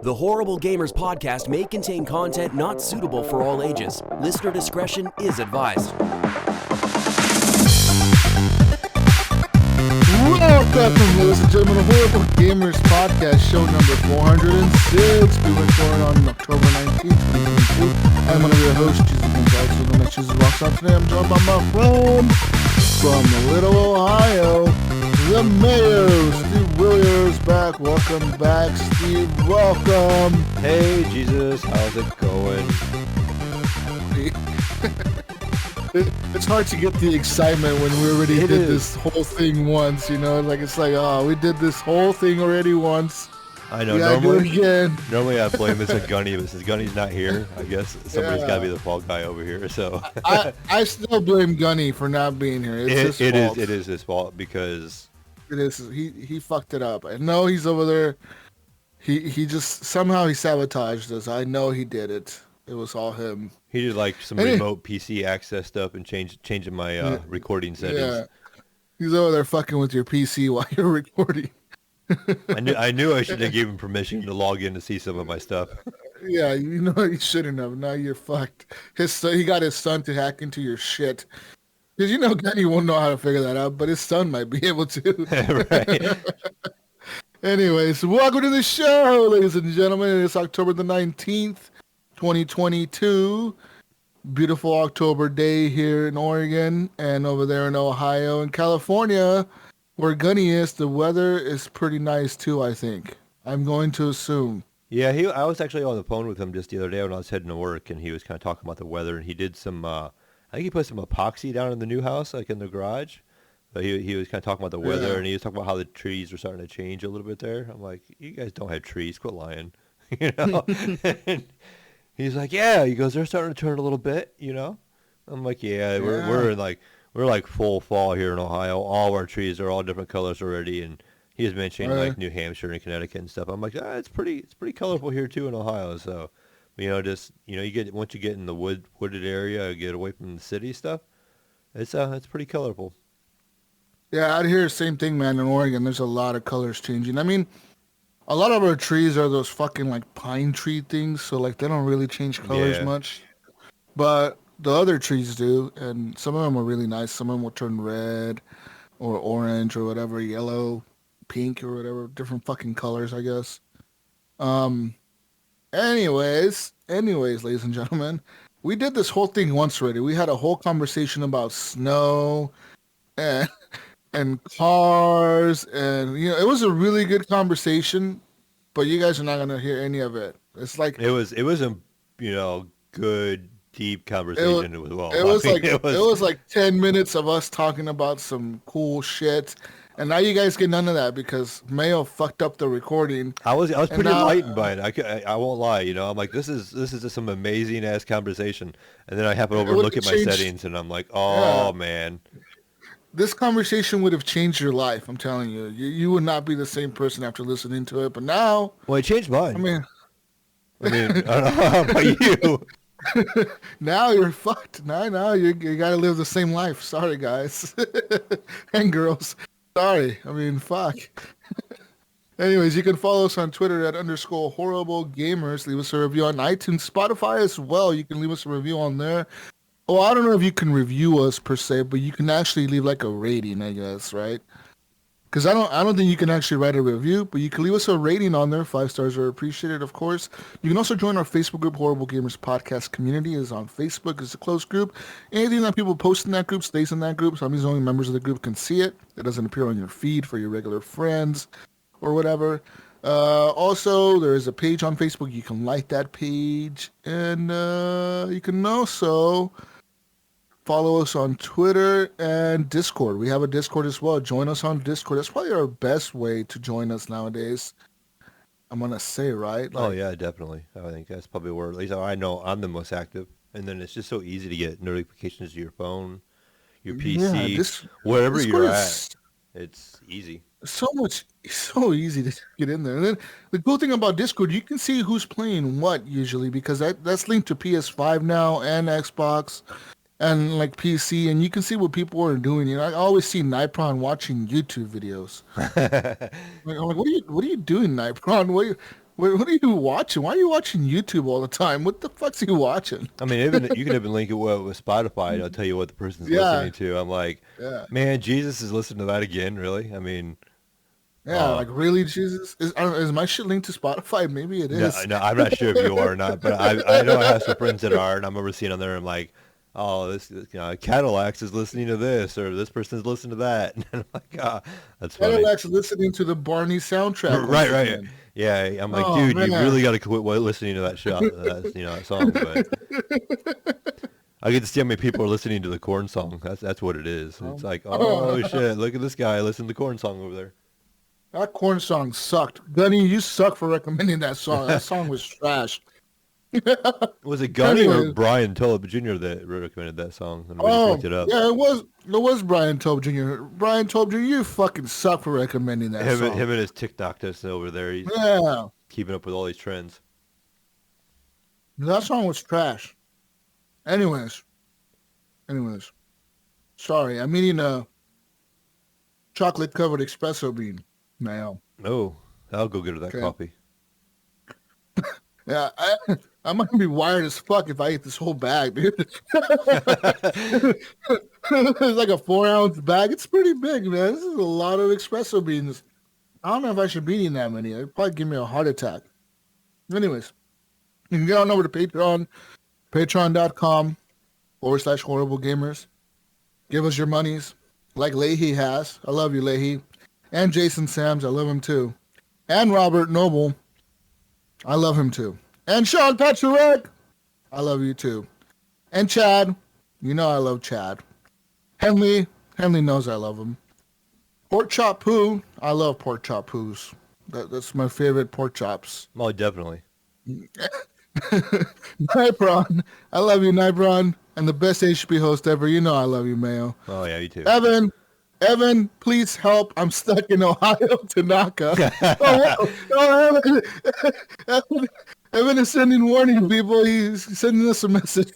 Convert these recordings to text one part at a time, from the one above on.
The Horrible Gamers podcast may contain content not suitable for all ages. Listener discretion is advised. Welcome, ladies and gentlemen, to Horrible Gamers podcast, show number 406. We recorded on October 19th, 2022. I'm one of your hosts, Jesus and Mayo, also known as Jesus Rocks On. Today I'm joined by my friend from Little Ohio, the Mayo, Steve Williams, back. Welcome back, Steve. Welcome. Hey, Jesus. How's it going? It's hard to get the excitement when we already did this whole thing once, you know? Like, it's like, oh, we did this whole thing already once. I know. Normally I blame this on Gunny, but since Gunny's not here, I guess somebody's got to be the fall guy over here. So I still blame Gunny for not being here. It's his fault. It is his fault because it is. He fucked it up. I know he's over there. He just somehow he sabotaged us. I know he did it. It was all him. He did like some remote PC access stuff and changing my recording settings. Yeah, he's over there fucking with your PC while you're recording. I knew I should have given him permission to log in to see some of my stuff. Yeah, you know you shouldn't have. Now you're fucked. He got his son to hack into your shit. Because you know Gunny won't know how to figure that out, but his son might be able to. Right. Anyways, welcome to the show, ladies and gentlemen. It's October the 19th. 2022, beautiful October day here in Oregon and over there in Ohio and California, where Gunny is. The weather is pretty nice too, I think. I'm going to assume. Yeah, I was actually on the phone with him just the other day when I was heading to work, and he was kind of talking about the weather, and he did some, I think he put some epoxy down in the new house, like in the garage. But he was kind of talking about the weather, and he was talking about how the trees were starting to change a little bit there. I'm like, you guys don't have trees, quit lying, you know? He's like, yeah. He goes, they're starting to turn a little bit, you know. I'm like, yeah. We're like full fall here in Ohio. All our trees are all different colors already, and he was mentioning like New Hampshire and Connecticut and stuff. I'm like, it's pretty colorful here too in Ohio. So, you know, once you get in the wooded area, get away from the city stuff, it's pretty colorful. Yeah, out here, same thing, man. In Oregon, there's a lot of colors changing. I mean, a lot of our trees are those fucking like pine tree things, so like they don't really change colors much. But the other trees do, and some of them are really nice. Some of them will turn red or orange or whatever, yellow, pink or whatever, different fucking colors, I guess. Anyways, ladies and gentlemen, we did this whole thing once already. We had a whole conversation about snow and cars, and you know, it was a really good conversation, but you guys are not gonna hear any of it. It's like it was a good deep conversation as well. It was like 10 minutes of us talking about some cool shit, and now you guys get none of that because Mayo fucked up the recording. I was pretty enlightened by it. I won't lie, you know. I'm like, this is just some amazing ass conversation, and then I happen over and look at my settings, and I'm like, oh man. This conversation would have changed your life. I'm telling you. You would not be the same person after listening to it. But now, well, it changed mine. I mean, I don't know how about you. Now you're fucked. Now you got to live the same life. Sorry, guys and girls. Sorry. I mean, fuck. Anyways, you can follow us on Twitter at _horriblegamers. Leave us a review on iTunes, Spotify as well. You can leave us a review on there. Well, I don't know if you can review us per se, but you can actually leave like a rating, I guess, right? Because I don't think you can actually write a review, but you can leave us a rating on there. 5 stars are appreciated, of course. You can also join our Facebook group, Horrible Gamers Podcast Community. Is on Facebook. It's a closed group. Anything that people post in that group stays in that group. So that means only members of the group can see it. It doesn't appear on your feed for your regular friends or whatever. Also, there is a page on Facebook. You can like that page, and you can also follow us on Twitter and Discord. We have a Discord as well. Join us on Discord. That's probably our best way to join us nowadays. I'm going to say, right? Like, oh, yeah, definitely. I think that's probably where, at least I know I'm the most active. And then it's just so easy to get notifications to your phone, your PC, wherever Discord you're at. It's easy. So easy to get in there. And then the cool thing about Discord, you can see who's playing what usually, because that's linked to PS5 now and Xbox. And like PC, and you can see what people are doing. You know, I always see Nipron watching YouTube videos. I'm like, what are you doing, Nipron? What are you watching? Why are you watching YouTube all the time? What the fuck's you watching? I mean, even you can even link it with Spotify, and it'll tell you what the person's Yeah. listening to. I'm like, Yeah. man, Jesus is listening to that again, really? I mean, Yeah, like really, Jesus? I don't know, is my shit linked to Spotify? Maybe it no, is. no, I'm not sure if you are or not, but I know I have some friends that are, and I remember seeing on there, I'm like, oh, this Cadillacs is listening to this, or this person's listening to that, and I'm like, ah, that's funny. Cadillacs listening to the Barney soundtrack. Right, right. Yeah, I'm like, Oh, dude, man. you really got to quit listening to that show, that song. But I get to see how many people are listening to the Korn song. That's what it is. It's like, oh shit, look at this guy listening to the Korn song over there. That Korn song sucked. Gunny, you suck for recommending that song. That song was trash. Was it Gunny or Anyway. Brian Tulip Jr. that recommended that song? And we just looked it up. Yeah, it was Brian Tobe Jr. Brian Tobe Jr., you fucking suck for recommending that Him, song. him and his TikTok test over there. He's Yeah, keeping up with all these trends. that song was trash. Anyways. Sorry, I'm eating a chocolate-covered espresso bean now. Oh, I'll go get her that Okay. coffee. Yeah, I might be wired as fuck if I eat this whole bag, dude. It's like a 4-ounce bag. It's pretty big, man. This is a lot of espresso beans. I don't know if I should be eating that many. It'd probably give me a heart attack. Anyways, you can get on over to Patreon, patreon.com/horrible gamers. Give us your monies, like Leahy has. I love you, Leahy. And Jason Sams, I love him too. And Robert Noble, I love him too. And Sean Patrick, I love you too. And Chad, you know I love Chad. Henley knows I love him. Pork chop poo, I love pork chop poos. That's my favorite pork chops. Oh, definitely. Nybron, I love you, Nybron. And the best HGP host ever, you know I love you, Mayo. Oh, yeah, you too. Evan, please help. I'm stuck in Ohio, Tanaka. Evan is sending warning, people. He's sending us a message.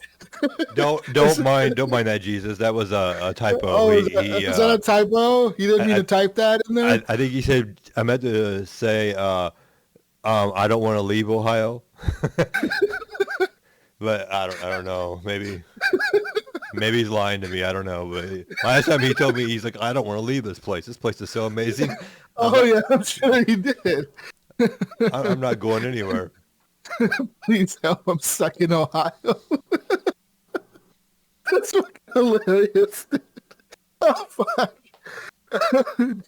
Don't mind that, Jesus. That was a typo. Oh, is that a typo? He didn't mean to type that in there? I think he said, I meant to say, I don't want to leave Ohio. But I don't know. Maybe he's lying to me. I don't know. But last time he told me, he's like, I don't want to leave this place. This place is so amazing. Yeah, I'm sure he did. I'm not going anywhere. Please help. I'm stuck in Ohio. That's fucking hilarious. Oh, fuck.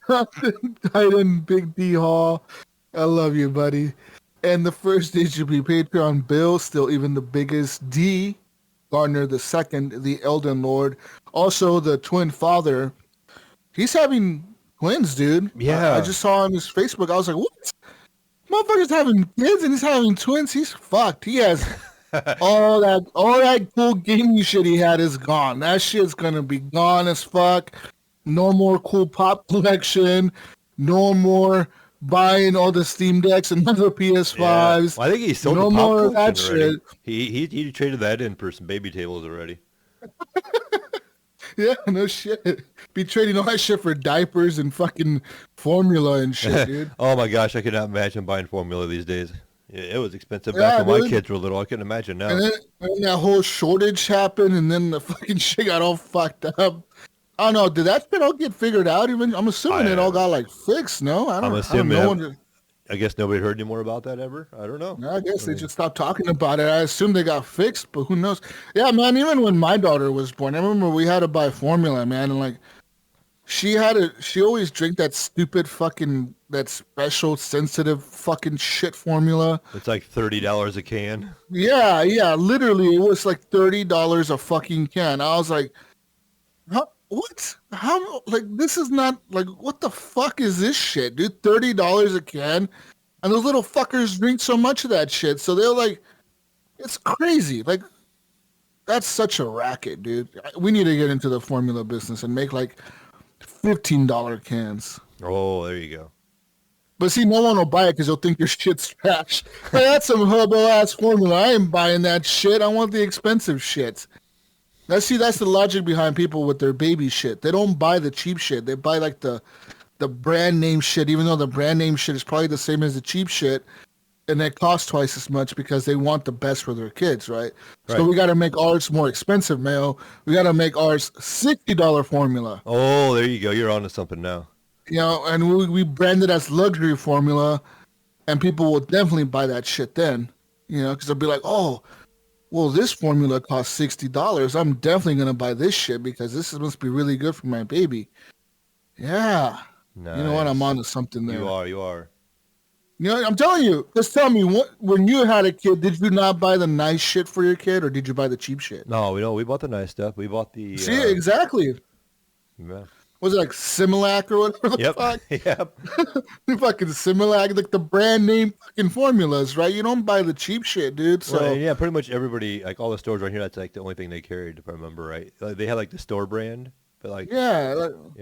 Jonathan Titan, Big D Hall. I love you, buddy. And the first HGP Patreon, Bill, still even the biggest. D. Gardner the second, the Elden Lord. Also, the twin father. He's having twins, dude. Yeah. I just saw on his Facebook. I was like, what? Motherfucker's having kids and he's having twins. He's fucked. He has all that cool gaming shit he had is gone. That shit's gonna be gone as fuck. No more cool pop collection. No more buying all the Steam Decks and other PS5s. Yeah. Well, I think he sold no the pop more of that collection already. shit. He traded that in for some baby tables already. Yeah, no shit. Be trading all that shit for diapers and fucking formula and shit, dude. Oh my gosh, I could not imagine buying formula these days. It was expensive Yeah, back when my dude. kids were little. I couldn't imagine now. And then that whole shortage happened, and then the fucking shit got all fucked up. I don't know. Did that shit all get figured out? Even I'm assuming it all got like fixed. No, I'm assuming. I guess nobody heard any more about that ever. I don't know. I guess they just stopped talking about it. I assume they got fixed, but who knows? Yeah, man. Even when my daughter was born, I remember we had to buy formula, man, and like she always drank that stupid fucking that special sensitive fucking shit formula. It's like $30 a can. Yeah, literally, it was like $30 a fucking can. I was like, what? How? Like, this is not, like, what the fuck is this shit, dude? $30 a can? And those little fuckers drink so much of that shit. So they're like, it's crazy. Like, that's such a racket, dude. We need to get into the formula business and make, like, $15 cans. Oh, there you go. But see, no one will buy it because they'll think your shit's trash. Like, that's some hobo-ass formula. I ain't buying that shit. I want the expensive shit. That's the logic behind people with their baby shit. They don't buy the cheap shit. They buy like the brand name shit, even though the brand name shit is probably the same as the cheap shit. and they cost twice as much because they want the best for their kids, right? Right. So we got to make ours more expensive, Mayo. We got to make ours $60 formula. Oh, there you go. You're onto something now. You know, and we brand it as luxury formula, and people will definitely buy that shit then. You know, because they'll be like, oh, well, this formula costs $60. I'm definitely gonna buy this shit because this must be really good for my baby. Yeah. Nice. You know what? I'm onto something there. You are. You know, I'm telling you. Just tell me, when you had a kid, did you not buy the nice shit for your kid, or did you buy the cheap shit? No, we bought the nice stuff. We bought the... See, exactly. Yeah. Was it like Similac or whatever the fuck? Yep. The fucking Similac, like the brand name fucking formulas, right? You don't buy the cheap shit, dude. So Well, yeah, pretty much everybody, like all the stores around here, that's like the only thing they carried, if I remember right. Like, they had like the store brand, but like... yeah.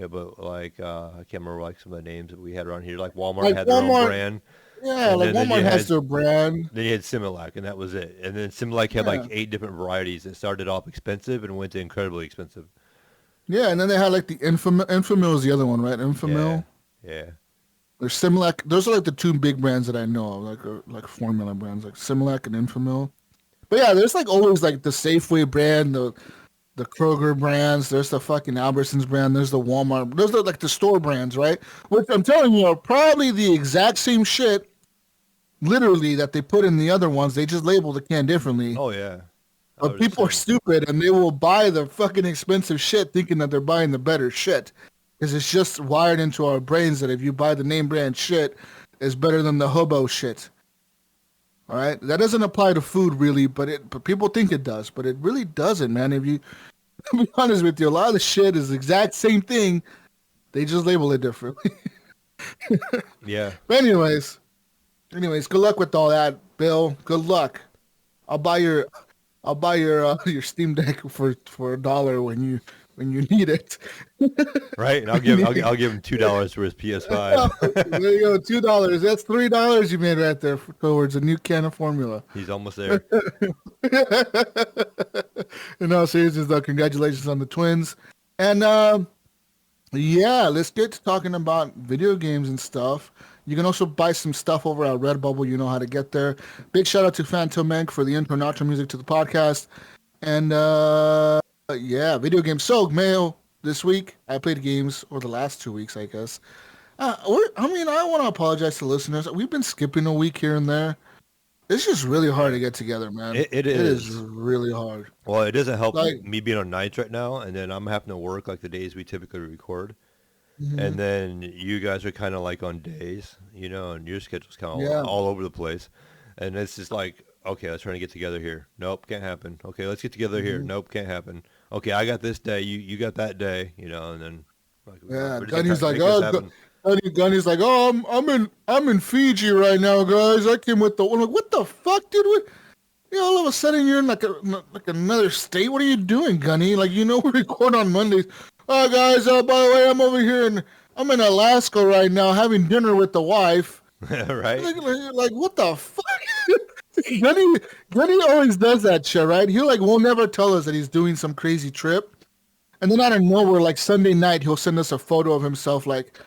but like, I can't remember like some of the names that we had around here. Like Walmart Like had their Walmart- own brand. Yeah, And like then you Walmart has had- their brand. Then you had Similac, and that was it. And then Similac had like Yeah. 8 different varieties that started off expensive and went to incredibly expensive. Yeah, and then they had like the Infamil is the other one, right? Infamil. Yeah. There's Similac. Those are like the two big brands that I know of, like formula brands, like Similac and Infamil. But yeah, there's like always like the Safeway brand, the Kroger brands. There's the fucking Albertsons brand. There's the Walmart. Those are like the store brands, right? Which I'm telling you are probably the exact same shit, literally, that they put in the other ones. They just label the can differently. Oh, yeah. But people are stupid, and they will buy the fucking expensive shit thinking that they're buying the better shit. Because it's just wired into our brains that if you buy the name brand shit, it's better than the hobo shit. All right? That doesn't apply to food, really, but people think it does. But it really doesn't, man. If you, to be honest with you, a lot of the shit is the exact same thing. They just label it differently. Yeah. But anyways, good luck with all that, Bill. Good luck. I'll buy your Steam Deck for $1 when you need it. Right? And I'll give him $2 for his PS5. There you go, $2. That's $3 you made right there towards a new can of formula. He's almost there. In all seriousness, though, congratulations on the twins. And yeah, let's get to talking about video games and stuff. You can also buy some stuff over at Redbubble. You know how to get there. Big shout out to Phantom Mank for the intro and outro music to the podcast. And yeah, video games. So, Mayo, this week I played games, or the last 2 weeks, I guess. I want to apologize to listeners. We've been skipping a week here and there. It's just really hard to get together, man. It is. It is really hard. Well, it doesn't help Like- me being on nights right now, and then I'm having to work like the days we typically record. Mhm. And then you guys are kind of like on days, you know, and your schedule's kind of Yeah. all over the place. And it's just like, okay, let's try to get together here. Nope, can't happen. Okay, let's get together here. Nope, can't happen. Okay, I got this day. You got that day, you know, and then like, Yeah, we're just Gunny's gonna like, make this oh, happen. Gunny's like, oh, I'm in Fiji right now, guys. I came with I'm like, what the fuck, dude? All of a sudden you're in like another state. What are you doing, Gunny? Like, we record on Mondays. Oh, guys, by the way, I'm over here and I'm in Alaska right now having dinner with the wife. Right? Like, what the fuck? Gunny always does that shit, right? He will never tell us that he's doing some crazy trip. And then out of nowhere, like Sunday night, he'll send us a photo of himself like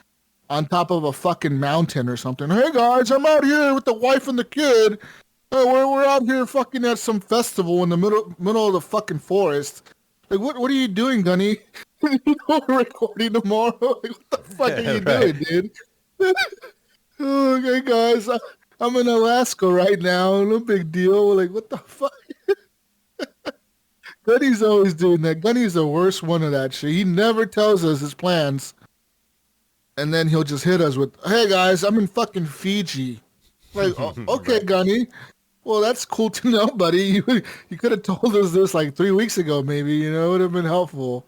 on top of a fucking mountain or something. Hey guys, I'm out here with the wife and the kid. We're out here fucking at some festival in the middle of the fucking forest. Like, what are you doing, Gunny? We're recording tomorrow. Like, what the fuck are you doing, dude? Okay, guys, I'm in Alaska right now. No big deal. Like, what the fuck? Gunny's always doing that. Gunny's the worst one of that shit. He never tells us his plans. And then he'll just hit us with, hey, guys, I'm in fucking Fiji. Like, okay, Right. Gunny. Well, that's cool to know, buddy. You could have told us this like 3 weeks ago, maybe. It would have been helpful.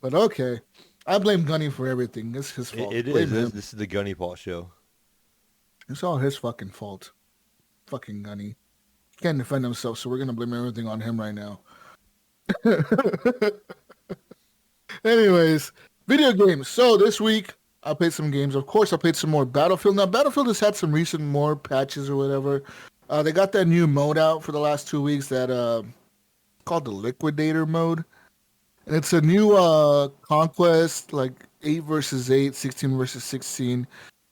But okay. I blame Gunny for everything. It's his fault. It Blame is. him. This is the Gunny Paul show. It's all his fucking fault. Fucking Gunny. He can't defend himself, so we're going to blame everything on him right now. Anyways, video games. So this week, I played some games. Of course, I played some more Battlefield. Now, Battlefield has had some recent more patches or whatever. They got that new mode out for the last 2 weeks that called the Liquidator mode. And it's a new conquest, like 8 versus 8, 16 versus 16.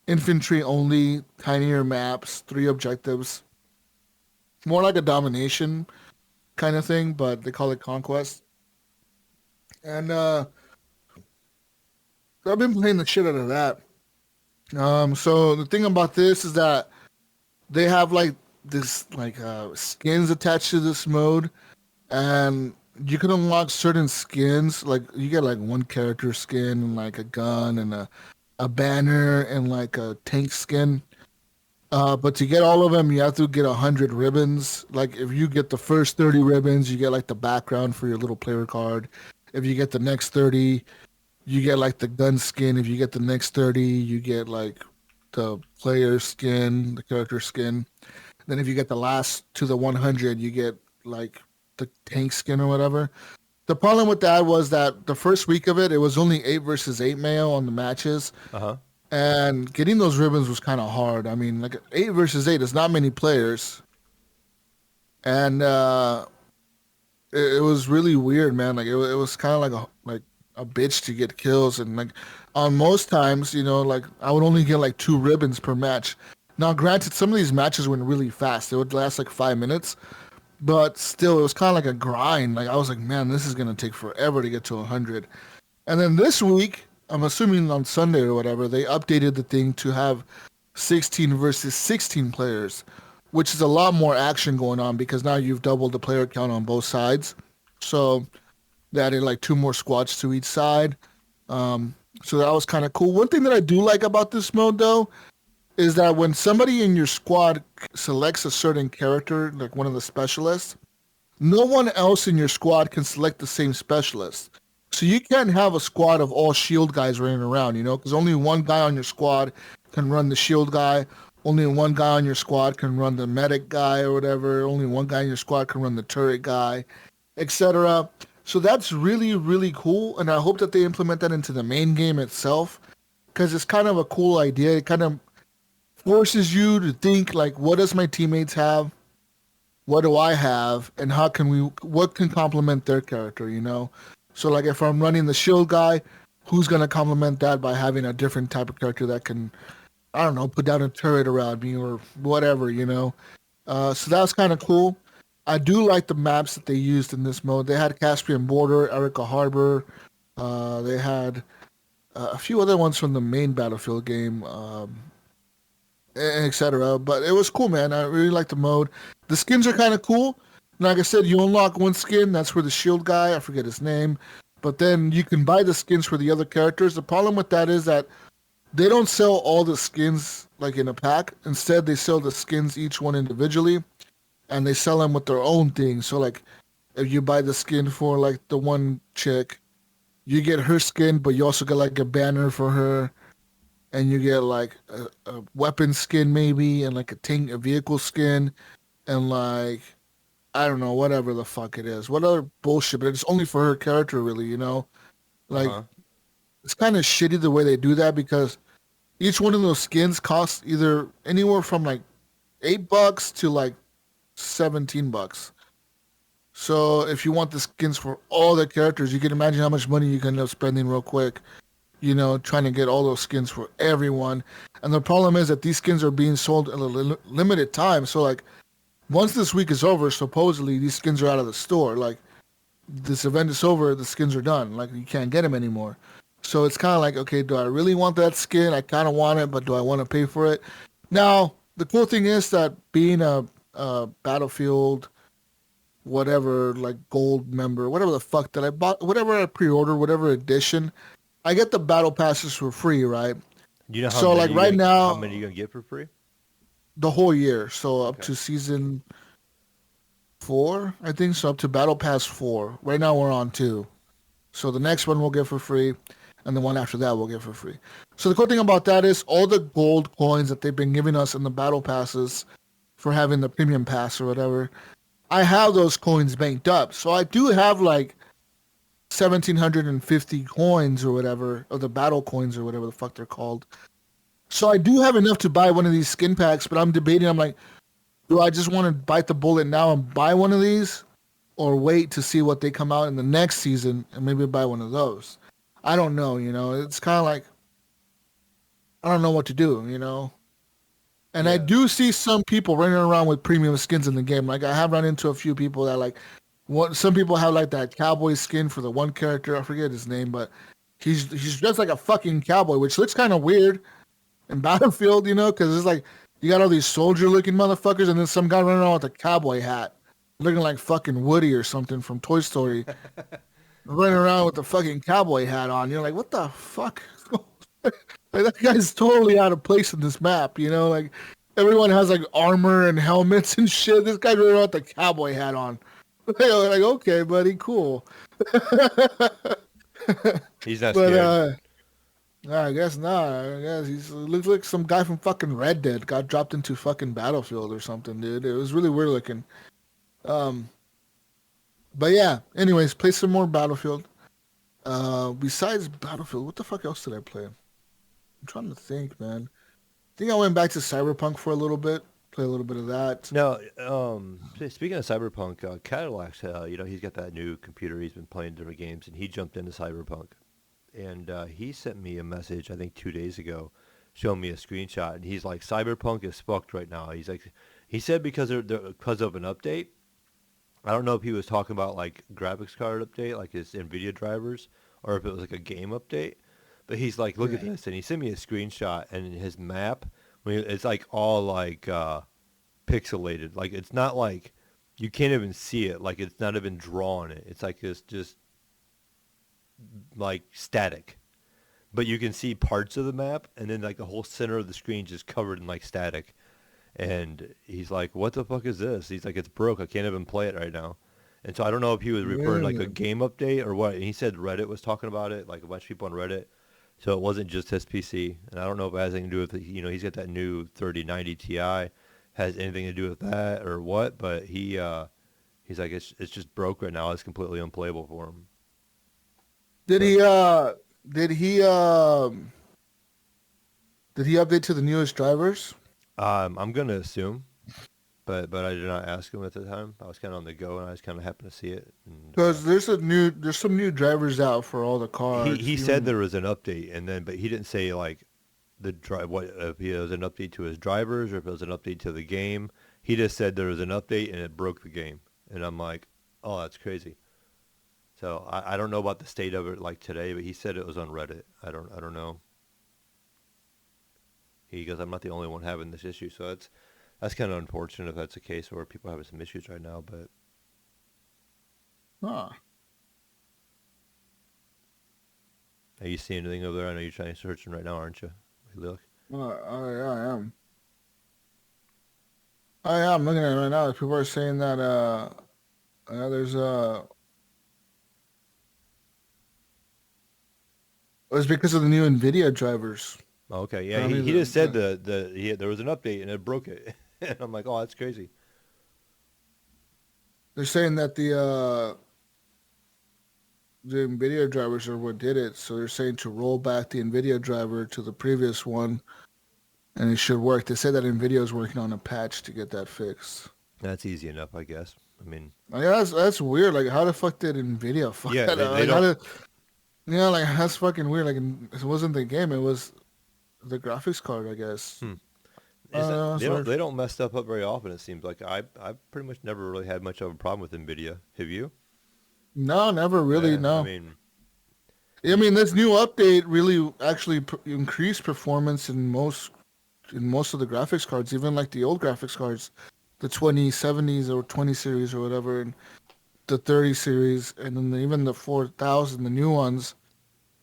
infantry only, tinier maps, 3 objectives. More like a domination kind of thing, but they call it conquest. And I've been playing the shit out of that. So the thing about this is that they have like this skins attached to this mode, and you can unlock certain skins. Like you get like one character skin and like a gun and a banner and like a tank skin. But to get all of them, you have to get 100 ribbons. Like if you get the first 30 ribbons, you get like the background for your little player card. If you get the next 30, you get like the gun skin. If you get the next 30, you get like the player skin, the character skin. Then if you get the last to the 100, you get like the tank skin or whatever. The problem with that was that the first week of it, it was only 8 versus 8 Mayo on the matches. Uh-huh. And getting those ribbons was kind of hard. I mean, like 8 versus 8 is not many players. And it was really weird, man. Like it was kind of like a bitch to get kills. And like on most times, you know, like I would only get like 2 ribbons per match. Now, granted, some of these matches went really fast. They would last like 5 minutes. But still, it was kind of like a grind. Like I was like, man, this is going to take forever to get to 100. And then this week, I'm assuming on Sunday or whatever, they updated the thing to have 16 versus 16 players, which is a lot more action going on because now you've doubled the player count on both sides. So they added like 2 more squads to each side. So that was kind of cool. One thing that I do like about this mode, though, is that when somebody in your squad selects a certain character, like one of the specialists, no one else in your squad can select the same specialist. So you can't have a squad of all shield guys running around, you know, because only one guy on your squad can run the shield guy. Only one guy on your squad can run the medic guy or whatever. Only one guy in your squad can run the turret guy, etc. So that's really, really cool. And I hope that they implement that into the main game itself because it's kind of a cool idea. It kind of forces you to think like, what does my teammates have? What do I have? And what can complement their character, you know? So like if I'm running the shield guy, who's going to complement that by having a different type of character that can, I don't know, put down a turret around me or whatever, you know? So that was kind of cool. I do like the maps that they used in this mode. They had Caspian Border, Erica Harbor. They had a few other ones from the main Battlefield game, etc. But it was cool, man. I really like the mode. The skins are kind of cool. Like I said, you unlock one skin. That's for the shield guy. I forget his name. But then you can buy the skins for the other characters. The problem with that is that they don't sell all the skins like in a pack. Instead, they sell the skins each one individually. And they sell them with their own thing. So like if you buy the skin for like the one chick, you get her skin, but you also get like a banner for her. And you get like a weapon skin maybe, and like a vehicle skin, and like, I don't know, whatever the fuck it is. What other bullshit, but it's only for her character really, you know? Like, It's kind of shitty the way they do that because each one of those skins costs either anywhere from like $8 to like $17. So if you want the skins for all the characters, you can imagine how much money you can end up spending real quick, you know, trying to get all those skins for everyone. And the problem is that these skins are being sold in a limited time. So like once this week is over, supposedly these skins are out of the store. Like this event is over, the skins are done. Like you can't get them anymore. So it's kind of like, okay, do I really want that skin? I kind of want it, but do I want to pay for it? Now, the cool thing is that being a Battlefield, whatever, like gold member, whatever the fuck that I bought, whatever I pre-order, whatever edition, I get the battle passes for free, right? Do you know how how many you gonna get for free? The whole year, so up to season 4, I think. So up to Battle Pass 4. Right now we're on 2. So the next one we'll get for free, and the one after that we'll get for free. So the cool thing about that is all the gold coins that they've been giving us in the battle passes for having the premium pass or whatever, I have those coins banked up. So I do have like 1,750 coins or whatever, or the battle coins or whatever the fuck they're called. So I do have enough to buy one of these skin packs, but I'm debating, I'm like, do I just want to bite the bullet now and buy one of these, or wait to see what they come out in the next season and maybe buy one of those? I don't know, you know. It's kind of like, I don't know what to do, you know. And I Yeah. do see some people running around with premium skins in the game. Like I have run into a few people that like, some people have like that cowboy skin for the one character. I forget his name, but he's dressed like a fucking cowboy, which looks kind of weird in Battlefield, you know, because it's like you got all these soldier-looking motherfuckers, and then some guy running around with a cowboy hat, looking like fucking Woody or something from Toy Story, running around with the fucking cowboy hat on. You're like, what the fuck? Like, that guy's totally out of place in this map, you know? Like, everyone has, like, armor and helmets and shit. This guy's running around with the cowboy hat on. Like, okay, buddy, cool. He's not But, scared. I guess not. I guess he looks like some guy from fucking Red Dead got dropped into fucking Battlefield or something, dude. It was really weird looking. Um, but yeah, anyways, play some more Battlefield. Besides Battlefield, what the fuck else did I play? I'm trying to think, man. I think I went back to Cyberpunk for a little bit, play a little bit of that. No, speaking of Cyberpunk, Cadillac's, he's got that new computer. He's been playing different games, and he jumped into Cyberpunk. And he sent me a message, I think 2 days ago, showing me a screenshot. And he's like, Cyberpunk is fucked right now. He's like, he said because of an update. I don't know if he was talking about like graphics card update, like his NVIDIA drivers, or if it was like a game update. But he's like, look at this, and he sent me a screenshot, and his map, it's like all like pixelated. Like it's not like you can't even see it. Like it's not even drawn. It's like it's just like static. But you can see parts of the map, and then like the whole center of the screen just covered in like static. And he's like, what the fuck is this? He's like, it's broke. I can't even play it right now. And so I don't know if he was referring to like a game update or what. And he said Reddit was talking about it, like a bunch of people on Reddit. So it wasn't just his PC. And I don't know if it has anything to do with, he's got that new 3090 Ti, has anything to do with that or what. But he's like, it's just broke right now. It's completely unplayable for him. Did he update to the newest drivers? I'm going to assume. But I did not ask him at the time. I was kind of on the go, and I just kind of happened to see it. Because there's some new drivers out for all the cars. He said there was an update, but he didn't say like what if it was an update to his drivers or if it was an update to the game. He just said there was an update and it broke the game, and I'm like, oh, that's crazy. So I don't know about the state of it like today, but he said it was on Reddit. I don't know. He goes, I'm not the only one having this issue, so that's kind of unfortunate if that's the case, or people having some issues right now. But Huh. Are you seeing anything over there? I know you're trying to searching right now, aren't you? Look. I am. I'm looking at it right now. People are saying that there's it was because of the new NVIDIA drivers. Okay, yeah, he just said there was an update and it broke it, and I'm like, oh, that's crazy. They're saying that the NVIDIA drivers are what did it, so they're saying to roll back the NVIDIA driver to the previous one, and it should work. They say that NVIDIA is working on a patch to get that fixed. That's easy enough, I guess. I mean, yeah, that's weird. Like, how the fuck did NVIDIA fuck that up? Like, like that's fucking weird. Like, it wasn't the game; it was the graphics card, I guess. They don't mess stuff up very often. It seems like I've pretty much never really had much of a problem with NVIDIA. Have you? No, never really. Yeah, no. I mean, this new update really actually increased performance in most of the graphics cards, even like the old graphics cards, the 2070s or 20 series or whatever, and the 30 series, and then even the 4000, the new ones.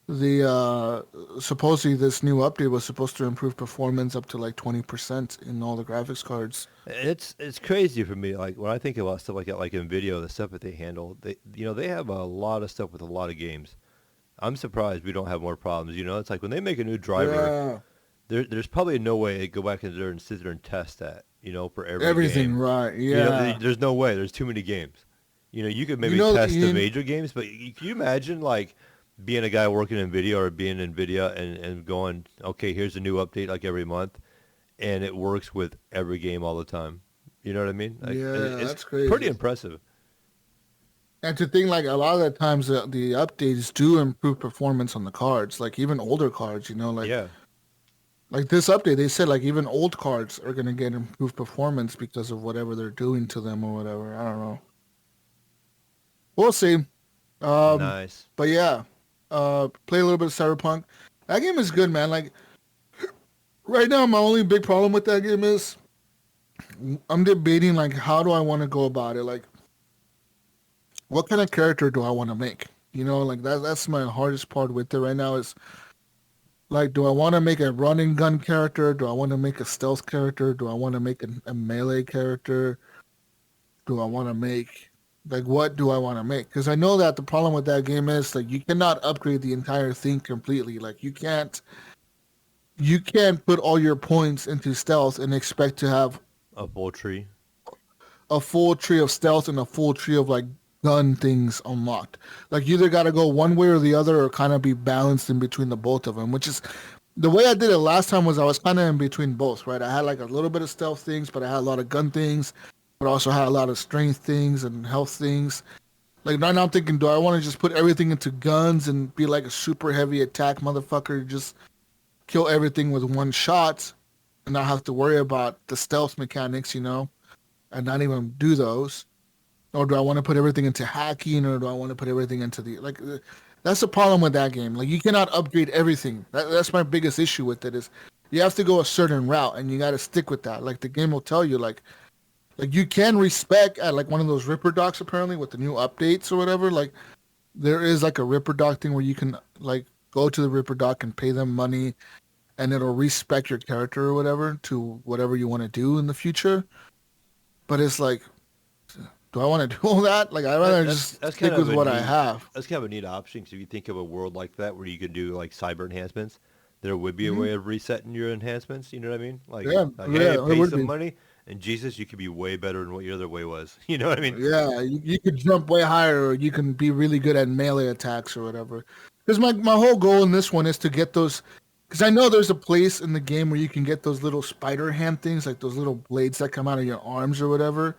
The supposedly this new update was supposed to improve performance up to like 20% in all the graphics cards. It's crazy for me. Like when I think about stuff like that, like NVIDIA, the stuff that they handle, they have a lot of stuff with a lot of games. I'm surprised we don't have more problems. It's like when they make a new driver, there's probably no way they go back in there and sit there and test that. For everything game. Right? Yeah. There's no way. There's too many games. You could maybe test the major games, but can you imagine like being a guy working in NVIDIA or being in NVIDIA and going, okay, here's a new update like every month, and it works with every game all the time. You know what I mean? Like, it's that's crazy. Pretty impressive. And to think like a lot of the times the updates do improve performance on the cards, like even older cards, like Like this update, they said like even old cards are gonna get improved performance because of whatever they're doing to them or whatever. I don't know. We'll see. Um, Nice. but yeah, play a little bit of Cyberpunk. That game is good, man. Like right now, my only big problem with that game is I'm debating like how do I want to go about it. Like, what kind of character do I want to make? You know, like that's my hardest part with it right now is like, do I want to make a run and gun character? Do I want to make a stealth character? Do I want to make a melee character? Do I want to make like what do I want to make? Because I know that the problem with that game is like you cannot upgrade the entire thing completely. Like you can't put all your points into stealth and expect to have A full tree. a full tree of stealth and a full tree of like gun things unlocked. Like you either got to go one way or the other, or kind of be balanced in between the both of them. Which is the way I did it last time was I was kind of in between both. Right, I had like a little bit of stealth things, but I had a lot of gun things, but also had a lot of strength things and health things. Like right now I'm thinking, do I want to just put everything into guns and be like a super heavy attack motherfucker, just kill everything with one shot, and not have to worry about the stealth mechanics, and not even do those? Or do I want to put everything into hacking, or do I want to put everything into that's the problem with that game. Like you cannot upgrade everything. That's my biggest issue with it is you have to go a certain route and you got to stick with that. Like the game will tell you like you can respec at like one of those Ripper docks apparently with the new updates or whatever. Like there is like a Ripper dock thing where you can like go to the Ripper dock and pay them money and it'll respec your character or whatever to whatever you want to do in the future. But it's like, do I want to do all that? Like, I'd rather just That's stick kind of with a what neat. I have. That's kind of a neat option because if you think of a world like that where you could do like cyber enhancements, there would be a Hmm. way of resetting your enhancements. You know what I mean? Yeah, Hey, yeah, it pay would some be. money, and Jesus, you could be way better than what your other way was. You know what I mean? Yeah, you could jump way higher, or you can be really good at melee attacks or whatever. Because my whole goal in this one is to get those. Because I know there's a place in the game where you can get those little spider hand things, like those little blades that come out of your arms or whatever.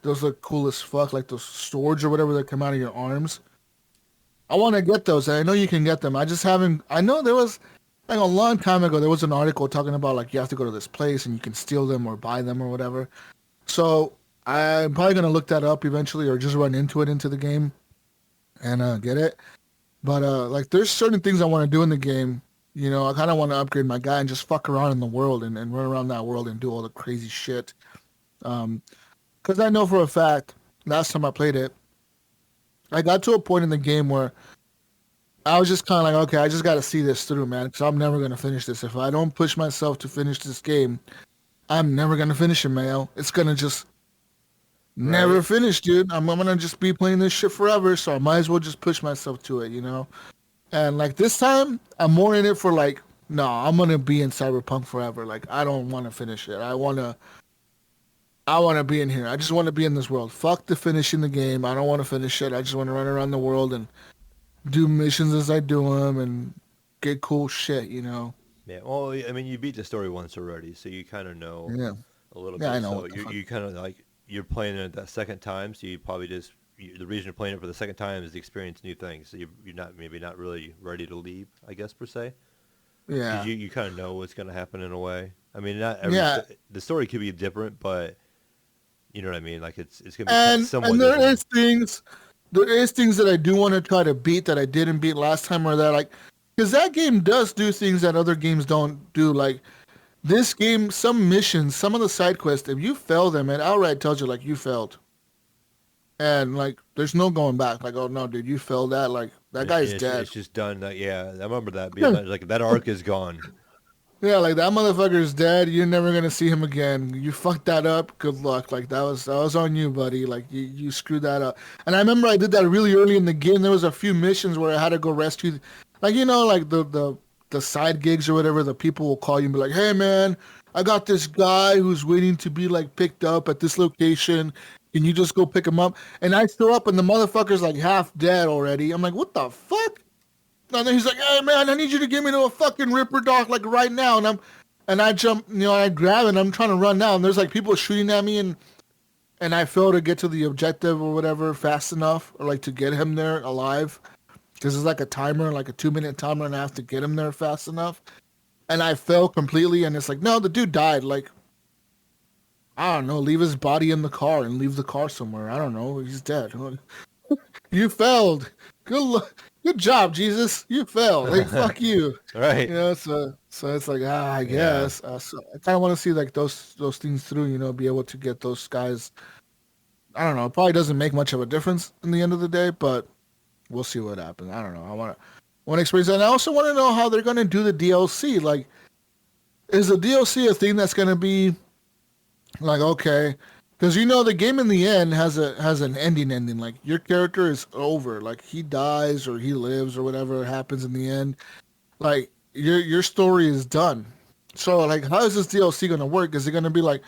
Those look cool as fuck, like those swords or whatever that come out of your arms. I want to get those, and I know you can get them. I just haven't. I know there was like a long time ago there was an article talking about like you have to go to this place and you can steal them or buy them or whatever. So I'm probably gonna look that up eventually, or just run into the game and get it. But like there's certain things I want to do in the game. I kind of want to upgrade my guy and just fuck around in the world and run around that world and do all the crazy shit. Um, because I know for a fact, last time I played it, I got to a point in the game where I was just kind of like, okay, I just got to see this through, man, because I'm never going to finish this. If I don't push myself to finish this game, I'm never going to finish it, Mayo. It's going to just never Right. finish, dude. I'm going to just be playing this shit forever, so I might as well just push myself to it. And like this time, I'm more in it for like, no, I'm going to be in Cyberpunk forever. Like, I don't want to finish it. I want to be in here. I just want to be in this world. Fuck the finishing the game. I don't want to finish it. I just want to run around the world and do missions as I do them and get cool shit. Yeah. Well, I mean, you beat the story once already, so you kind of know Yeah. a little Yeah, I bit. know So what the fuck. you kind of like you're playing it that second time, so you probably the reason you're playing it for the second time is to experience new things. So you're not maybe not really ready to leave, I guess per se, because Yeah. you kind of know what's going to happen in a way. I mean, not every Yeah. the story could be different, but you know what I mean. Like it's going to be And somewhat there different. is things that I do want to try to beat that I didn't beat last time, or that like, because that game does do things that other games don't do. Like this game, some missions, some of the side quests, if you fail them, it outright tells you like you failed. And like, there's no going back. Like, oh no, dude, you failed that. Like, that guy's dead. It's just done. Yeah, I remember that being like that arc is gone. Yeah, like that motherfucker's dead. You're never gonna see him again. You fucked that up. Good luck. Like that was on you, buddy. Like you screwed that up. And I remember I did that really early in the game. There was a few missions where I had to go rescue, like like the side gigs or whatever. The people will call you and be like, "Hey man, I got this guy who's waiting to be like picked up at this location. Can you just go pick him up?" And I show up and the motherfucker's like half dead already. I'm like, "What the fuck?" And then he's like, "Hey man, I need you to get me to a fucking Ripper dock like right now." And I jump, I grab it and I'm trying to run now. And there's like people shooting at me and I fail to get to the objective or whatever fast enough, or like to get him there alive. Because it's like a timer, like a 2-minute timer, and I have to get him there fast enough. and I fell completely, and it's like, no, the dude died. Like, I don't know, leave his body in the car and leave the car somewhere. I don't know, he's dead. You failed. Good job, Jesus. You failed. Like, fuck you. Right. So it's like, I Yeah. guess. So I kind of want to see like those things through. Be able to get those guys. I don't know. It probably doesn't make much of a difference in the end of the day, but we'll see what happens. I don't know. I want to experience that. And I also want to know how they're going to do the DLC. Like, is the DLC a thing that's going to be like, okay, because the game in the end has an ending. Like, your character is over. Like, he dies or he lives or whatever happens in the end. Like, your story is done. So, like, how is this DLC going to work? Is it going to be like,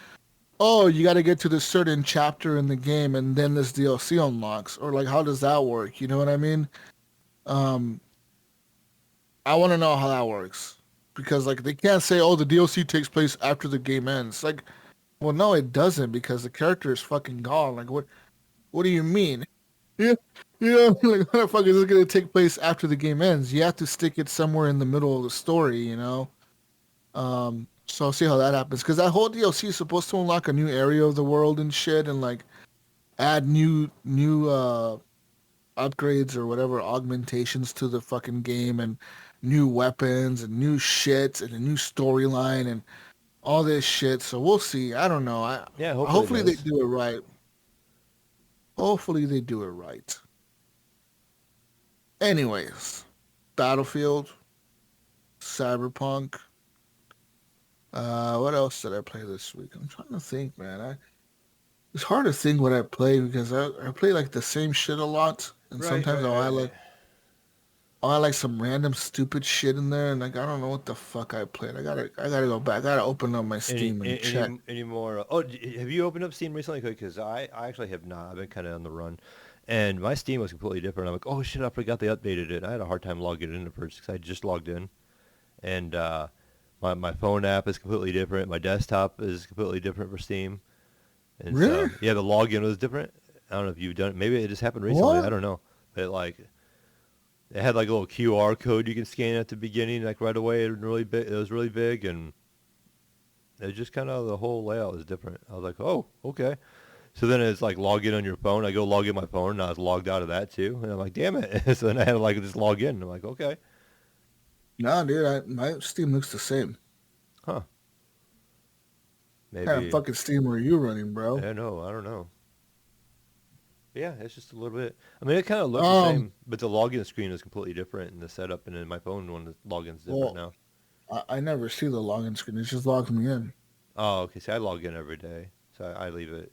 oh, you got to get to this certain chapter in the game and then this DLC unlocks? Or, like, how does that work? You know what I mean? Um, I want to know how that works. Because, like, they can't say, oh, the DLC takes place after the game ends. Like, well, no, it doesn't, because the character is fucking gone. Like, what do you mean? Yeah, like, what the fuck is this going to take place after the game ends? You have to stick it somewhere in the middle of the story. So I'll see how that happens, because that whole DLC is supposed to unlock a new area of the world and shit, and like add new upgrades or whatever augmentations to the fucking game, and new weapons and new shit and a new storyline and all this shit. So we'll see. I don't know. Yeah, hopefully it Hopefully they does. do it right. Hopefully they do it right. Anyways, Battlefield, Cyberpunk. What else did I play this week? I'm trying to think, man. It's hard to think what I play, because I play like the same shit a lot, and Right, sometimes right, right. I'll add like some random stupid shit in there, and like I don't know what the fuck I played. I gotta go back. I gotta open up my Steam and check. Any more? Oh, have you opened up Steam recently? Because I actually have not. I've been kind of on the run, and my Steam was completely different. I'm like, oh shit, I forgot they updated it. I had a hard time logging in at first because I just logged in, and my phone app is completely different. My desktop is completely different for Steam, and Really? so yeah, the login was different. I don't know if you've done it. Maybe it just happened recently. I What? don't know, but like. It had like a little QR code you can scan at the beginning, like right away. It was really big. It was really big, and it was just kind of the whole layout was different. I was like, oh, okay. So then it's like log in on your phone. I go log in my phone, and I was logged out of that too. And I'm like, damn it. So then I had to like just log in. I'm like, okay, Nah, dude. My Steam looks the same. huh? What kind of Maybe. fucking Steam are you running, bro? I know. I don't know. Yeah, it's just a little bit. I mean, it kind of looks the Um. same, but the login screen is completely different in the setup, and then my phone one the login's different Well, now. I never see the login screen. It just logs me in. Oh, okay. See, I log in every day, so I leave it.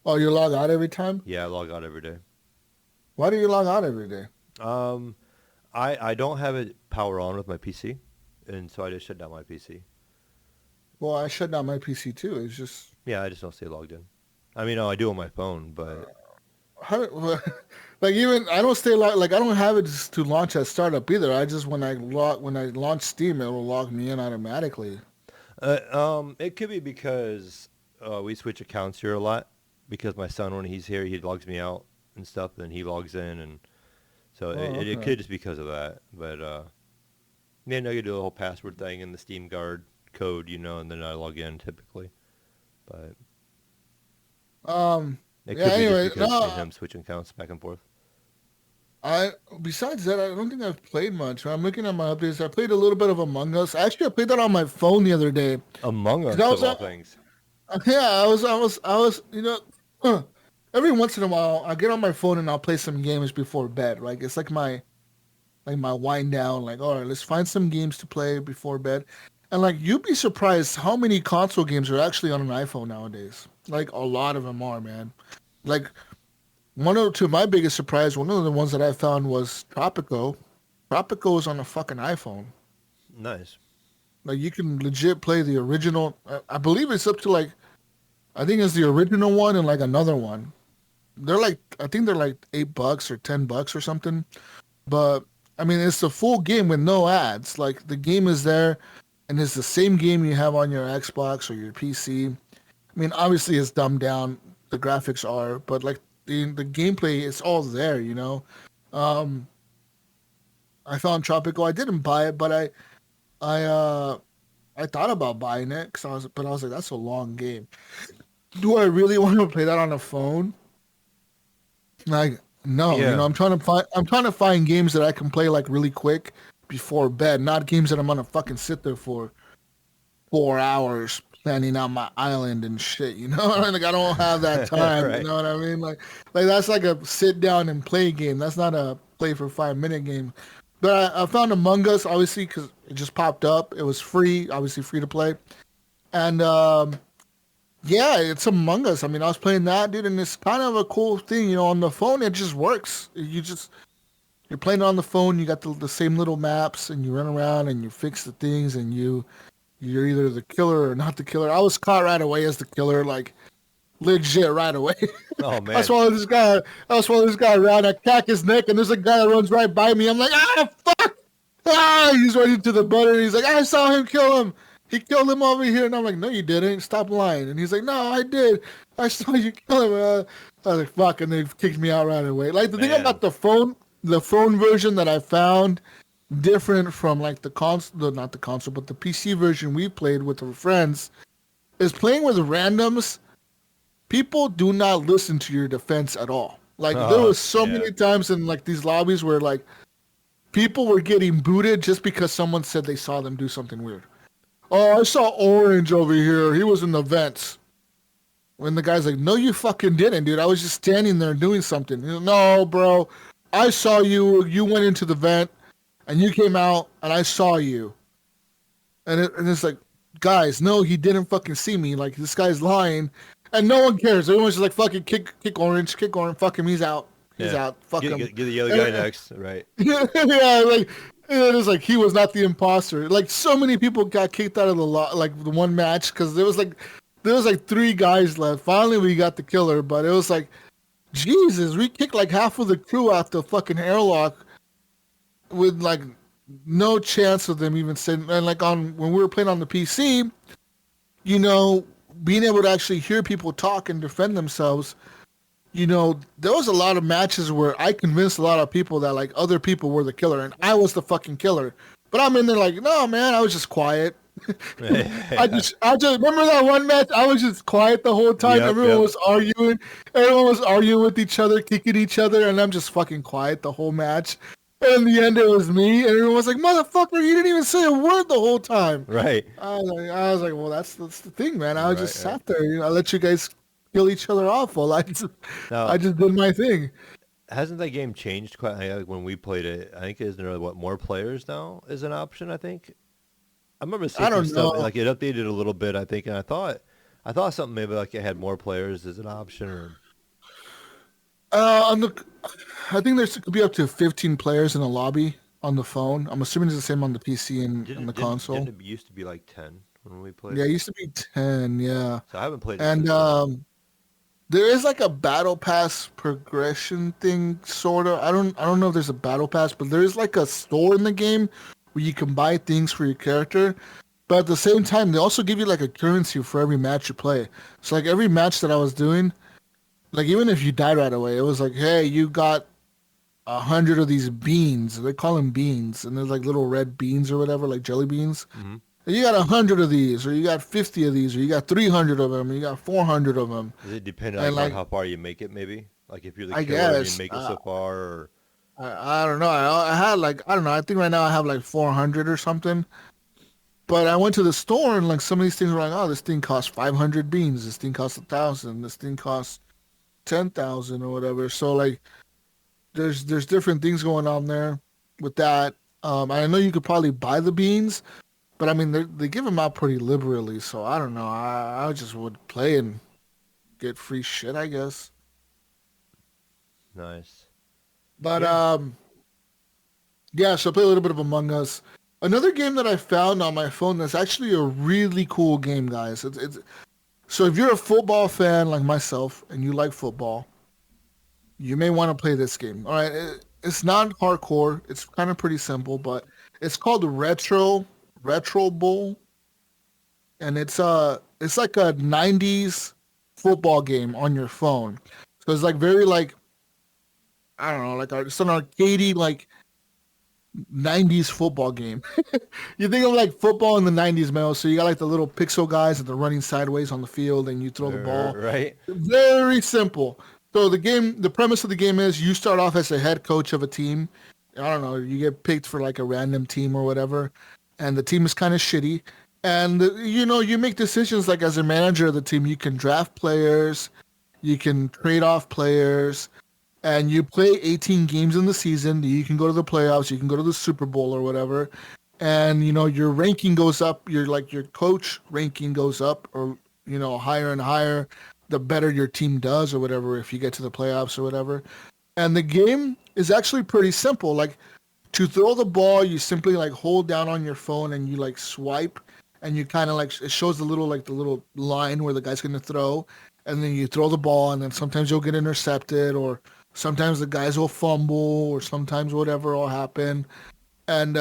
Oh, you log out every time? Yeah, I log out every day. Why do you log out every day? Um, I don't have it power on with my PC, and so I just shut down my PC. Well, I shut down my PC too. It's just Yeah, I just don't stay logged in. I mean, no, I do on my phone, but how, like, even I don't stay like I don't have it just to launch at startup either. I just when I launch Steam, it will log me in automatically. it could be because we switch accounts here a lot. Because my son, when he's here, he logs me out and stuff, then he logs in, and so Oh, it okay. could just be because of that. But then I could do the whole password thing and the Steam Guard code, and then I log in typically. But it Yeah. could be just Anyway, because me and no. him switching accounts back and forth. I Besides that, I don't think I've played much. I'm looking at my updates. I played a little bit of Among Us. Actually, I played that on my phone the other day. Among 'Cause I Us, of was, all things. yeah, I was. Every once in a while, I get on my phone and I'll play some games before bed. Like, it's like my wind down. Like, all right, let's find some games to play before bed. And like, you'd be surprised how many console games are actually on an iPhone nowadays. Like, a lot of them are, man. Like, to my biggest surprise, one of the ones that I found was Tropico. Tropico is on a fucking iPhone. Nice. Like, you can legit play the original. I believe it's up to like, I think it's the original one and like another one. I think they're like $8 or $10 or something. But I mean, it's the full game with no ads. Like, the game is there, and it's the same game you have on your Xbox or your PC. I mean, obviously it's dumbed down. The graphics are, but like the gameplay, it's all there. Um, I found Tropico. I didn't buy it, but I thought about buying it but I was like, that's a long game. Do I really want to play that on a phone? Like, no, Yeah. I'm trying to find games that I can play like really quick before bed, not games that I'm gonna fucking sit there for 4 hours planning out my island and shit. You know, like I don't have that time. You Right. know what I mean? Like that's like a sit down and play game. That's not a play for 5 minute game. But I found Among Us obviously because it just popped up. It was free, obviously free to play, and yeah, it's Among Us. I mean, I was playing that, dude, and it's kind of a cool thing. You know, on the phone it just works. You're playing it on the phone. You got the same little maps, and you run around and you fix the things, and you're either the killer or not the killer. I was caught right away as the killer, like legit right away. Oh I man. swallowed this guy. I swallowed this guy around. I crack his neck, and there's a guy that runs right by me. I'm like, ah, fuck! Ah! He's running to the butter. And he's like, I saw him kill him. He killed him over here. And I'm like, no, you didn't. Stop lying. And he's like, no, I did. I saw you kill him. I was like, fuck, and they kicked me out right away. Like the thing Man. about the phone version that I found different from like the console, not the console, but the PC version we played with our friends, is playing with randoms. People do not listen to your defense at all. Like there Oh was so yeah. many times in like these lobbies where like people were getting booted just because someone said they saw them do something weird. Oh, I saw Orange over here. He was in the vents. When the guy's like, no, you fucking didn't, dude. I was just standing there doing something. He's like, no, bro. I saw you. You went into the vent and you came out and I saw you. And it's like, guys, no, he didn't fucking see me. Like, this guy's lying. And no one cares. Everyone's just like, fucking kick Orange. Fuck him. He's out. He's Yeah. out. Fuck him. Get the yellow guy next, right? Yeah, like it was like he was not the imposter. Like so many people got kicked out of the one match because there was like 3 guys left. Finally, we got the killer, but it was like Jesus, we kicked like half of the crew out the fucking airlock with like no chance of them even sitting. And like on when we were playing on the PC, you know, being able to actually hear people talk and defend themselves. You know, there was a lot of matches where I convinced a lot of people that like other people were the killer and I was the fucking killer. But I'm in there like, no, man, I was just quiet. I just remember that one match. I was just quiet the whole time. Yep, Everyone yep. was arguing. Everyone was arguing with each other, kicking each other, and I'm just fucking quiet the whole match. And in the end, it was me, and everyone was like, "Motherfucker, you didn't even say a word the whole time." Right. I was like, "Well, that's the thing, man. I Right, just right. sat there. You know, I let you guys kill each other off while I Now, just did my thing." hasn't that game changed quite? Like when we played it, I think isn't there what more players now is an option? I think. I remember seeing I some don't stuff know. like it updated a little bit. I think, and I thought something maybe like it had more players as an option, or On the, I think there's could be up to 15 players in a lobby on the phone. I'm assuming it's the same on the PC and the console. didn't it used to be like 10 when we played Yeah, it it? used to be 10. Yeah, So I haven't played it and since then. there is like a battle pass progression thing, sort of. I don't know if there's a battle pass, but there is like a store in the game where you can buy things for your character. But at the same time, they also give you like a currency for every match you play. So like every match that I was doing, like even if you died right away, it was like, hey, you got 100 of these beans. They call them beans, and there's like little red beans or whatever, like jelly beans. Hmm. And you got 100 of these, or you got 50 of these, or you got 300 of them, or you got 400 of them. Does it depend And on like, how far you make it? Maybe like if you're the I killer and you guess, make it so far, or I don't know. I had like, I don't know. I think right now I have like 400 or something. But I went to the store and like some of these things were like, oh, this thing costs 500 beans. This thing costs 1,000. This thing costs 10,000 or whatever. So like, there's different things going on there with that. I know you could probably buy the beans, but I mean they give them out pretty liberally. So I don't know. I just would play and get free shit, I guess. nice. But Yeah. yeah. So I play a little bit of Among Us. Another game that I found on my phone that's actually a really cool game, guys. It's so if you're a football fan like myself and you like football, you may want to play this game. All right, it's not hardcore. It's kind of pretty simple, but it's called Retro Bowl, and it's like a '90s football game on your phone. So it's like very like I don't know, like it's an arcadey like '90s football game. You think of like football in the '90s, Mel. So you got like the little pixel guys that are running sideways on the field, and you throw the ball. Right? Very simple. So the premise of the game is you start off as a head coach of a team. I don't know, you get picked for like a random team or whatever, and the team is kind of shitty. And you make decisions like as a manager of the team, you can draft players, you can trade off players, and you play 18 games in the season. You can go to the playoffs, you can go to the Super Bowl or whatever. And your ranking goes up, your coach ranking goes up, or higher and higher the better your team does or whatever if you get to the playoffs or whatever. And the game is actually pretty simple. Like to throw the ball, you simply like hold down on your phone and you like swipe, and you kind of like it shows the little line where the guy's going to throw, and then you throw the ball, and then sometimes you'll get intercepted, or sometimes the guys will fumble, or sometimes whatever will happen. And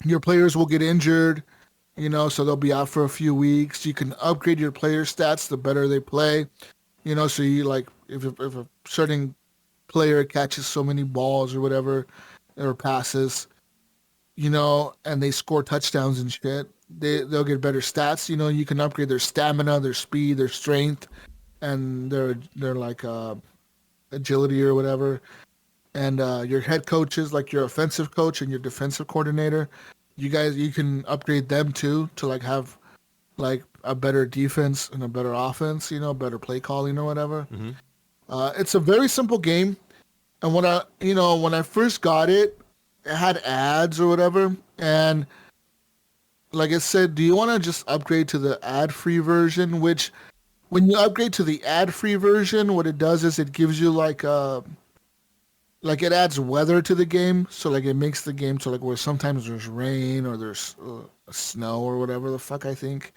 your players will get injured, so they'll be out for a few weeks. You can upgrade your player stats the better they play, so you like if a certain player catches so many balls or whatever, or passes, and they score touchdowns and shit, they'll get better stats. You can upgrade their stamina, their speed, their strength, and their like agility or whatever. And your head coaches, like your offensive coach and your defensive coordinator, you can upgrade them too to like have like a better defense and a better offense, better play calling or whatever. Mm-hmm. It's a very simple game. And when I first got it, it had ads or whatever. And like it said, do you want to just upgrade to the ad-free version? Which when you upgrade to the ad-free version, what it does is it gives you like it adds weather to the game. So like it makes the game so like where sometimes there's rain or there's snow or whatever the fuck I think.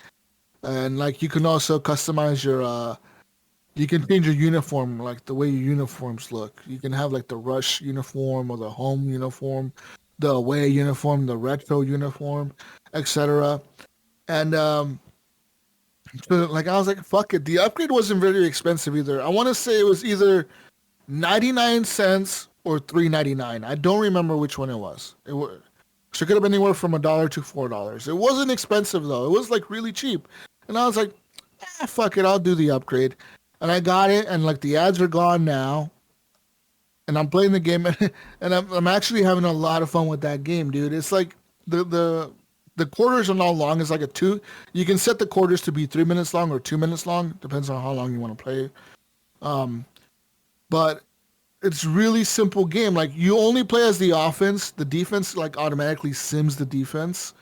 And like you can also customize you can change your uniform, like the way your uniforms look. You can have like the rush uniform or the home uniform, the away uniform, the retro uniform, etc. And so like I was like, fuck it. The upgrade wasn't very expensive either. I want to say it was either 99 cents or $3.99. I don't remember which one it was. So it could have been anywhere from $1 to $4. It wasn't expensive though. It was like really cheap. And I was like, fuck it, I'll do the upgrade. And I got it, and like the ads are gone now. And I'm playing the game, and I'm actually having a lot of fun with that game, dude. It's like the quarters are not long. It's like you can set the quarters to be 3 minutes long or 2 minutes long, depends on how long you want to play. But it's really simple game. Like you only play as the offense. The defense like automatically sims the defense,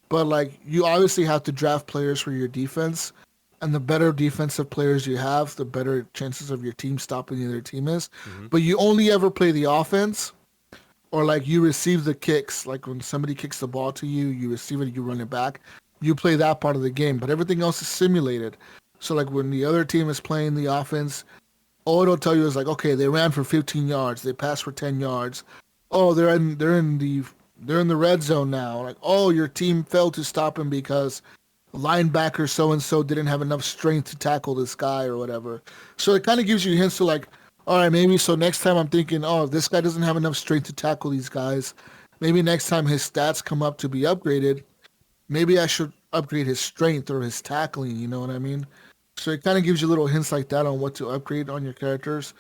but like you obviously have to draft players for your defense. And the better defensive players you have, the better chances of your team stopping the other team is. Mm-hmm. But you only ever play the offense, or like you receive the kicks. Like when somebody kicks the ball to you, you receive it, you run it back. You play that part of the game, but everything else is simulated. So like when the other team is playing the offense, all it'll tell you is like, okay, they ran for 15 yards, they passed for 10 yards. Oh, they're in the red zone now. Like, oh, your team failed to stop him because linebacker so-and-so didn't have enough strength to tackle this guy or whatever. So it kind of gives you hints to like, all right, maybe so next time I'm thinking, oh, this guy doesn't have enough strength to tackle these guys. Maybe next time his stats come up to be upgraded, maybe I should upgrade his strength or his tackling, you know what I mean? So it kind of gives you little hints like that on what to upgrade on your characters.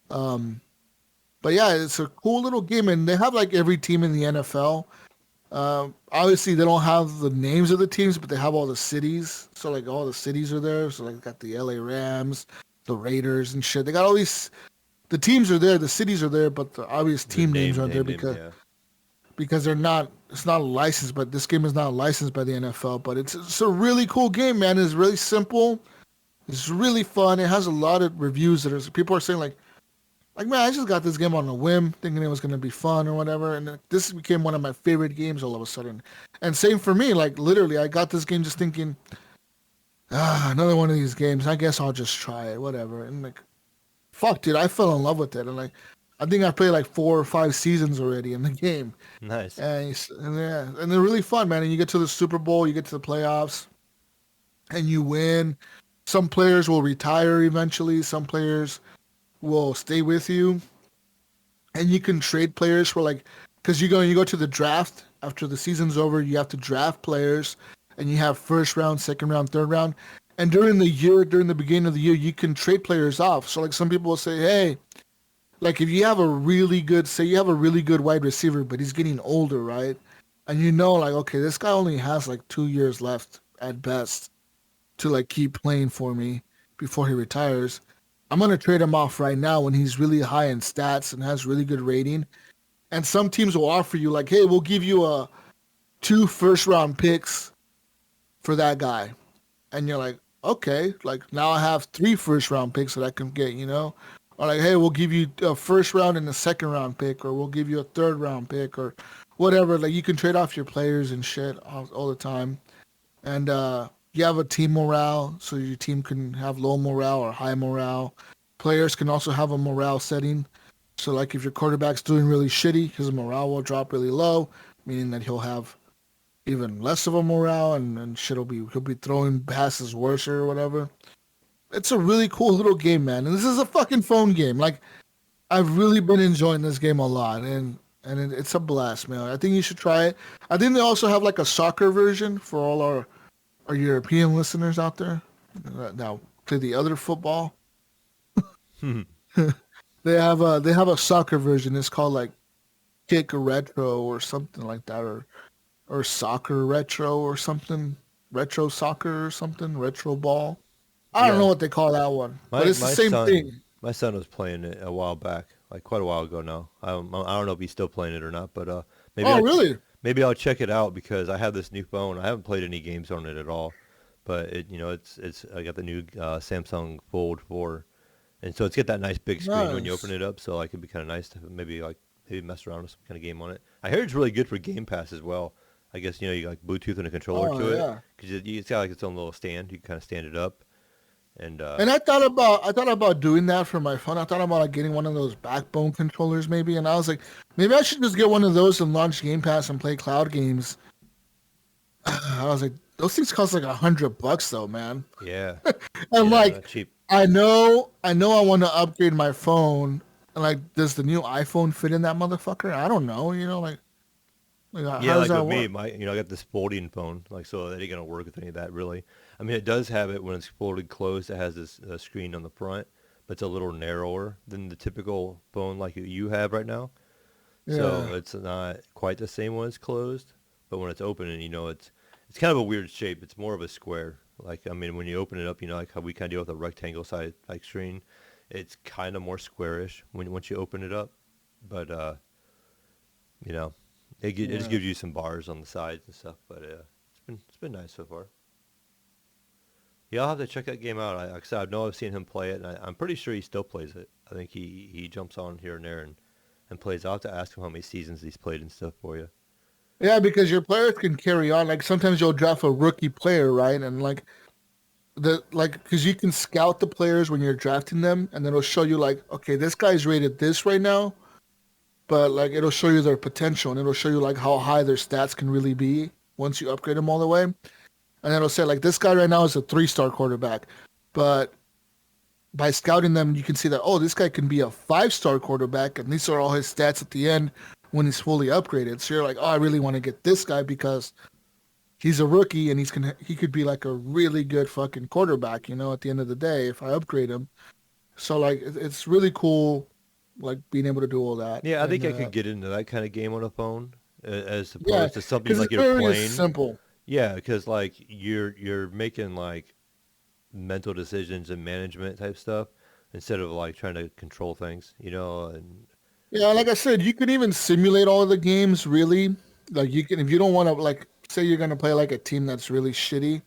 But yeah, it's a cool little game, and they have like every team in the NFL. Obviously they don't have the names of the teams, but they have all the cities. So like all the cities are there. So like got the LA Rams, the Raiders and shit. They got all these, the teams are there, the cities are there, but the obvious team names aren't there because they're not, it's not licensed, but this game is not licensed by the NFL, but it's a really cool game, man. It's really simple. It's really fun. It has a lot of reviews that are, people are saying like, man, I just got this game on a whim, thinking it was going to be fun or whatever, and this became one of my favorite games all of a sudden. And same for me, like literally, I got this game just thinking, another one of these games. I guess I'll just try it, whatever. And like, fuck, dude, I fell in love with it. And like, I think I played like 4 or 5 seasons already in the game. Nice. And yeah, and they're really fun, man. And you get to the Super Bowl, you get to the playoffs, and you win. Some players will retire eventually. Some players will stay with you, and you can trade players for like because you go to the draft after the season's over. You have to draft players, and you have first round, second round, third round. And during the beginning of the year, you can trade players off. So like some people will say, hey, like if you have a really good, say you have a really good wide receiver, but he's getting older, right? And you know, like, okay, this guy only has like 2 years left at best to like keep playing for me before he retires. I'm gonna trade him off right now when he's really high in stats and has really good rating. And some teams will offer you like, hey, we'll give you 2 first-round picks for that guy. And you're like, okay, like now I have 3 first-round picks that I can get, you know? Or like, hey, we'll give you a first round and a second round pick, or we'll give you a third round pick, or whatever. Like you can trade off your players and shit all the time. And you have a team morale, so your team can have low morale or high morale. Players can also have a morale setting. So like if your quarterback's doing really shitty, his morale will drop really low, meaning that he'll have even less of a morale, and he'll be throwing passes worse or whatever. It's a really cool little game, man. And this is a fucking phone game. Like I've really been enjoying this game a lot, and it's a blast, man. I think you should try it. I think they also have like a soccer version for all our European listeners out there. Now play the other football. They have a soccer version. It's called like Kick Retro or something like that, or Soccer Retro or something, Retro Soccer or something, Retro Ball. I don't know what they call that one, but it's the same thing. My son was playing it a while back, like quite a while ago now. I don't know if he's still playing it or not, but maybe. Oh, really? Maybe I'll check it out because I have this new phone. I haven't played any games on it at all, but it's I got the new Samsung Fold 4, and so it's got that nice big screen when you open it up. So like it'd be kind of nice to maybe mess around with some kind of game on it. I heard it's really good for Game Pass as well. I guess you like Bluetooth and a controller to it because it's got like its own little stand. You can kind of stand it up. And I thought about doing that for my phone. I thought about like getting one of those backbone controllers maybe, and I was like, maybe I should just get one of those and launch Game Pass and play cloud games. I was like, those things cost like $100 though, man. Yeah. And like cheap. I know I want to upgrade my phone. And like, does the new iPhone fit in that motherfucker? I don't know. How does that with work? me, I got this folding phone, so that ain't gonna work with any of that really. I mean, it does have it when it's folded closed. It has this screen on the front, but it's a little narrower than the typical phone like you have right now. Yeah. So it's not quite the same when it's closed, but when it's open, and it's kind of a weird shape. It's more of a square. Like I mean, when you open it up, like how we kind of deal with a rectangle side like screen, it's kind of more squarish once you open it up, but It just gives you some bars on the sides and stuff, but it's been nice so far. Yeah, I'll have to check that game out. Like I said, I know I've seen him play it, and I'm pretty sure he still plays it. I think he jumps on here and there and plays. I'll have to ask him how many seasons he's played and stuff for you. Yeah, because your players can carry on. Like sometimes you'll draft a rookie player, right? And because you can scout the players when you're drafting them, and then it'll show you like, okay, this guy's rated this right now. But like it'll show you their potential, and it'll show you like how high their stats can really be once you upgrade them all the way. And it'll say like this guy right now is a 3-star quarterback, but by scouting them, you can see that this guy can be a 5-star quarterback, and these are all his stats at the end when he's fully upgraded. So you're like, I really want to get this guy because he's a rookie and he could be like a really good fucking quarterback, at the end of the day if I upgrade him. So like it's really cool. Like being able to do all that. Yeah, I think I could get into that kind of game on a phone as opposed to something like you're playing. Simple. Yeah, because like you're making like mental decisions and management type stuff instead of like trying to control things, And yeah, like I said, you can even simulate all of the games. Really, like you can if you don't want to like say you're gonna play like a team that's really shitty,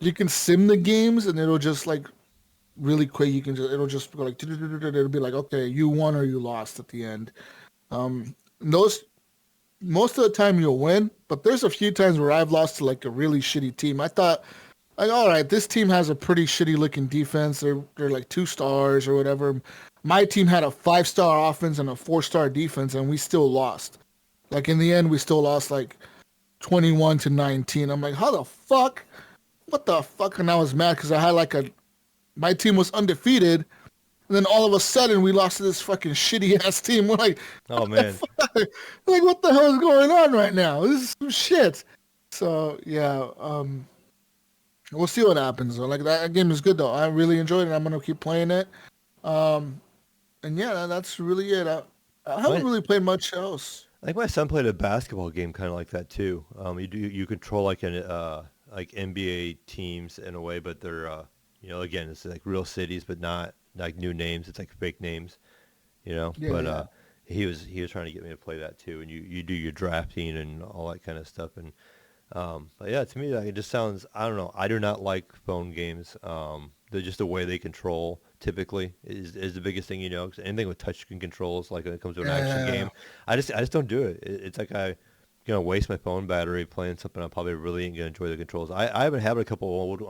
you can sim the games and it'll just like. Really quick, it'll just go like it'll be like, okay, you won or you lost at the end. Those most of the time you'll win, but there's a few times where I've lost to like a really shitty team. I thought, like, all right, this team has a pretty shitty looking defense. They're like 2 stars or whatever. My team had a 5-star offense and a 4-star defense, and we still lost. Like in the end, we still lost like 21-19. I'm like, how the fuck? What the fuck? And I was mad because I had like my team was undefeated, And then all of a sudden, we lost to this fucking shitty ass team. We're like, Oh man. like, what the hell is going on right now? This is some shit. So yeah, we'll see what happens. Though. Like that game is good though. I really enjoyed it. I'm gonna keep playing it. And yeah, that's really it. I haven't really played much else. I think my son played a basketball game kind of like that too. You control like like NBA teams in a way, but they're again it's like real cities, but not like new names. It's like fake names, Yeah, But yeah. he was trying to get me to play that too, and you do your drafting and all that kind of stuff. And but yeah, to me like, it just sounds, I don't know. I do not like phone games. They're just the way they control typically is the biggest thing, 'cause anything with touchscreen controls, like when it comes to an action Yeah. game, I just don't do it. It's like I gonna waste my phone battery playing something I probably really ain't gonna enjoy the controls. I haven't had a couple old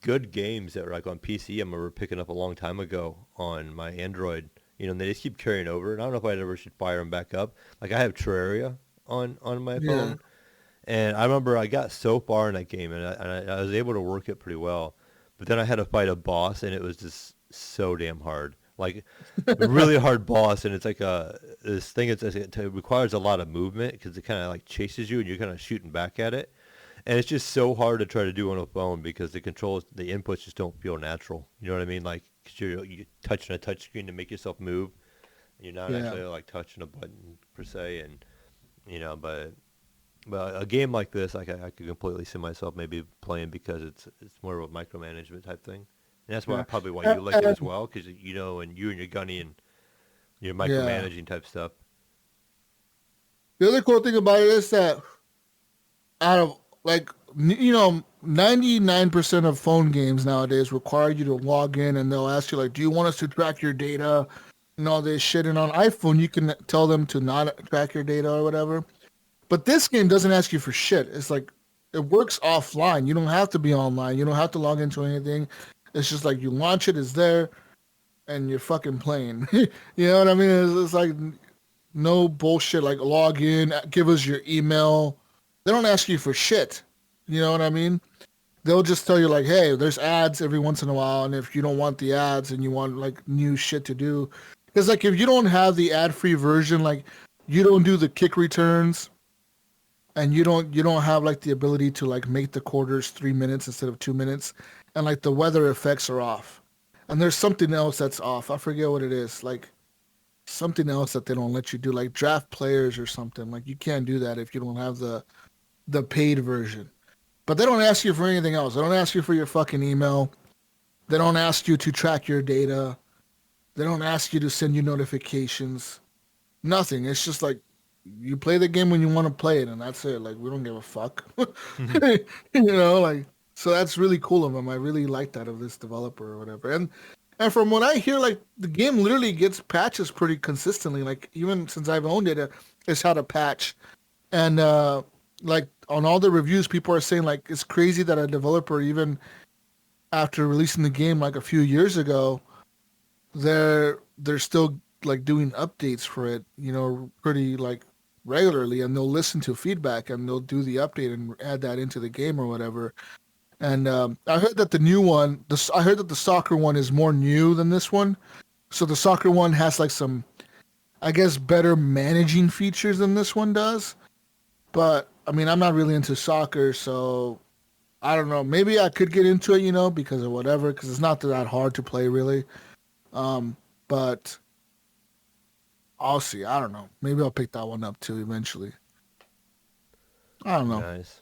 good games that were like on PC I remember picking up a long time ago on my Android, and they just keep carrying over. And I don't know if I ever should fire them back up. Like I have Terraria on my Yeah. phone, and I remember I got so far in that game, and I was able to work it pretty well. But then I had to fight a boss, and it was just so damn hard. Like, a really hard boss, and it's like this thing. It requires a lot of movement because it kind of like chases you, and you're kind of shooting back at it. And it's just so hard to try to do on a phone because the controls, the inputs just don't feel natural. You know what I mean? Like, because you're touching a touch screen to make yourself move, and you're not Yeah. actually like touching a button per se. And but a game like this, I could completely see myself maybe playing because it's more of a micromanagement type thing. And that's Yeah. probably why you like it as And, well, because and you and your gunny and your yeah. micromanaging type stuff. The other cool thing about it is that out of like 99% of phone games nowadays require you to log in, and they'll ask you like, do you want us to track your data and all this shit. And on iPhone you can tell them to not track your data or whatever. But this game doesn't ask you for shit. It's like it works offline. You don't have to be online. You don't have to log into anything. It's just like you launch it, it's there, and you're fucking playing. You know what I mean? It's like no bullshit like log in, give us your email. They don't ask you for shit. You know what I mean? They'll just tell you like, hey, there's ads every once in a while, and if you don't want the ads and you want like new shit to do, because like if you don't have the ad-free version, like you don't do the kick returns, and you don't have like the ability to like make the quarters 3 minutes instead of 2 minutes, and like the weather effects are off, and there's something else that's off. I forget what it is. Like something else that they don't let you do, like draft players or something. Like you can't do that if you don't have the paid version. But they don't ask you for anything else. They don't ask you for your fucking email. They don't ask you to track your data. They don't ask you to send you notifications. Nothing. It's just like you play the game when you want to play it, and that's it. Like we don't give a fuck. Like so that's really cool of them. I really like that of this developer or whatever. And from what I hear, like the game literally gets patches pretty consistently. Like even since I've owned it, it's had a patch. And like on all the reviews, people are saying like it's crazy that a developer, even after releasing the game like a few years ago, they're still like doing updates for it, pretty like regularly, and they'll listen to feedback and they'll do the update and add that into the game or whatever. And I heard that the new one, I heard that the soccer one is more new than this one. So the soccer one has like some, I guess, better managing features than this one does. But I mean, I'm not really into soccer, so I don't know. Maybe I could get into it, because of whatever, because it's not that hard to play really. But I'll see. I don't know. Maybe I'll pick that one up too eventually. I don't know. Nice.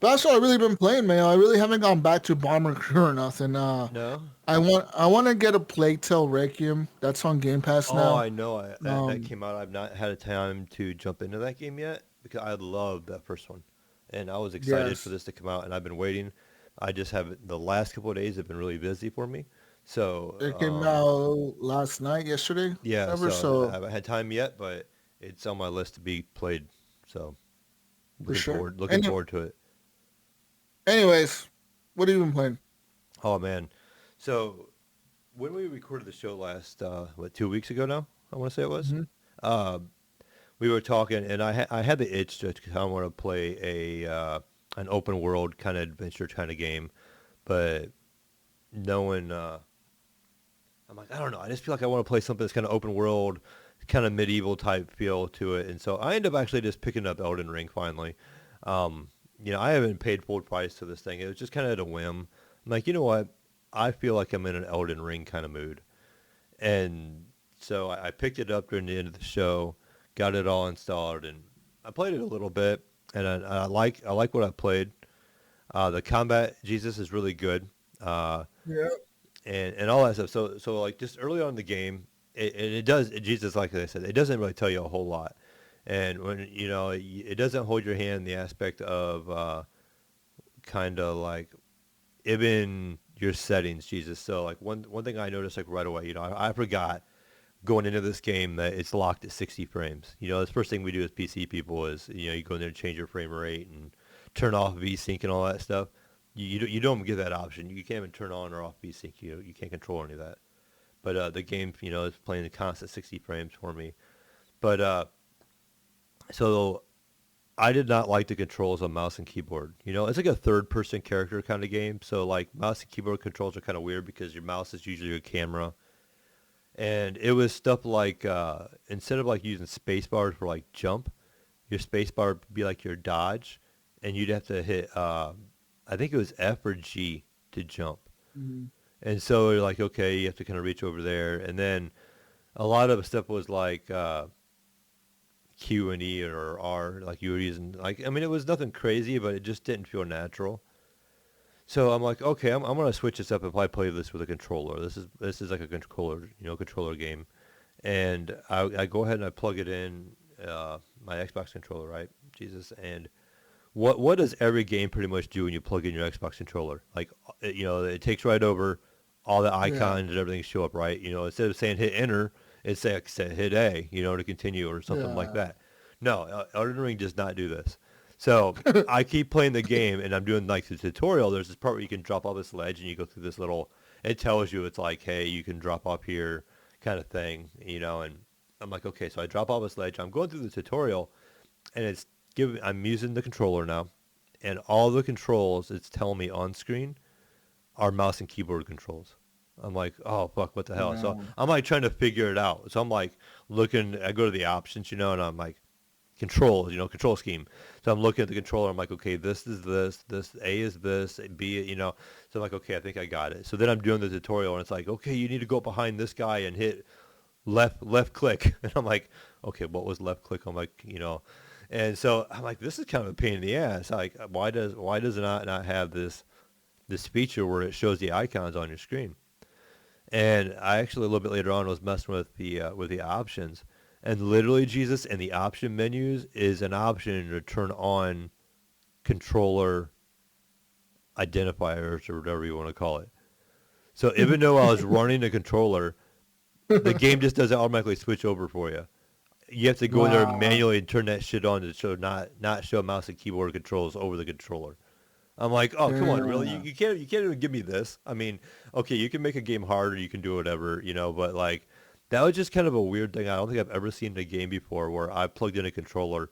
But that's what I've really been playing, man. I really haven't gone back to Bomber Crew or nothing. No? I want to get a Plague Tale Requiem. That's on Game Pass Oh, now. I know. That Um, came out. I've not had a time to jump into that game yet because I love that first one. And I was excited for yes, this to come out, and I've been waiting. I just haven't, the last couple of days have been really busy for me. So, it came out last night, yesterday, yeah, whatever. so I So haven't had time yet, but it's on my list to be played. So, for sure. looking forward to it. Anyways, what have you been playing? Oh, man. So, when we recorded the show last, 2 weeks ago now, I want to say it was. Hmm. Uh, we were talking, and I had the itch to kind of want to play an open world kind of adventure kind of game, but knowing I'm like, I don't know. I just feel like I want to play something that's kind of open world, kind of medieval type feel to it. And so I end up actually just picking up Elden Ring finally. I haven't paid full price to this thing. It was just kind of at a whim. I'm like, you know what? I feel like I'm in an Elden Ring kind of mood. And so I picked it up during the end of the show, got it all installed, and I played it a little bit. And I like what I played. The combat, Jesus, is really good. Yeah. And all that stuff. So like just early on in the game, it does, Jesus, like I said, it doesn't really tell you a whole lot. And when, it doesn't hold your hand in the aspect of kind of like even your settings, Jesus. So like one thing I noticed like right away, I forgot going into this game that it's locked at 60 frames. The first thing we do as PC people is, you go in there and change your frame rate and turn off VSync and all that stuff. You don't get that option. You can't even turn on or off VSync. You can't control any of that. But the game, is playing the constant 60 frames for me. But so I did not like the controls on mouse and keyboard. It's like a third-person character kind of game. So like mouse and keyboard controls are kind of weird because your mouse is usually your camera. And it was stuff like instead of like using space bars for like jump, your space bar would be like your dodge, and you'd have to hit I think it was F or G to jump. Mm-hmm. And so you're like, okay, you have to kind of reach over there. And then a lot of stuff was like Q and E or R, like you were using. Like, I mean, it was nothing crazy, but it just didn't feel natural. So I'm like, okay, I'm gonna switch this up if I play this with a controller. This is like a controller game. And I go ahead and I plug it in my Xbox controller, right? Jesus. And what does every game pretty much do when you plug in your Xbox controller? Like, it takes right over, all the icons and everything show up, right? Instead of saying hit enter, it says hit A, to continue or something like that. No, Elden Ring does not do this. So I keep playing the game and I'm doing like the tutorial. There's this part where you can drop off this ledge and you go through this little, it tells you it's like, hey, you can drop off here kind of thing, and I'm like, okay, so I drop off this ledge. I'm going through the tutorial and I'm using the controller now, and all the controls it's telling me on screen are mouse and keyboard controls. I'm like, oh fuck, what the hell? No. So I'm like trying to figure it out. So I'm like looking, I go to the options, and I'm like, controls, control scheme. So I'm looking at the controller. I'm like, okay, this is this A is this, B, So I'm like, okay, I think I got it. So then I'm doing the tutorial, and it's like, okay, you need to go behind this guy and hit left click. And I'm like, okay, what was left click? I'm like, And so I'm like, this is kind of a pain in the ass. Like, why does it not have this feature where it shows the icons on your screen? And I actually a little bit later on was messing with the options, and literally, Jesus, in the option menus is an option to turn on controller identifiers or whatever you want to call it. So even though I was running the controller, the game just doesn't automatically switch over for you. You have to go in there and manually turn that shit on to show not show mouse and keyboard controls over the controller. I'm like, oh, come on, really? You can't even give me this. I mean, okay, you can make a game harder, you can do whatever, but like that was just kind of a weird thing. I don't think I've ever seen in a game before where I plugged in a controller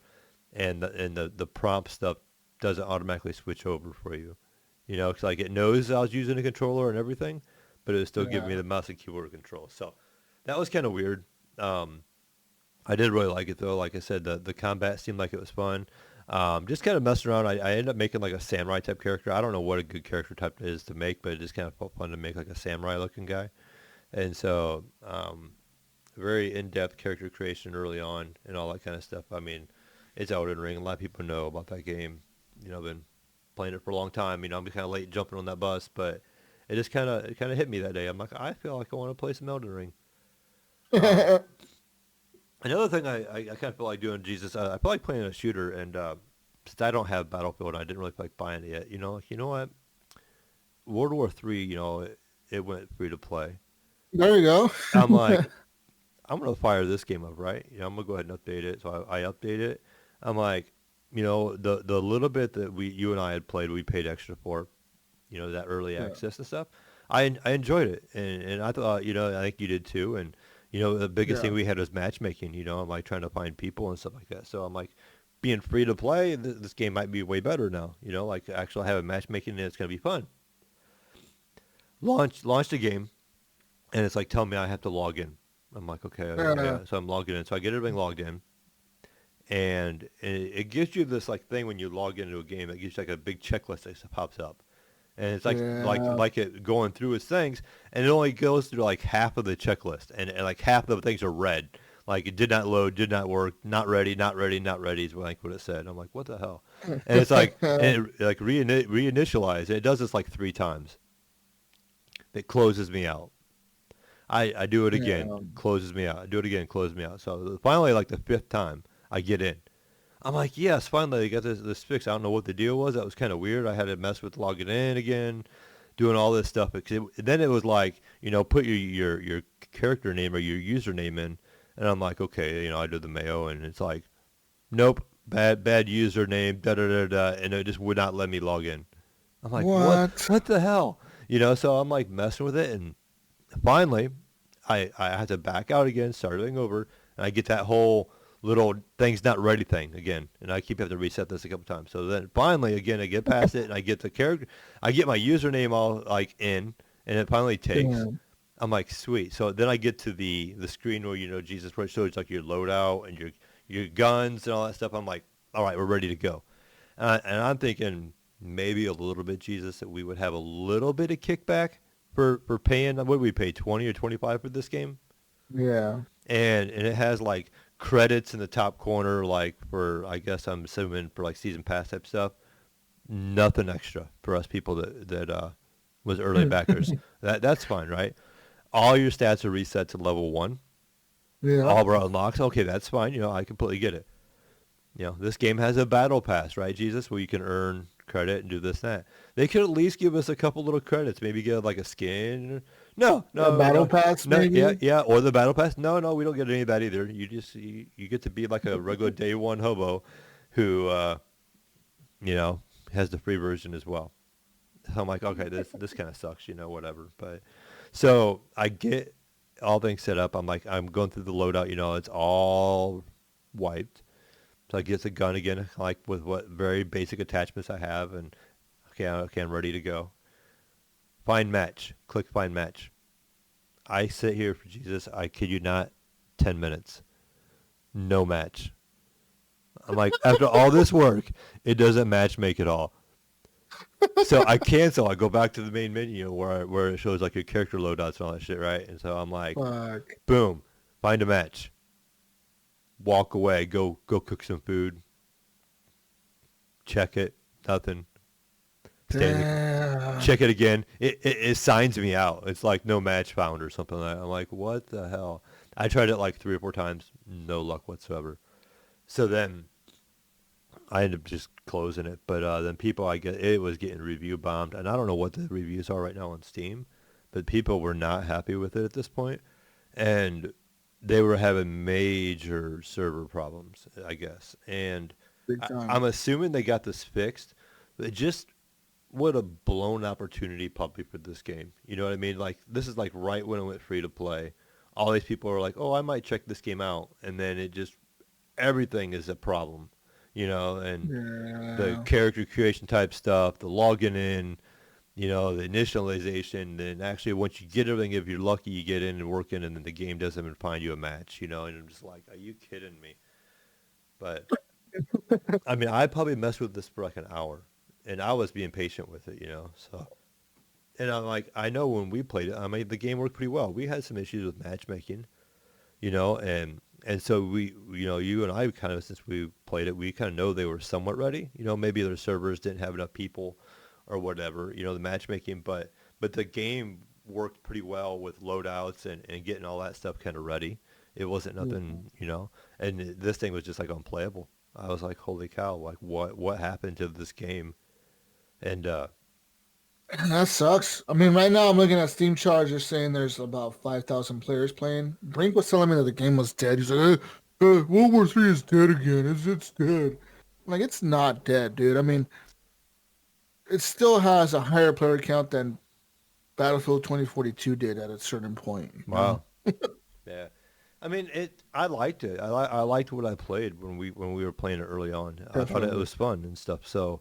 and the prompt stuff doesn't automatically switch over for you. Because like it knows I was using a controller and everything, but it was still giving me the mouse and keyboard control. So that was kind of weird. I did really like it though. Like I said, the combat seemed like it was fun. Just kind of messing around. I ended up making like a samurai type character. I don't know what a good character type is to make, but it just kind of felt fun to make like a samurai looking guy. And so, very in-depth character creation early on and all that kind of stuff. I mean, it's Elden Ring. A lot of people know about that game. I've been playing it for a long time. I'm kind of late jumping on that bus, but it just kind of hit me that day. I'm like, I feel like I want to play some Elden Ring. Another thing I kind of feel like doing, Jesus, I feel like playing a shooter, and since I don't have Battlefield, I didn't really feel like buying it yet. You know what? World War III, it went free to play. There you go. I'm like, I'm going to fire this game up, right? I'm going to go ahead and update it. So I update it. I'm like, the little bit that you and I had played, we paid extra for, that early access and stuff. I enjoyed it. And I thought, I think you did too. And, the biggest thing we had was matchmaking. I'm like trying to find people and stuff like that. So I'm like, being free to play, this game might be way better now. Like actually having matchmaking and it's going to be fun. Launched the game. and it's like telling me I have to log in. I'm like, okay, Yeah. yeah. So I'm logging in. So I get everything logged in, and it gives you this like thing when you log into a game. It gives you like a big checklist that pops up, and it's Yeah. like it going through its things, and it only goes through like half of the checklist, and like half of the things are red. Like it did not load, did not work, not ready, not ready, not ready is like what it said. I'm like, what the hell? And it's like, and it like reinitialize. And it does this like 3 times. It closes me out. I do it again, Yeah. closes me out. I do it again, closes me out. So finally, like the 5th time, I get in. I'm like, yes, finally, I got this fixed. I don't know what the deal was. That was kind of weird. I had to mess with logging in again, doing all this stuff. Then it was like, put your character name or your username in. And I'm like, okay, I do the Mayo, and it's like, nope, bad username, da da da da, and it just would not let me log in. I'm like, what? What? What the hell? So I'm like messing with it, and finally, I had to back out again, start everything over, and I get that whole little thing's not ready thing again, and I keep having to reset this a couple times. So then finally, again, I get past it, and I get the character, I get my username all like in, and it finally takes. Yeah. I'm like, sweet. So then I get to the screen where Jesus, where it shows like your loadout and your guns and all that stuff. I'm like, all right, we're ready to go, and I'm thinking maybe a little bit, Jesus, that we would have a little bit of kickback for paying. What did we pay, 20 or 25 for this game? Yeah. And it has like credits in the top corner, like for, I guess I'm assuming for like season pass type stuff. Nothing extra for us people that was early backers. That's fine, right? All your stats are reset to level 1. Yeah. All of our unlocks, okay, that's fine. I completely get it. This game has a battle pass, right, Jesus, where you can earn credit and do this and that. They could at least give us a couple little credits, maybe get like a skin. No, A no, battle no, pass, no, yeah, maybe. yeah, or the battle pass. No, no, we don't get any of that either. You get to be like a regular day one hobo, who has the free version as well. So I'm like, okay, this kind of sucks, whatever. But so I get all things set up. I'm going through the loadout. It's all wiped. So I get the gun again, like with what very basic attachments I have, and okay, I'm ready to go. Find match. Click find match. I sit here for Jesus. I kid you not, 10 minutes, no match. I'm like, after all this work, it doesn't match make at all. So I cancel. I go back to the main menu where it shows like your character loadouts and all that shit, right? And so I'm like, Fuck. boom, find a match. Walk away, go cook some food, check it, nothing. Damn. Check it again. It signs me out. It's like no match found or something like that. I'm like, what the hell? I tried it like 3 or 4 times, no luck whatsoever. So then I ended up just closing it. But then people, I guess, it was getting review bombed, and I don't know what the reviews are right now on Steam, but people were not happy with it at this point, and they were having major server problems, I guess. And Big time. I'm assuming they got this fixed, but just what a blown opportunity probably for this game. You know what I mean? Like, this is like right when it went free to play. All these people are like, oh, I might check this game out. And then everything is a problem, and the Yeah. character creation type stuff, the logging in, the initialization, then actually once you get everything, if you're lucky, you get in and work in, and then the game doesn't even find you a match, and I'm just like, are you kidding me? But, I mean, I probably messed with this for like an hour, and I was being patient with it, so. And I'm like, I know when we played it, I mean, the game worked pretty well. We had some issues with matchmaking, and so you and I kind of, since we played it, we kind of know they were somewhat ready. Maybe their servers didn't have enough people or whatever, the matchmaking, but the game worked pretty well with loadouts and getting all that stuff kind of ready. It wasn't nothing, and this thing was just like unplayable. I was like, holy cow, like what happened to this game? And That sucks. I mean, right now I'm looking at Steam charts. Saying there's about 5,000 players playing. Brink was telling me that the game was dead. He's like, World War III is dead again. It's dead. Like, it's not dead, dude. I mean, it still has a higher player count than Battlefield 2042 did at a certain point. You know? wow, yeah. I mean, I liked it. I liked what I played when we were playing it early on. I thought it Definitely. was fun and stuff. So,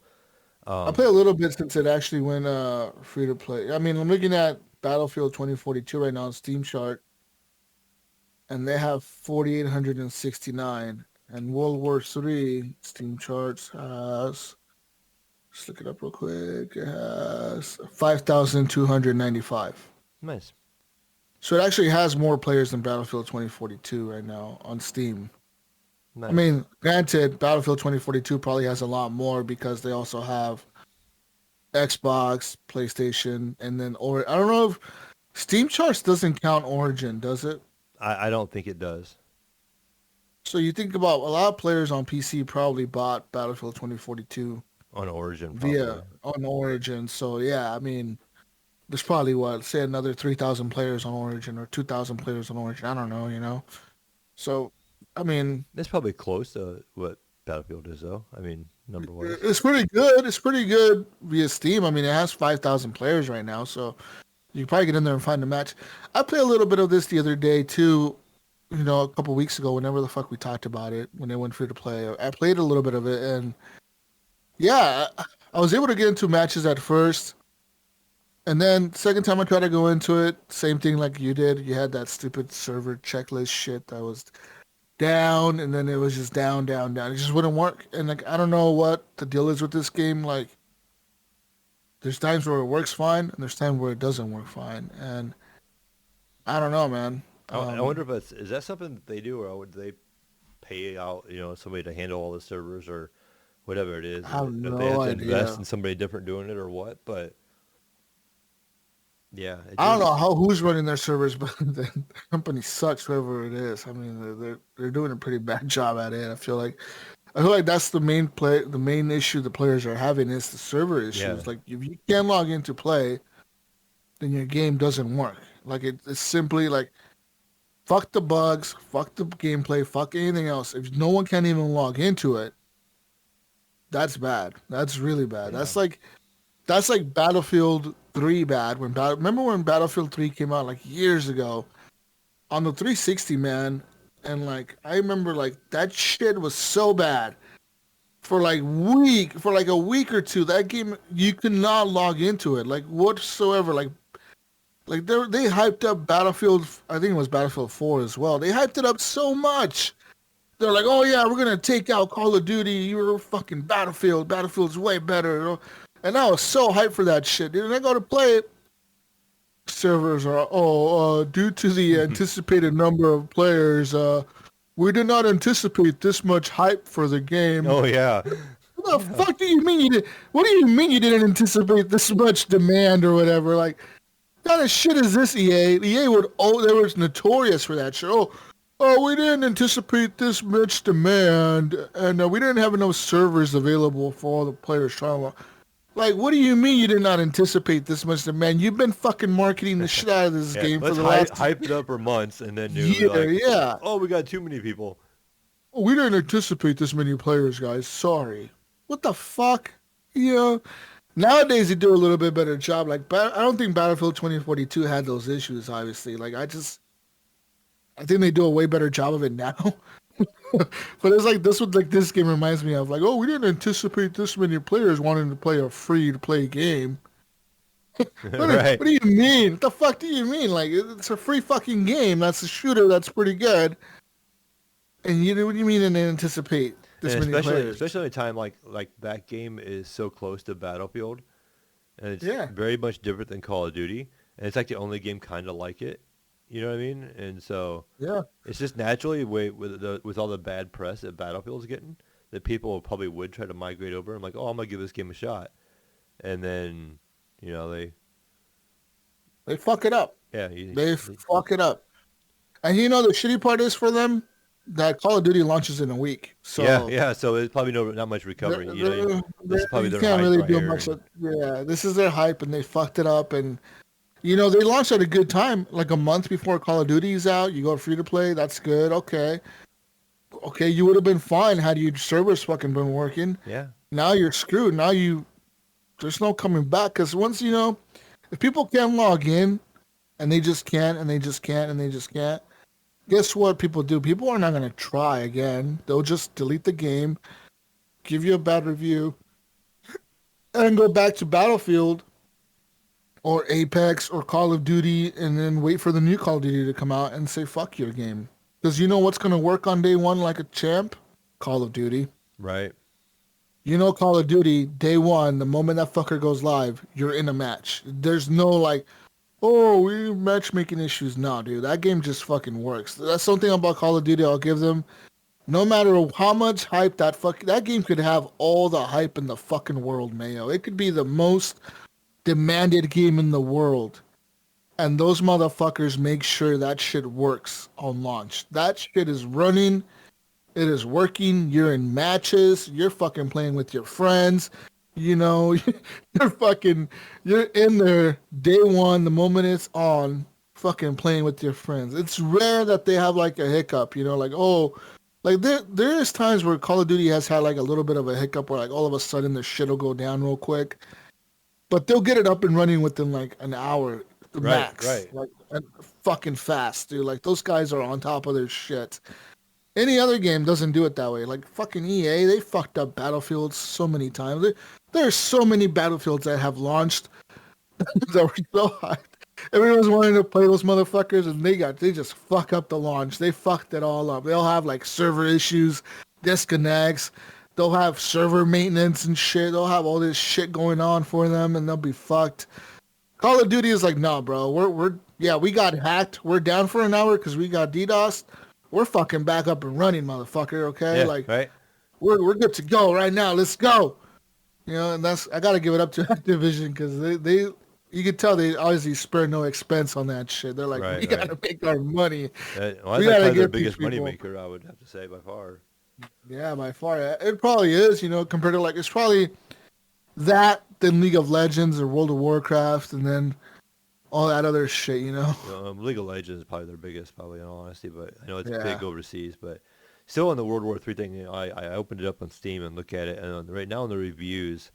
I play a little bit since it actually went free to play. I mean, I'm looking at Battlefield 2042 right now on Steam chart, and they have 4,869. And World War III Steam charts has, let's look it up real quick. It has 5,295. Nice. So it actually has more players than Battlefield 2042 right now on Steam. Nice. I mean, granted, Battlefield 2042 probably has a lot more because they also have Xbox, PlayStation, and then I don't know if Steam charts doesn't count Origin, does it? I don't think it does. So you think about a lot of players on PC probably bought Battlefield 2042 On Origin, probably. on Origin. So yeah, I mean, there's probably say another 3,000 players on Origin or 2,000 players on Origin. I don't know. So, I mean, It's probably close to what Battlefield is, though. I mean, number-wise. it's pretty good. It's pretty good via Steam. I mean, it has 5,000 players right now, so you can probably get in there and find a match. I played a little bit of this the other day too. A couple weeks ago, whenever the fuck we talked about it, when it went free to play, I played a little bit of it, and yeah, I was able to get into matches at first, and then second time I tried to go into it, same thing like you did. You had that stupid server checklist shit that was down, and then it was just down, down, down. It just wouldn't work, and like I don't know what the deal is with this game. Like, there's times where it works fine, and there's times where it doesn't work fine, and I don't know, man. I wonder if is that something that they do, or would they pay out, somebody to handle all the servers or whatever it is? I have If no they have to idea. invest in somebody different doing it or what, but yeah. I don't know who's running their servers, but the company sucks, whoever it is. I mean, they're doing a pretty bad job at it. I feel like that's the main issue the players are having is the server issues. Yeah. Like if you can't log in to play, then your game doesn't work. Like it's simply like fuck the bugs, fuck the gameplay, fuck anything else. If no one can even log into it, that's bad. That's really bad. Yeah. That's like Battlefield 3 bad. Remember when Battlefield 3 came out like years ago on the 360, man? And like I remember like that shit was so bad for like a week or two. That game you could not log into it like whatsoever. Like they hyped up Battlefield. I think it was Battlefield 4 as well. They hyped it up so much. They're like, oh yeah, we're gonna take out Call of Duty. You're fucking Battlefield. Battlefield's way better. And I was so hyped for that shit, dude. And I go to play it. Servers are, due to the anticipated number of players, we did not anticipate this much hype for the game. Oh, yeah. What the fuck do you mean you did? What do you mean you didn't anticipate this much demand or whatever? Like, what kind of shit is this, EA? EA they were notorious for that shit. We didn't anticipate this much demand, and we didn't have enough servers available for all the players trying to. Like, what do you mean you did not anticipate this much demand? You've been fucking marketing the shit out of this game for the last hype it up for months, and then yeah. Oh, we got too many people. We didn't anticipate this many players, guys. Sorry. What the fuck? Yeah. Nowadays, they do a little bit better job. Like, I don't think Battlefield 2042 had those issues, obviously. Like, I think they do a way better job of it now. But it's like this game reminds me of like, oh, we didn't anticipate this many players wanting to play a free-to-play game. Right. What do you mean? What the fuck do you mean? Like, it's a free fucking game. That's a shooter. That's pretty good. And what do you mean didn't anticipate this many players? Especially at a time like that game is so close to Battlefield, and it's very much different than Call of Duty, and it's like the only game kind of like it. You know what I mean? And so it's just naturally with all the bad press that Battlefield's getting, that people probably would try to migrate over. I'm like, oh, I'm gonna give this game a shot, and then they fuck it up. Yeah, they fuck it up. And the shitty part is for them that Call of Duty launches in a week. So yeah. So it's probably not much recovery. This is probably their can't hype really right do here. much. This is their hype, and they fucked it up. And they launched at a good time, like a month before Call of Duty is out. You go free to play. That's good. Okay, you would have been fine had your servers fucking been working. Yeah. Now you're screwed. Now there's no coming back, because once if people can't log in, and they just can't, and they just can't, and they just can't. Guess what people do? People are not going to try again. They'll just delete the game, give you a bad review, and go back to Battlefield or Apex or Call of Duty, and then wait for the new Call of Duty to come out and say fuck your game. Because you know what's gonna work on day one like a champ? Call of Duty. Right. You know Call of Duty, day one, the moment that fucker goes live, you're in a match. There's no like, oh, we matchmaking issues. No, dude, that game just fucking works. That's something about Call of Duty I'll give them. No matter how much hype that game could have all the hype in the fucking world, Mayo. It could be the most demanded game in the world. And those motherfuckers make sure that shit works on launch. That shit is running. It is working. You're in matches. You're fucking playing with your friends. You know, you're in there day one, the moment it's on, fucking playing with your friends. It's rare that they have like a hiccup, you know, like, oh, like there is times where Call of Duty has had like a little bit of a hiccup where like all of a sudden the shit will go down real quick. But they'll get it up and running within like an hour max. Right. Like and fucking fast, dude. Like those guys are on top of their shit. Any other game doesn't do it that way. Like fucking EA, they fucked up Battlefield so many times. There's so many Battlefields that have launched that were so hot. Everyone's wanting to play those motherfuckers, and they just fuck up the launch. They fucked it all up. They'll have like server issues, disconnects. They'll have server maintenance and shit. They'll have all this shit going on for them, and they'll be fucked. Call of Duty is like, no, bro. We got hacked. We're down for an hour because we got DDoS. We're fucking back up and running, motherfucker. Okay, Yeah, like right. we're good to go right now. Let's go. You know, and I gotta give it up to Activision because they you can tell they obviously spare no expense on that shit. They're like, we gotta make our money. Well, We that's gotta probably their get these biggest people. moneymaker, I would have to say, by far. Yeah, by far. It probably is, you know, compared to like, it's probably that, then League of Legends or World of Warcraft, and then all that other shit, you know? League of Legends is probably their biggest, probably, in all honesty, but I know it's Yeah. big overseas. But still on the World War III thing, you know, I opened it up on Steam and look at it, and right now in the reviews,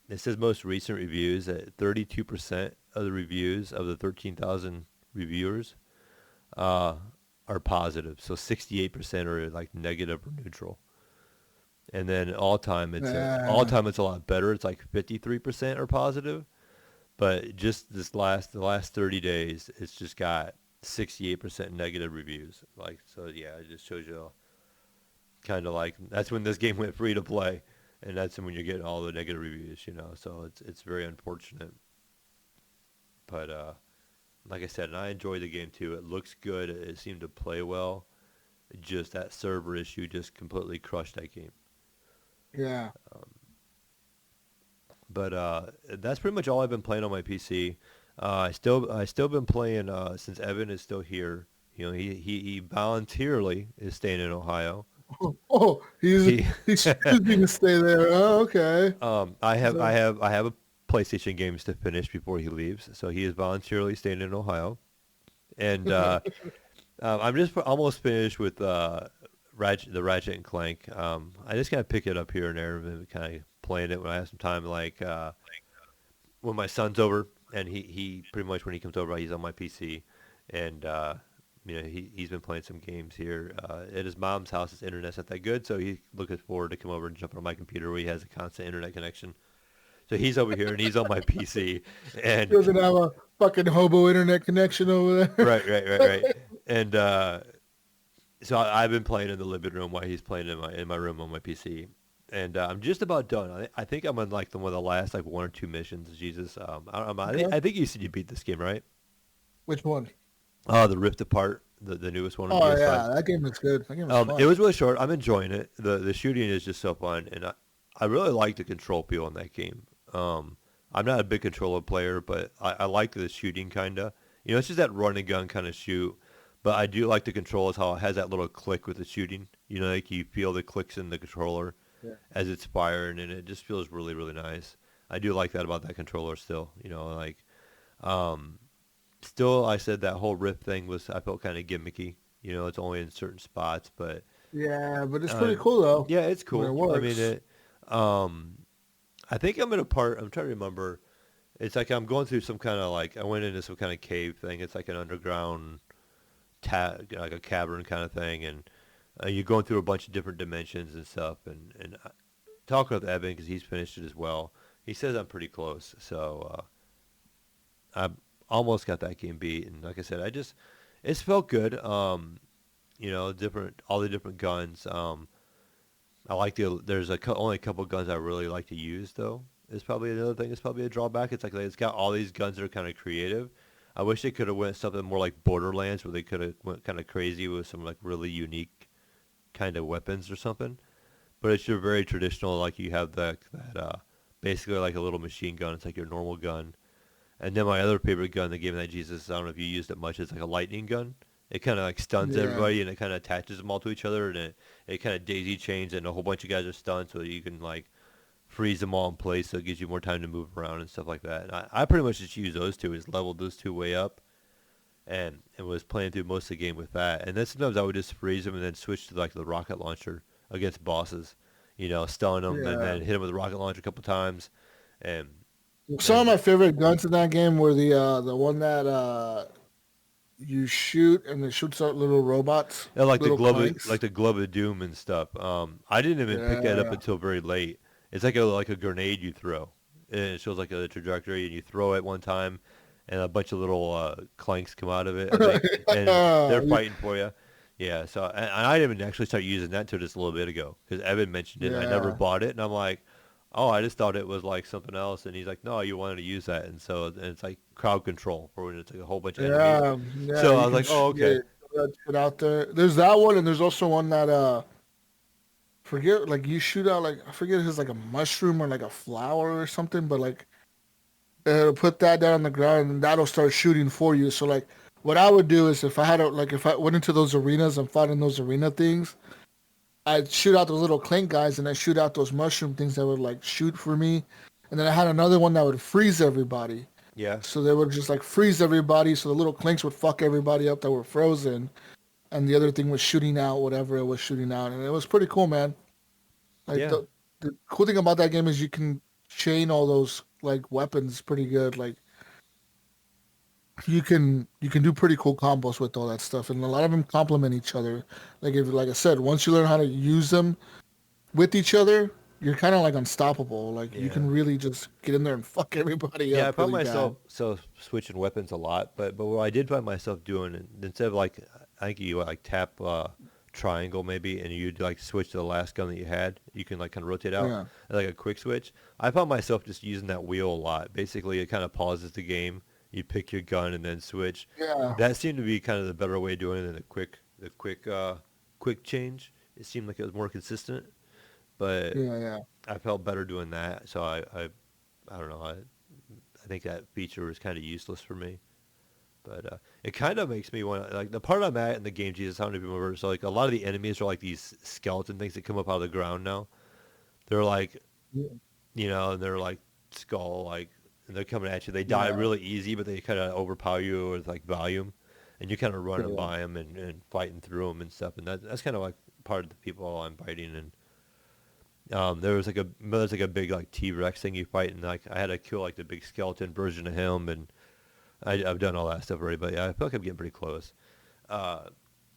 it says most recent reviews that 32% of the reviews of the 13,000 reviewers are positive. So 68% are like negative or neutral. And then all time it's a lot better. It's like 53% are positive. But just the last 30 days, it's just got 68% negative reviews. Like, so yeah, it just shows you kind of like that's when this game went free to play, and that's when you're getting all the negative reviews, you know. So it's very unfortunate. But like I said, and I enjoy the game too. It looks good. It seemed to play well. Just that server issue just completely crushed that game. Yeah. But that's pretty much all I've been playing on my PC. I still been playing since Evan is still here. You know, he voluntarily is staying in Ohio. Oh, he's choosing to stay there. Oh, okay. I have a PlayStation games to finish before he leaves, so he is voluntarily staying in Ohio. And I'm just almost finished with the Ratchet and Clank. I just kind of pick it up here and there and kind of playing it when I have some time, like when my son's over, and he pretty much when he comes over, he's on my PC, and you know, he's been playing some games here at his mom's house. His internet's not that good, so he's looking forward to come over and jump on my computer where he has a constant internet connection. So he's over here and he's on my PC, and He doesn't have a fucking hobo internet connection over there. right. And so I've been playing in the living room while he's playing in my room on my PC. And I'm just about done. I think I'm on like one of the last like one or two missions. Jesus, I think you said you beat this game, right? Which one? The Rift Apart, the newest one. On Oh PS5. yeah, that game looks good. That game was fun. It was really short. I'm enjoying it. The shooting is just so fun, and I really like the control feel in that game. I'm not a big controller player, but I like the shooting kind of. You know, it's just that run and gun kind of shoot. But I do like the controls, how it has that little click with the shooting. You know, like you feel the clicks in the controller as it's firing, and it just feels really, really nice. I do like that about that controller still. You know, like, still I said that whole Rift thing I felt kind of gimmicky. You know, it's only in certain spots, but. Yeah, but it's pretty cool though. Yeah, it's cool. When it works. I mean, I think I'm in a part, I'm trying to remember. It's like I'm going through some kind of like, I went into some kind of cave thing. It's like an underground, like a cavern kind of thing. And you're going through a bunch of different dimensions and stuff. And talking with Evan, because he's finished it as well. He says I'm pretty close. So I almost got that game beat, and like I said, it's felt good. All the different guns. I like there's only a couple guns I really like to use though. Is probably another thing. It's probably a drawback. It's like it's got all these guns that are kind of creative. I wish they could have went something more like Borderlands, where they could have went kind of crazy with some like really unique kind of weapons or something. But it's your very traditional, like you have basically like a little machine gun. It's like your normal gun. And then my other favorite gun, the game that Jesus, I don't know if you used it much, is like a lightning gun. It kind of like stuns Yeah. everybody, and it kind of attaches them all to each other, and it kind of daisy chains, and a whole bunch of guys are stunned, so you can like freeze them all in place, so it gives you more time to move around and stuff like that. And I pretty much just used those two, is leveled those two way up, and was playing through most of the game with that. And then sometimes I would just freeze them and then switch to like the rocket launcher against bosses, stun them and Yeah. then hit them with the rocket launcher a couple times, and Some of my favorite guns in that game were the one that you shoot and it shoots out little robots, yeah, like little clanks. the glove of doom and stuff. I didn't even pick that up Yeah. until very late. It's like a grenade you throw, and it shows like a trajectory, and you throw it one time, and a bunch of little clanks come out of it, I think, and they're fighting for you. Yeah, so and I didn't even actually start using that until just a little bit ago because Evan mentioned it. And I never Yeah. bought it, and I'm like, oh, I just thought it was like something else, and he's like, no, you wanted to use that, and so and it's like crowd control for when it's like a whole bunch of enemies. Yeah, So I you was can like, oh, okay. throw that shit out there. There's that one, and there's also one that forget like you shoot out like I forget if it's like a mushroom or like a flower or something, but like put that down on the ground and that'll start shooting for you. So like what I would do is if I went into those arenas and fought in those arena things, I'd shoot out those little clank guys and I shoot out those mushroom things that would like shoot for me. And then I had another one that would freeze everybody. Yeah, So they would just like freeze everybody so the little clanks would fuck everybody up that were frozen. And the other thing was shooting out whatever it was shooting out. And it was pretty cool, man. Like yeah. the cool thing about that game is you can chain all those like weapons pretty good. Like you can do pretty cool combos with all that stuff, and a lot of them complement each other. Like I said, once you learn how to use them with each other, you're kind of like unstoppable. Like you Yeah. can really just get in there and fuck everybody Yeah, I up found really myself bad. switching weapons a lot, but what I did find myself doing, instead of like, I think you like tap triangle maybe, and you'd like switch to the last gun that you had. You can like kind of rotate out, Yeah, like a quick switch. I found myself just using that wheel a lot. Basically, it kind of pauses the game. You pick your gun and then switch. yeah, That seemed to be kind of the better way of doing it than quick change. It seemed like it was more consistent, but yeah. I felt better doing that. So I don't know. I think that feature was kind of useless for me. But it kind of makes me want to, like, the part I'm at in the game, Jesus, I don't know if you remember, so like a lot of the enemies are like these skeleton things that come up out of the ground now. They're like, Yeah, and they're like skull, like, and they're coming at you. They die yeah, really easy, but they kind of overpower you with like volume, and you kind of running yeah. by them and fighting through them and stuff. And that's kind of like part of the people I'm fighting. And there's like a big like T-Rex thing you fight, and like I had to kill like the big skeleton version of him, and I've done all that stuff already. But yeah, I feel like I'm getting pretty close. Uh,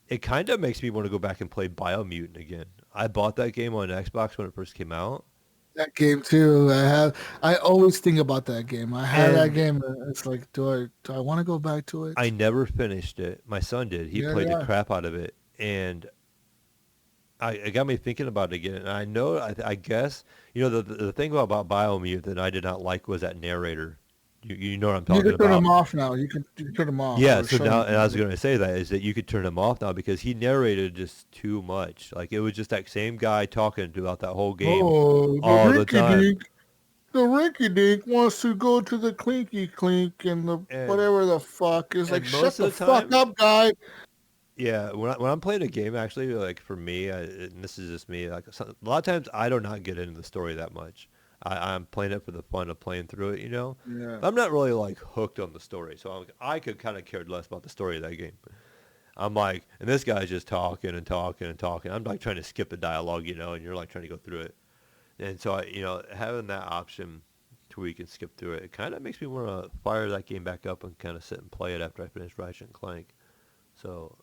it kind of makes me want to go back and play Biomutant again. I bought that game on Xbox when it first came out, That game too. I always think about that game. I had that and game. It's like, do I want to go back to I it? never finished it. My son did. He Yeah, played the yeah. crap out of it, and it got me thinking about it again. And I know, I guess, the thing about Biomutant that I did not like was that narrator. You know what I'm You talking can turn about. them off now. You can turn them off Yeah, or so shut now, them and I was down. going to say that, is that you could turn him off now because he narrated just too much. Like, it was just that same guy talking throughout that whole game Oh, all the time. the rinky dink wants to go to the clinky clink and the And whatever the fuck is like, and shut most of the the fuck time, up, guy. yeah, when I'm playing a game, actually, like for me, and this is just me, like a lot of times I do not get into the story that much. I'm playing it for the fun of playing through it, Yeah, But I'm not really like hooked on the story, so I could kind of care less about the story of that game. I'm like, and this guy's just talking and talking and talking. I'm like trying to skip the dialogue, and you're like trying to go through it. And so having that option to where you can skip through it, it kind of makes me want to fire that game back up and kind of sit and play it after I finish Ratchet and Clank. So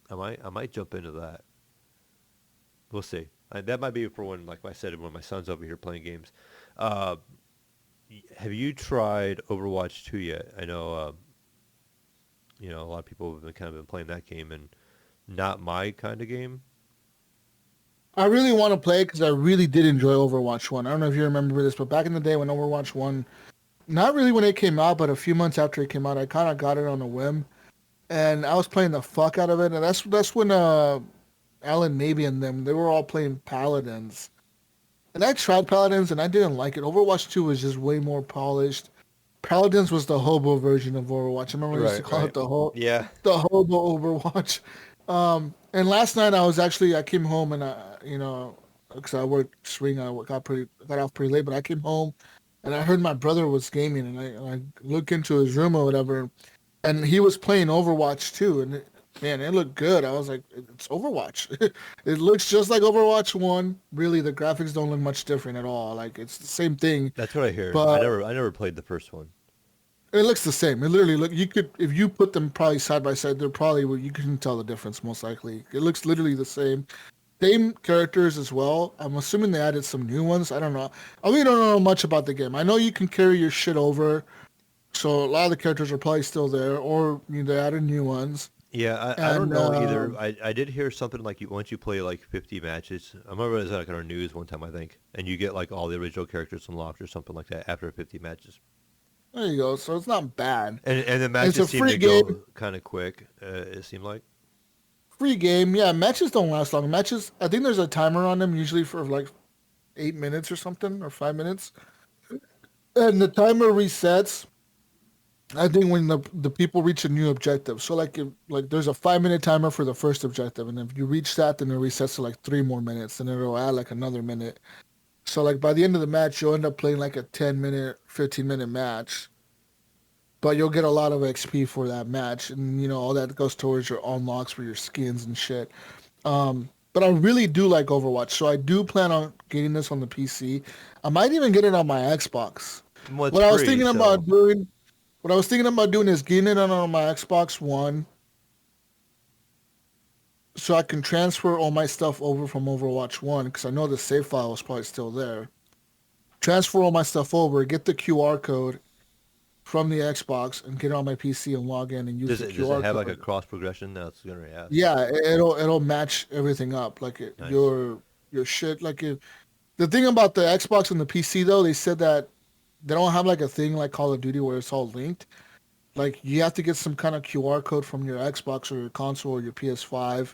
I might jump into that. We'll see. That might be for when, like I said, when my son's over here playing games. Uh, have you tried Overwatch 2 yet? I know, a lot of people have been playing that game, and not my kind of game. I really want to play it because I really did enjoy Overwatch 1. I don't know if you remember this, but back in the day when Overwatch 1, not really when it came out, but a few months after it came out, I kind of got it on a whim. And I was playing the fuck out of it. And that's when Alan Navy and them, they were all playing Paladins. And I tried Paladins and I didn't like it. Overwatch 2 was just way more polished. Paladins was the hobo version of Overwatch. I remember we used to Right, call it right. Yeah. the hobo Overwatch. And last night I came home and because I worked swing, got off pretty late, but I came home and I heard my brother was gaming and I looked into his room or whatever, and he was playing Overwatch too, and man, it looked good. I was like, it's Overwatch. It looks just like Overwatch 1. Really, the graphics don't look much different at all. Like it's the same thing, That's what I hear. but I never played the first one. it looks the same. It literally look. You could if you put them probably side by side, they're probably you couldn't tell the difference most likely. It looks literally the same. Same characters as well. I'm assuming they added some new ones. I don't know. I really don't know much about the game. I know you can carry your shit over, so a lot of the characters are probably still there, or they added new ones. Yeah, I don't And know either. I did hear something like once you play like 50 matches. I remember it was like on our news one time, I think, and you get like all the original characters unlocked or something like that after 50 matches. there you go. So it's not bad. And the It's a matches seem free to game. go kind of quick. It seemed like. Free game. Yeah, matches don't last long. Matches. I think there's a timer on them, usually for like 8 minutes or something, or 5 minutes, and the timer resets. I think when the people reach a new objective. So like there's a 5 minute timer for the first objective, and if you reach that, then it resets to like 3 more minutes, and it'll add like another minute. So like by the end of the match, you'll end up playing like a 10 minute, 15 minute match, but you'll get a lot of XP for that match, and all that goes towards your unlocks for your skins and shit. But I really do like Overwatch, so I do plan on getting this on the PC. I might even get it on my Xbox. Well, it's What I was free, thinking so about doing what I was thinking about doing is getting it on my Xbox One so I can transfer all my stuff over from Overwatch 1 because I know the save file is probably still there. Transfer all my stuff over, get the QR code from the Xbox, and get it on my PC and log in and use does the it QR have like a code. cross progression? That's gonna ask. Yeah, it'll match everything up like Nice. your shit. Like the thing about the Xbox and the PC though, they said that they don't have like a thing like Call of Duty where it's all linked. Like you have to get some kind of QR code from your Xbox or your console or your PS5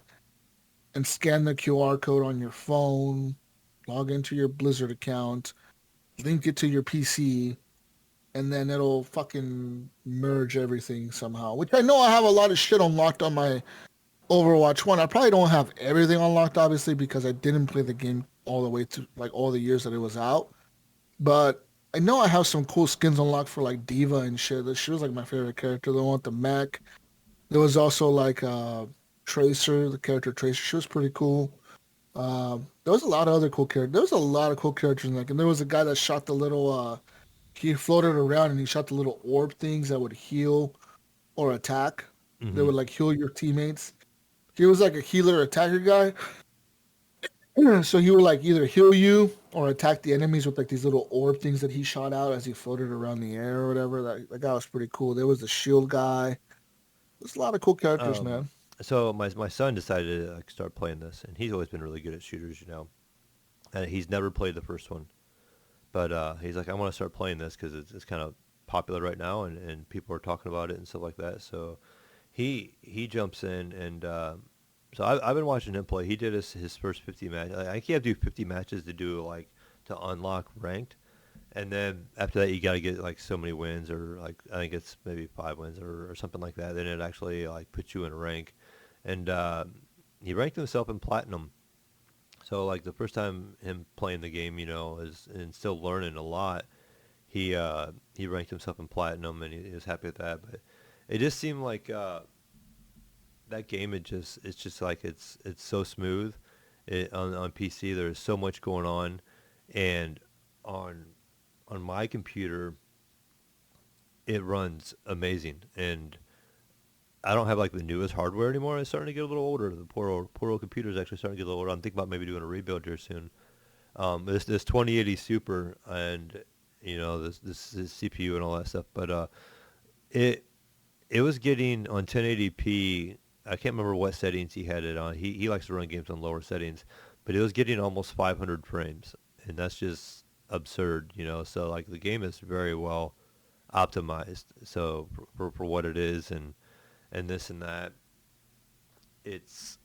and scan the QR code on your phone, log into your Blizzard account, link it to your PC, and then it'll fucking merge everything somehow. Which I know I have a lot of shit unlocked on my Overwatch 1. I probably don't have everything unlocked obviously because I didn't play the game all the way to like all the years that it was out. But I know I have some cool skins unlocked for like Diva and shit. She was like my favorite character. The one with the mech. There was also like Tracer, the character Tracer. She was pretty cool. There was a lot of other cool characters. There was a lot of cool characters in that. And there was a guy that shot the little. He floated around and he shot the little orb things that would heal or attack. They Hmm. would like heal your teammates. He was like a healer attacker guy. So he would like either heal you or attack the enemies with like these little orb things that he shot out as he floated around the air or whatever. That guy was pretty cool. There was the shield guy. There's a lot of cool characters, Um, man. so my son decided to like start playing this, and he's always been really good at shooters. And he's never played the first one, but he's like, I want to start playing this because it's kind of popular right now, and people are talking about it and stuff like that. So he jumps in, and so I've been watching him play. He did his first 50 match. I think you have to do 50 matches to do like to unlock ranked, and then after that you got to get like so many wins, or like I think it's maybe 5 wins or something like that. Then it actually like puts you in a rank, and he ranked himself in platinum. So like the first time him playing the game, is and still learning a lot. He ranked himself in platinum, and he was happy with that. But it just seemed like that game. It's just like it's so smooth. On PC, there's so much going on, and on on my computer, it runs amazing. And I don't have like the newest hardware anymore. It's starting to get a little older. The poor old computer is actually starting to get a little older. I'm thinking about maybe doing a rebuild here soon. This 2080 Super, and this CPU and all that stuff. But it it was getting on 1080p. I can't remember what settings he had it on. He likes to run games on lower settings, but it was getting almost 500 frames, and that's just absurd. So like the game is very well optimized. So for what it is, and this and that, it's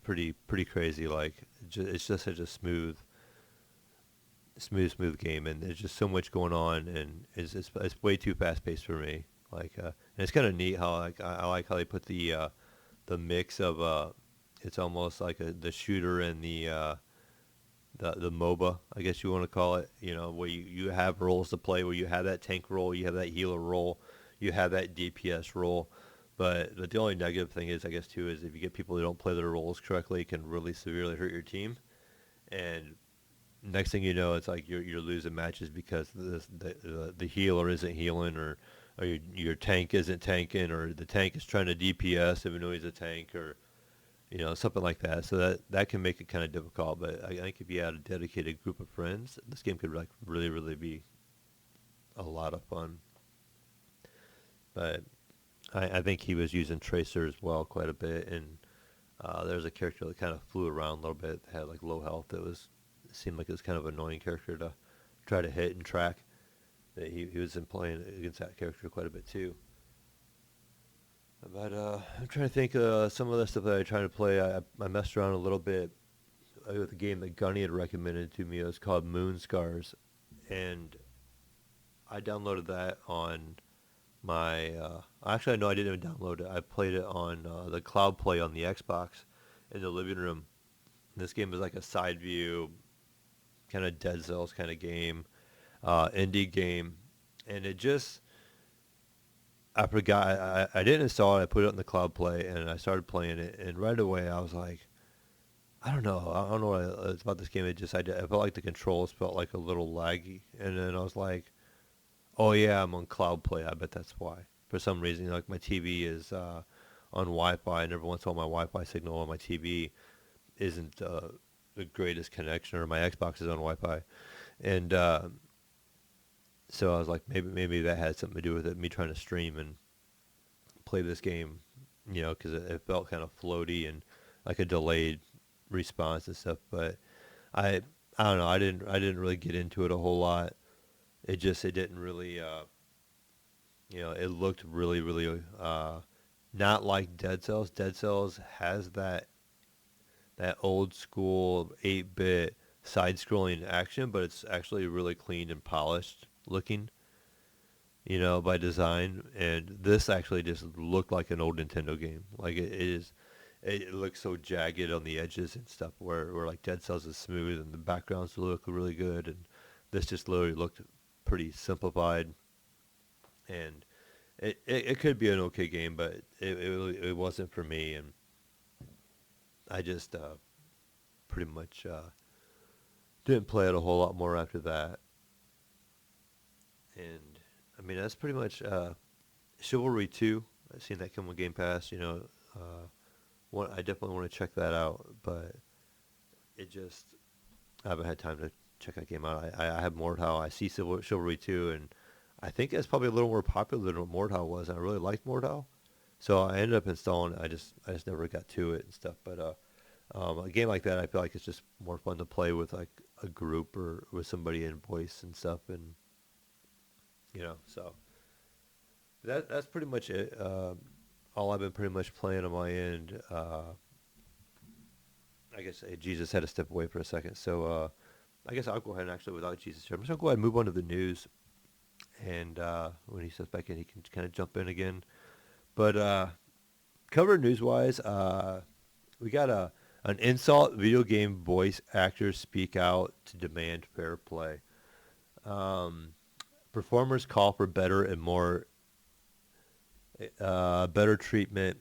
pretty crazy. Like it's just such a smooth game, and there's just so much going on, and it's way too fast paced for me. Like, and it's kind of neat how like I like how they put the mix of it's almost like the shooter and the MOBA, I guess you want to call it. Where you have roles to play, where you have that tank role, you have that healer role, you have that DPS role. But the only negative thing is, I guess, too, is if you get people who don't play their roles correctly, it can really severely hurt your team. And next thing you know, it's like you're losing matches because the healer isn't healing, or your tank isn't tanking, or the tank is trying to DPS even though he's a tank, or something like that. So that can make it kind of difficult. But I think if you had a dedicated group of friends, this game could like really be a lot of fun. But I think he was using Tracer as well quite a bit, and there's a character that kind of flew around a little bit, had like low health. It seemed like it was kind of an annoying character to try to hit and track. That he was playing against that character quite a bit too. But I'm trying to think some of the stuff that I tried to play. I messed around a little bit with a game that Gunny had recommended to me. It was called Moon Scars, and I downloaded that on my actually no, I didn't even download it. I played it on the Cloud Play on the Xbox in the living room. This game is like a side view kind of Dead Cells kind of game, indie game, and it just, I forgot, I didn't install it. I put it on the Cloud Play and I started playing it, and right away I was like, I don't know what it's about this game. I felt like the controls felt like a little laggy, and then I was like, oh yeah, I'm on Cloud Play. I bet that's why. For some reason, like my TV is on Wi-Fi, and every once in a while my Wi-Fi signal on my TV isn't the greatest connection, or my Xbox is on Wi-Fi, and so I was like, maybe that had something to do with it. Me trying to stream and play this game, because it felt kind of floaty and like a delayed response and stuff. But I don't know. I didn't really get into it a whole lot. It didn't really, it looked really not like Dead Cells. Dead Cells has that old school 8-bit side-scrolling action, but it's actually really clean and polished looking, by design. And this actually just looked like an old Nintendo game. Like it looks so jagged on the edges and stuff, where like Dead Cells is smooth and the backgrounds look really good, and this just literally looked pretty simplified. And it could be an okay game, but it wasn't for me, and I just pretty much didn't play it a whole lot more after that. And I mean, that's pretty much Chivalry 2. I've seen that come on Game Pass. I definitely want to check that out, but I haven't had time to check that game out. I have Mordhau. I see Chivalry 2, and I think that's probably a little more popular than what Mordhau was. And I really liked Mordhau, so I ended up installing it. I just never got to it and stuff. But a game like that, I feel like it's just more fun to play with like a group or with somebody in voice and stuff, and so that's pretty much it. All I've been pretty much playing on my end. I guess Jesus had to step away for a second, so I guess I'll go ahead and actually, without Jesus here, I'm just gonna go ahead and move on to the news, and when he steps back in, he can kind of jump in again. But cover news-wise, we got an insult: video game voice actors speak out to demand fair play. Performers call for better and more better treatment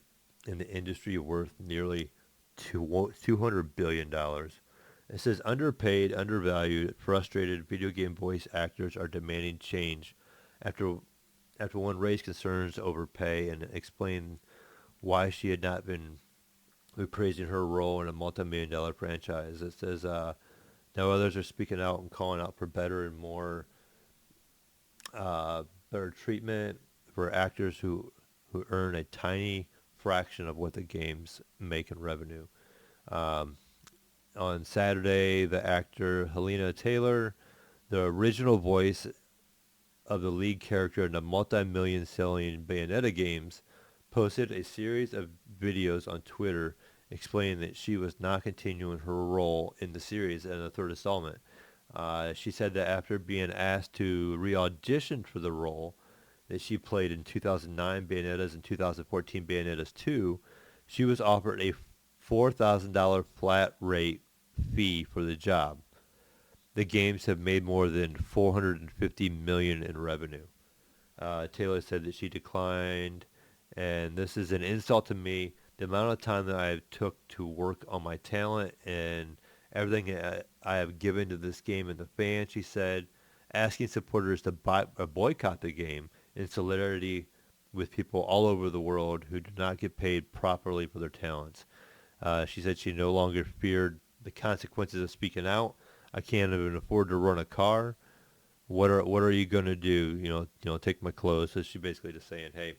in the industry worth nearly $200 billion. It says underpaid, undervalued, frustrated video game voice actors are demanding change after one raised concerns over pay and explained why she had not been reprising her role in a multi-million-dollar franchise. It says now others are speaking out and calling out for better and more better treatment for actors who earn a tiny fraction of what the games make in revenue. Um, on Saturday, the actor Helena Taylor, the original voice of the lead character in the multi-million selling Bayonetta games, posted a series of videos on Twitter explaining that she was not continuing her role in the series in the third installment. She said that after being asked to re-audition for the role that she played in 2009 Bayonettas and 2014 Bayonettas 2, she was offered a $4,000 flat rate fee for the job. The games have made more than $450 million in revenue. Taylor said that she declined, and this is an insult to me. The amount of time that I took to work on my talent and everything that I have given to this game and the fans, she said, asking supporters to boycott the game in solidarity with people all over the world who do not get paid properly for their talents. She said she no longer feared the consequences of speaking out. I can't even afford to run a car. What are you gonna do? Take my clothes. So she basically just saying, hey,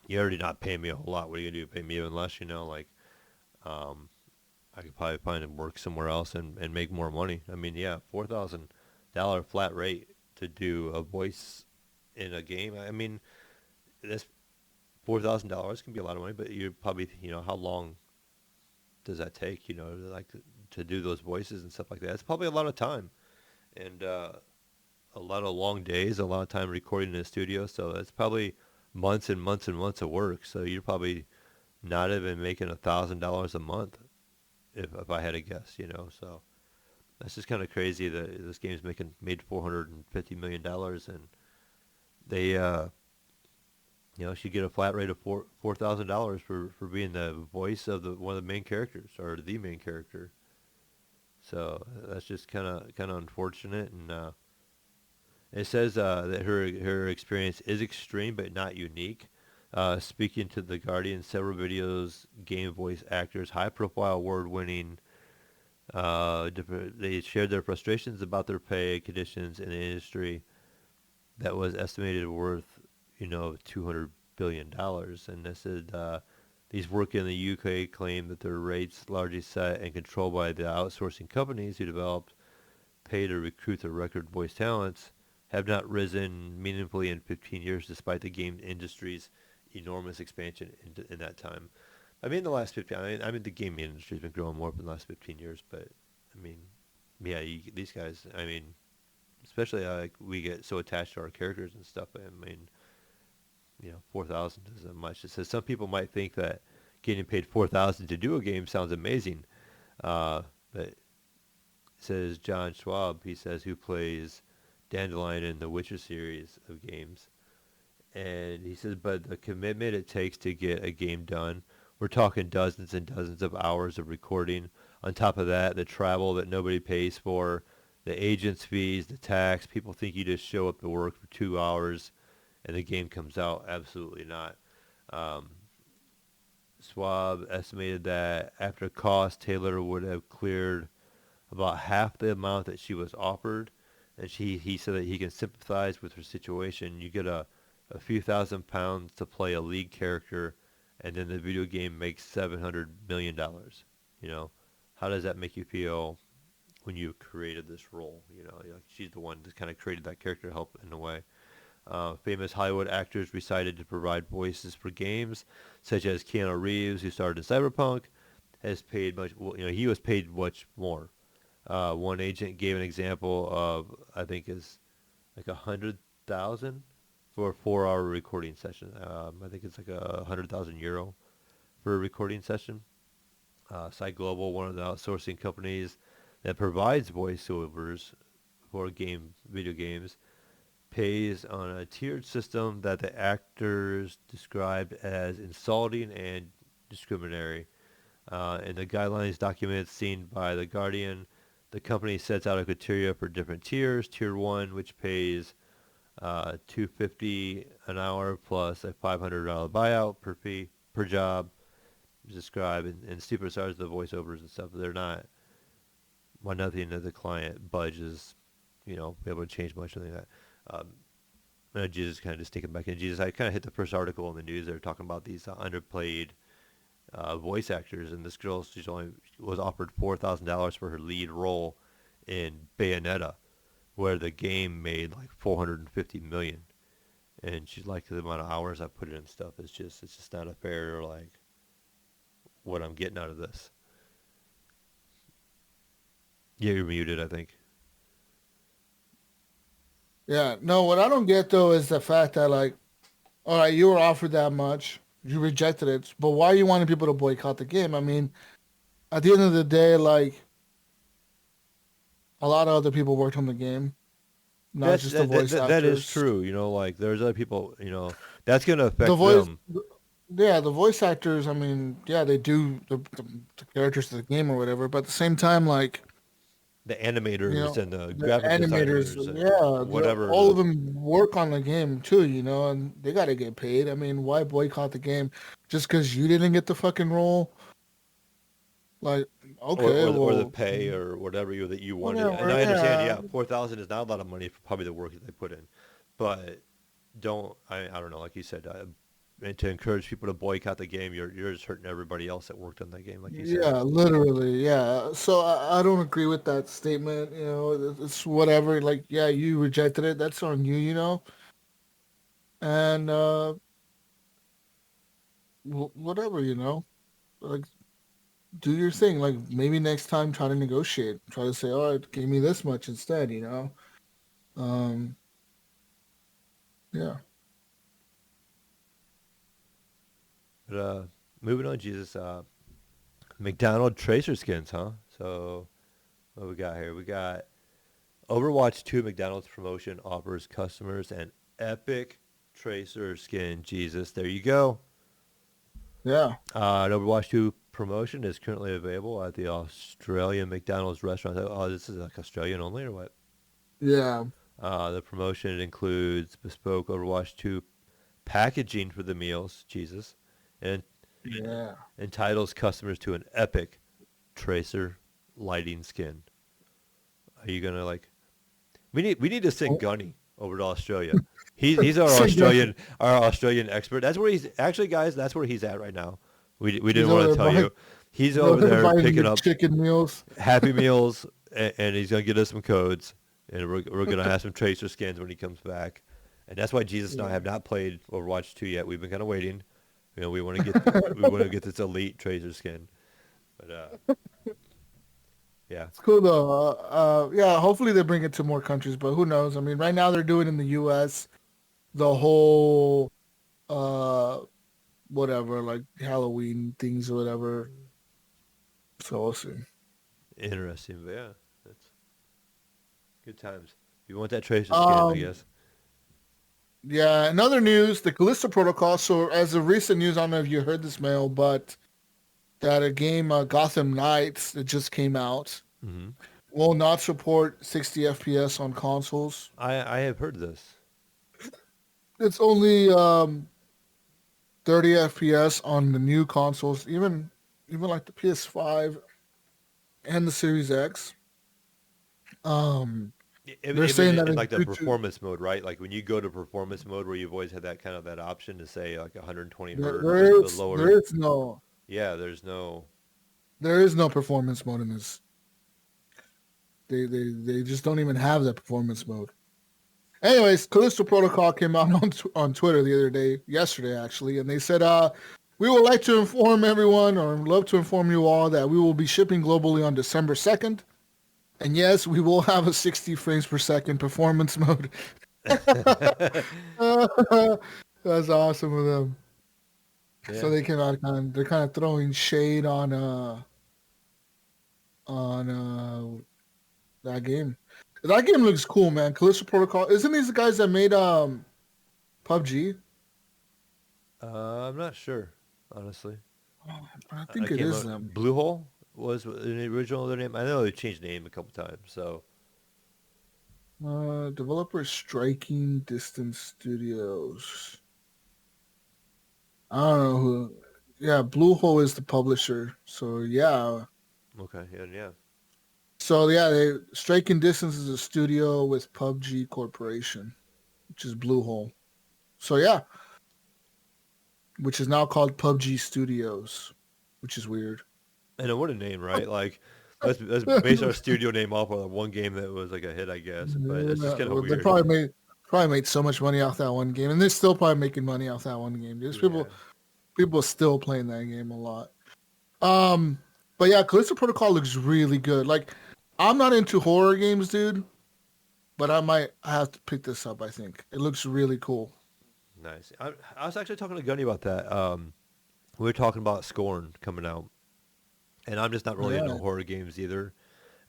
you're already not paying me a whole lot. What are you gonna do? Pay me even less? Um, I could probably find and work somewhere else and make more money. I mean, yeah, $4,000 flat rate to do a voice in a game. I mean, that's $4,000 can be a lot of money, but you're probably, how long does that take? To do those voices and stuff like that. It's probably a lot of time, and a lot of long days, a lot of time recording in the studio. So it's probably months and months and months of work. So you're probably not even making $1,000 a month, if I had to guess. So that's just kind of crazy that this game's made $450 million, and they should get a flat rate of $4,000 for being the voice of one of the main characters or the main character. So that's just kind of unfortunate, and it says that her experience is extreme but not unique. Speaking to The Guardian, several videos, game voice actors, high-profile award-winning, they shared their frustrations about their pay conditions in the industry that was estimated worth, $200 billion. And this is these working in the UK claim that their rates, largely set and controlled by the outsourcing companies who developed, pay to recruit the record voice talents, have not risen meaningfully in 15 years despite the game industry's enormous expansion in that time. I mean, the last 15, I mean, the gaming industry's been growing more in the last 15 years, but, I mean, yeah, these guys, I mean, especially we get so attached to our characters and stuff. I mean, 4,000 isn't much. It says some people might think that getting paid 4,000 to do a game sounds amazing, but it says John Schwab, he says, who plays Dandelion in the Witcher series of games. And he says, but the commitment it takes to get a game done, we're talking dozens and dozens of hours of recording. On top of that, the travel that nobody pays for, the agent's fees, the tax. People think you just show up to work for 2 hours and the game comes out. Absolutely not. Schwab estimated that after cost, Taylor would have cleared about half the amount that she was offered. And he said that he can sympathize with her situation. You get a few £1,000s to play a lead character, and then the video game makes $700 million. How does that make you feel when you created this role? She's the one that kind of created that character to help in a way. Famous Hollywood actors recited to provide voices for games, such as Keanu Reeves, who starred in Cyberpunk, has paid much. He was paid much more. One agent gave an example of, I think, is like 100,000 for a 4-hour recording session. I think it's like €100,000 for a recording session. Site Global, one of the outsourcing companies that provides voiceovers for video games, pays on a tiered system that the actors described as insulting and discriminatory. In the guidelines documents seen by The Guardian, the company sets out a criteria for different tiers. Tier 1, which pays $250 an hour plus a $500 buyout per job, is described. And superstars, the voiceovers and stuff, they're not. Nothing that the client budges, be able to change much of that. Jesus kind of just taking back in. Jesus, I kind of hit the first article in the news. They're talking about these underplayed voice actors, and this girl, she's only was offered $4,000 for her lead role in Bayonetta, where the game made like 450 million. And she's like, the amount of hours I put in and stuff is just, it's just not a fair, like, what I'm getting out of this. Yeah, you're muted, I think. Yeah, no, what I don't get though is the fact that like, all right, you were offered that much, you rejected it, but why are you wanting people to boycott the game? I mean, at the end of the day, like a lot of other people worked on the game, not That's just the voice that is actors. true. You know, like there's other people. You know, that's gonna The affect voice, them. yeah, the voice actors. I mean, yeah, they do the characters of the game or whatever, but at the same time, like The you animators know, and the the graphic animators, designers and yeah, whatever. all of them work on the game too, and they got to get paid. I mean, why boycott the game just because you didn't get the fucking role? Like, okay, Or the well, pay or whatever that you wanted. And whatever, I understand, yeah. yeah, 4,000 is not a lot of money for probably the work that they put in, but I don't know, like you said, and to encourage people to boycott the game, you're just hurting everybody else that worked on that game, like you said. Yeah, literally, yeah. So I don't agree with that statement. It's whatever. Like, yeah, you rejected it. That's on you. And whatever. Like, do your thing. Like, maybe next time try to negotiate. Try to say, all right, give me this much instead. Um, yeah. But moving on, Jesus, McDonald Tracer skins, huh? So what we got here? We got Overwatch 2 McDonald's promotion offers customers an epic Tracer skin. Jesus, there you go. Yeah. An Overwatch 2 promotion is currently available at the Australian McDonald's restaurant. Oh, this is like Australian only or what? Yeah. The promotion includes bespoke Overwatch 2 packaging for the meals, Jesus, and Yeah. entitles customers to an epic Tracer lighting skin. Are you gonna like? We need to send Oh, Gunny over to Australia. He's our Signal. Australian expert. That's where he's actually, guys. That's where he's at right now. We He's didn't over want to there tell buying, you. He's he's over over there there buying picking up McChicken meals. Happy Meals, and he's gonna get us some codes, and we're gonna have some Tracer skins when he comes back. And that's why Jesus and I Yeah. have not played Overwatch 2 yet. We've been kind of waiting. You know, we want to get this elite Tracer skin. But yeah, It's cool though. Yeah, hopefully they bring it to more countries, but who knows? I mean, right now they're doing in the U.S. the whole uh whatever, like Halloween things or whatever. So we'll see. interesting. But yeah, that's good times. You want that Tracer skin, I Um, guess. yeah. In other news, the Callisto Protocol. So as of recent news, I don't know if you heard this, Mail, but that a game, Gotham Knights, that just came out, Hmm. will not support 60 FPS on consoles. I have heard this. It's only 30 FPS on the new consoles, even like the PS5 and the Series X. Um, they're Even saying in, that in it's like the due to performance mode, right? Like when you go to performance mode, where you've always had that kind of that option to say like 120 there, hertz, there the is lower. there is no Yeah, there's no. there is no performance mode in this. They just don't even have that performance mode. Anyways, Callisto Protocol came out on Twitter the other day, yesterday actually, and they said, we would like to inform everyone, or love to inform you all, that we will be shipping globally on December 2nd. And yes, we will have a 60 frames per second performance mode. That's awesome of them. So Yeah, they they're kind of throwing shade on that game. That game looks cool, man. Callisto Protocol. Isn't these the guys that made PUBG? I'm not sure, honestly. I I think it can't is remember. them. Bluehole was the original their name. I know they changed name a couple times. So Developer Striking Distance Studios. I don't know who. Yeah, Bluehole is the publisher. So yeah. okay, yeah. So yeah, Striking Distance is a studio with PUBG Corporation. which is Bluehole. So yeah, which is now called PUBG Studios, which is weird. And what a name, right? Like, let's base our studio name off of one game that was like a hit, I guess. But it's just kind of Well, they weird. probably made so much money off that one game, and they're still probably making money off that one game. There's people still playing that game a lot. But yeah, Callisto Protocol looks really good. Like, I'm not into horror games, dude, but I have to pick this up. I think it looks really cool. Nice. I was actually talking to Gunny about that. We were talking about Scorn coming out, and I'm just not really into horror games either.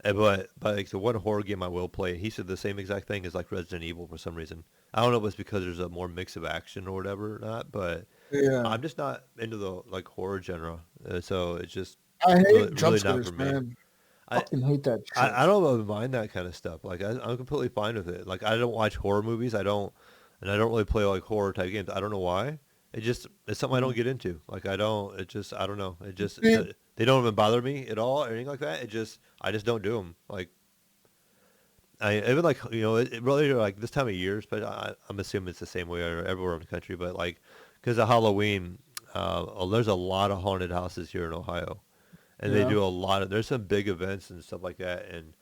But like the one horror game I will play, he said the same exact thing as like Resident Evil for some reason. I don't know if it's because there's a more mix of action or whatever or not, but I'm just not into the like horror genre. So it's just I hate really, jump really not scares, for me. man. I fucking hate that shit. I don't mind that kind of stuff. Like I'm completely fine with it. Like I don't watch horror movies. I don't really play like horror type games. I don't know why. It's something I don't get into. Like I don't know. They don't even bother me at all or anything like that. I just don't do them. Like I even like it really like this time of year, but I'm assuming it's the same way everywhere in the country. But like because of Halloween, there's a lot of haunted houses here in Ohio, and they do there's some big events and stuff like that, and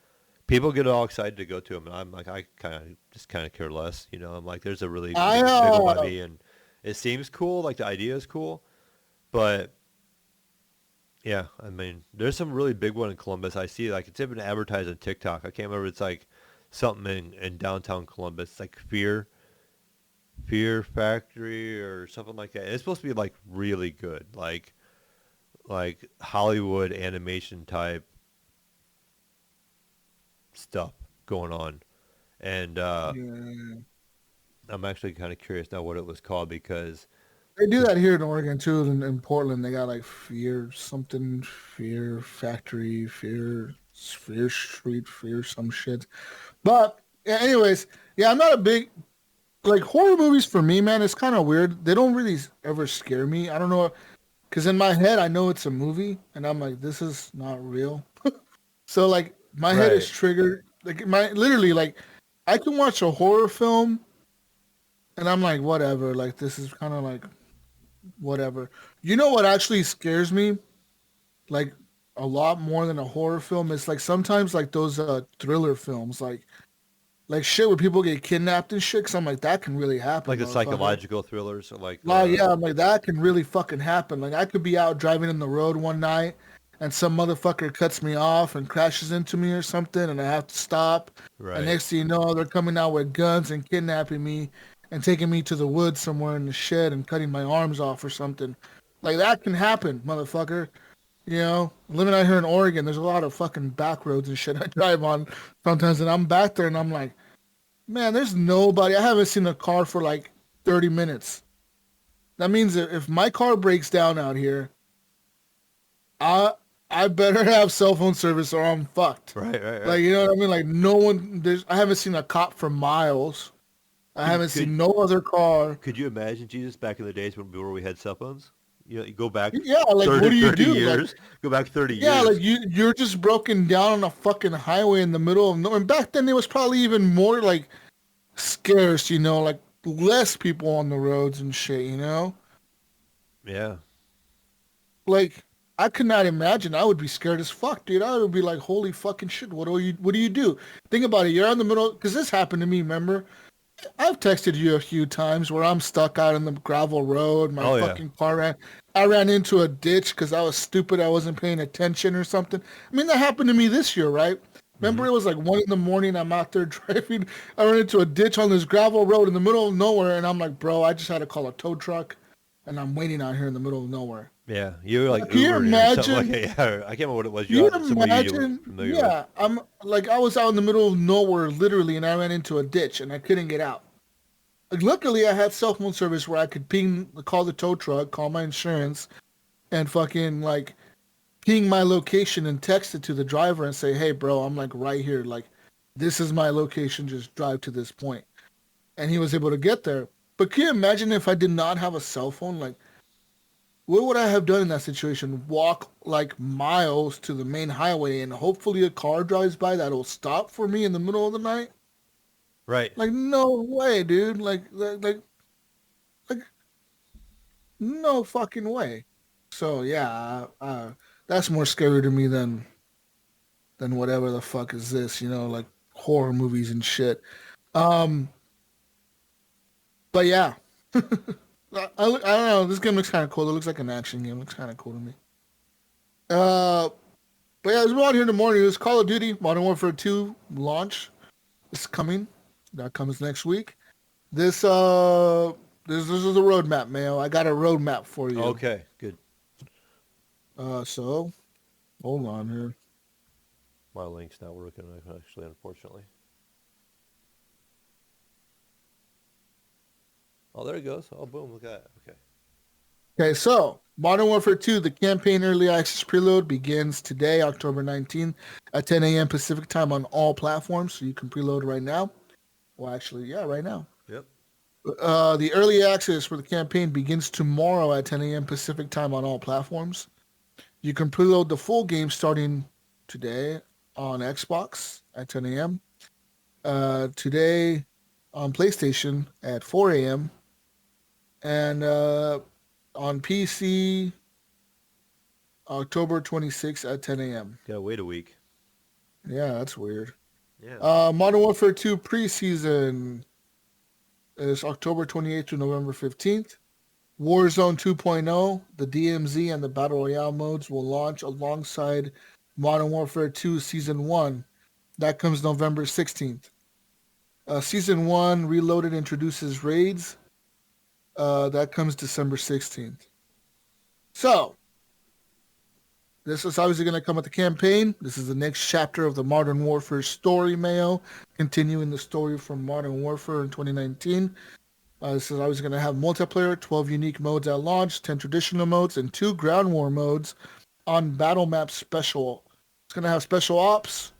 people get all excited to go to them, and I'm like I kind of care less. I'm like there's a really big one by me, and it seems cool, like the idea is cool, but yeah, I mean, there's some really big one in Columbus. I see, like, it's even advertised on TikTok. I can't remember. It's like something in downtown Columbus, like Fear Factory or something like that. It's supposed to be like really good, like Hollywood animation type stuff going on, and I'm actually kind of curious now what it was called because they do that here in Oregon too. In Portland, they got like Fear Factory, Fear Street, Fear some shit. But yeah, anyways, yeah, I'm not a big like horror movies for me, man. It's kind of weird. They don't really ever scare me. I don't know, because in my head I know it's a movie, and I'm like, this is not real. So like my head is triggered. Like literally like I can watch a horror film, and I'm like, whatever. Like this is kind of like whatever. You know what actually scares me? Like a lot more than a horror film. It's like sometimes like those thriller films, like shit where people get kidnapped and shit. Cause I'm like that can really happen. Like the psychological thrillers, or like yeah, I'm like that can really fucking happen. Like I could be out driving in the road one night, and some motherfucker cuts me off and crashes into me or something, and I have to stop. Right. And next thing you know, they're coming out with guns and kidnapping me and taking me to the woods somewhere in the shed and cutting my arms off or something. Like, that can happen, motherfucker. Living out here in Oregon, there's a lot of fucking back roads and shit I drive on sometimes, and I'm back there and I'm like, man, there's nobody. I haven't seen a car for like 30 minutes. That means that if my car breaks down out here, I better have cell phone service or I'm fucked. Right. Like, you know what I mean? Like, no one, I haven't seen a cop for miles. I haven't seen no other car. Could you imagine, Jesus, back in the days before we had cell phones? You go back like 30, what do you do? Years. Like, go back 30 years. Yeah, like you're just broken down on a fucking highway in the middle of nowhere. And back then, it was probably even more, like, scarce, like, less people on the roads and shit, Yeah. Like, I could not imagine. I would be scared as fuck, dude. I would be like, holy fucking shit, what do you do? Think about it. You're in the middle, because this happened to me, remember? I've texted you a few times where I'm stuck out in the gravel road. My fucking car I ran into a ditch because I was stupid. I wasn't paying attention or something. I mean, that happened to me this year, right? Remember, It was like 1 a.m. I'm out there driving. I ran into a ditch on this gravel road in the middle of nowhere, and I'm like, bro, I just had to call a tow truck, and I'm waiting out here in the middle of nowhere. Yeah, you were like, can you imagine? Like, I can't remember what it was. Can you imagine? Yeah, I'm like, I was out in the middle of nowhere, literally, and I ran into a ditch, and I couldn't get out. Like, luckily, I had cell phone service where I could call the tow truck, call my insurance, and fucking like ping my location and text it to the driver and say, hey, bro, I'm like right here. Like, this is my location. Just drive to this point. And he was able to get there. But can you imagine if I did not have a cell phone? Like, what would I have done in that situation? Walk like miles to the main highway and hopefully a car drives by that'll stop for me in the middle of the night? Right. Like, no way, dude. Like no fucking way. So yeah, that's more scary to me than whatever the fuck is this, like horror movies and shit. Um, but yeah, I don't know. This game looks kind of cool. It looks like an action game. It looks kind of cool to me. Uh, but yeah, as we're out here in the morning, it's Call of Duty Modern Warfare 2 launch. It's coming. That comes next week. This is the roadmap, Mayo. I got a roadmap for you. Okay, good. So hold on here. My link's not working, actually, unfortunately. Oh, there it goes. Oh, boom, look at that. Okay. Okay, so Modern Warfare 2, the campaign early access preload begins today, October 19th at 10 a.m. Pacific time on all platforms. So you can preload right now. Well, actually, yeah, right now. Yep. The early access for the campaign begins tomorrow at 10 a.m. Pacific time on all platforms. You can preload the full game starting today on Xbox at 10 a.m. Today on PlayStation at 4 a.m. And on PC October 26th at 10 a.m. Gotta wait a week. Yeah, that's weird. Yeah. Modern Warfare 2 preseason is October 28th to November 15th. Warzone 2.0, the DMZ and the Battle Royale modes will launch alongside Modern Warfare 2 Season 1. That comes November 16th. Season 1 Reloaded introduces raids. That comes December 16th. So, this is obviously going to come with the campaign. This is the next chapter of the Modern Warfare story, Mayo, continuing the story from Modern Warfare in 2019. This is obviously going to have multiplayer, 12 unique modes at launch, 10 traditional modes, and 2 ground war modes on Battle Map Special. It's going to have Special Ops,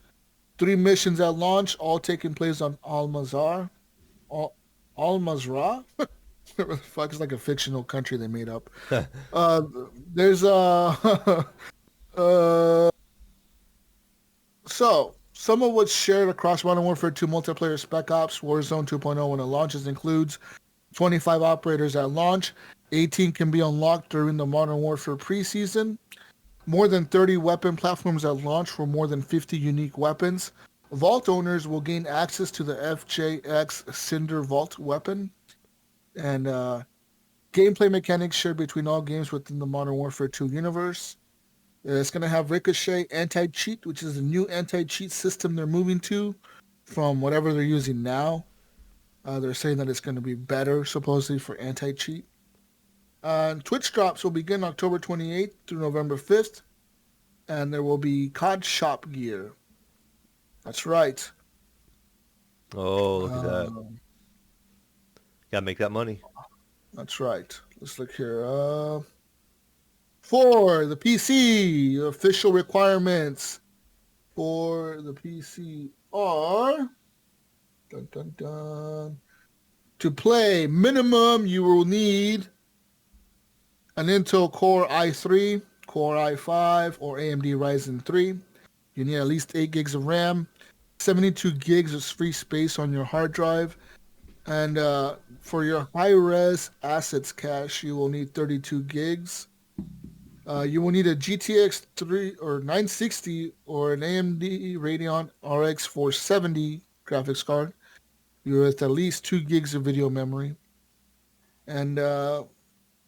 3 missions at launch, all taking place on Al-Mazrah. Al-Mazrah? Whatever the fuck, is like a fictional country they made up. There's so some of what's shared across Modern Warfare 2 multiplayer Spec Ops Warzone 2.0 when it launches includes 25 operators at launch, 18 can be unlocked during the Modern Warfare preseason, more than 30 weapon platforms at launch for more than 50 unique weapons. Vault owners will gain access to the FJX Cinder Vault weapon, and gameplay mechanics shared between all games within the Modern Warfare 2 universe. It's going to have Ricochet anti-cheat, which is a new anti-cheat system they're moving to from whatever they're using now. They're saying that it's going to be better, supposedly, for anti-cheat. Twitch drops will begin October 28th through November 5th, and there will be COD shop gear. That's right. Oh, look at that. Gotta make that money. That's right. Let's look here. For the PC, official requirements for the PC are... Dun, dun, dun. To play, minimum, you will need an Intel Core i3, Core i5, or AMD Ryzen 3. You need at least 8 gigs of RAM, 72 gigs of free space on your hard drive, and for your high-res assets cache, you will need 32 gigs. You will need a GTX 3 or 960 or an AMD Radeon RX 470 graphics card with at least 2 gigs of video memory. And the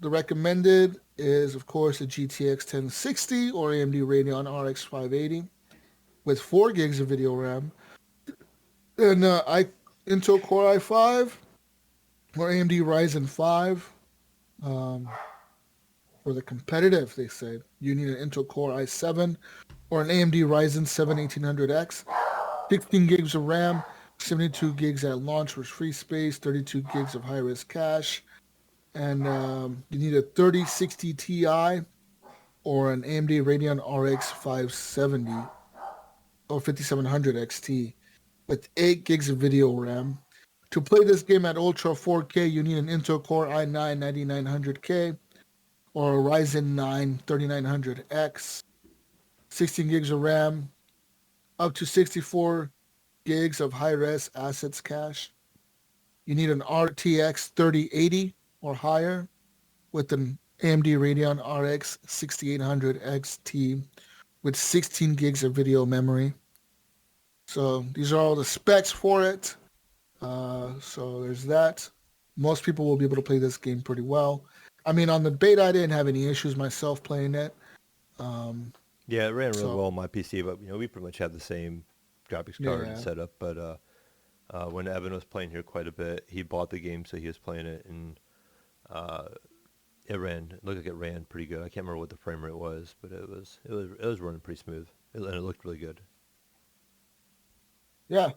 recommended is, of course, a GTX 1060 or AMD Radeon RX 580 with 4 gigs of video RAM. And Intel Core i5 or AMD Ryzen 5. For the competitive, they said, you need an Intel Core i7 or an AMD Ryzen 7 1800X. 16 gigs of RAM, 72 gigs at launch with free space, 32 gigs of high-res cache. And you need a 3060 Ti or an AMD Radeon RX 570 or 5700 XT with 8 gigs of video RAM. To play this game at Ultra 4K, you need an Intel Core i9 9900K or a Ryzen 9 3900X, 16 gigs of RAM, up to 64 gigs of high-res assets cache. You need an RTX 3080 or higher with an AMD Radeon RX 6800 XT with 16 gigs of video memory. So these are all the specs for it. So there's that. Most people will be able to play this game pretty well. I mean, on the beta, I didn't have any issues myself playing it. Yeah, it ran really well on my PC, but we pretty much had the same graphics card Yeah. setup. But when Evan was playing here quite a bit, he bought the game, so he was playing it, and it looked like it ran pretty good. I can't remember what the frame rate was, but it was running pretty smooth, and it looked really good. Yeah.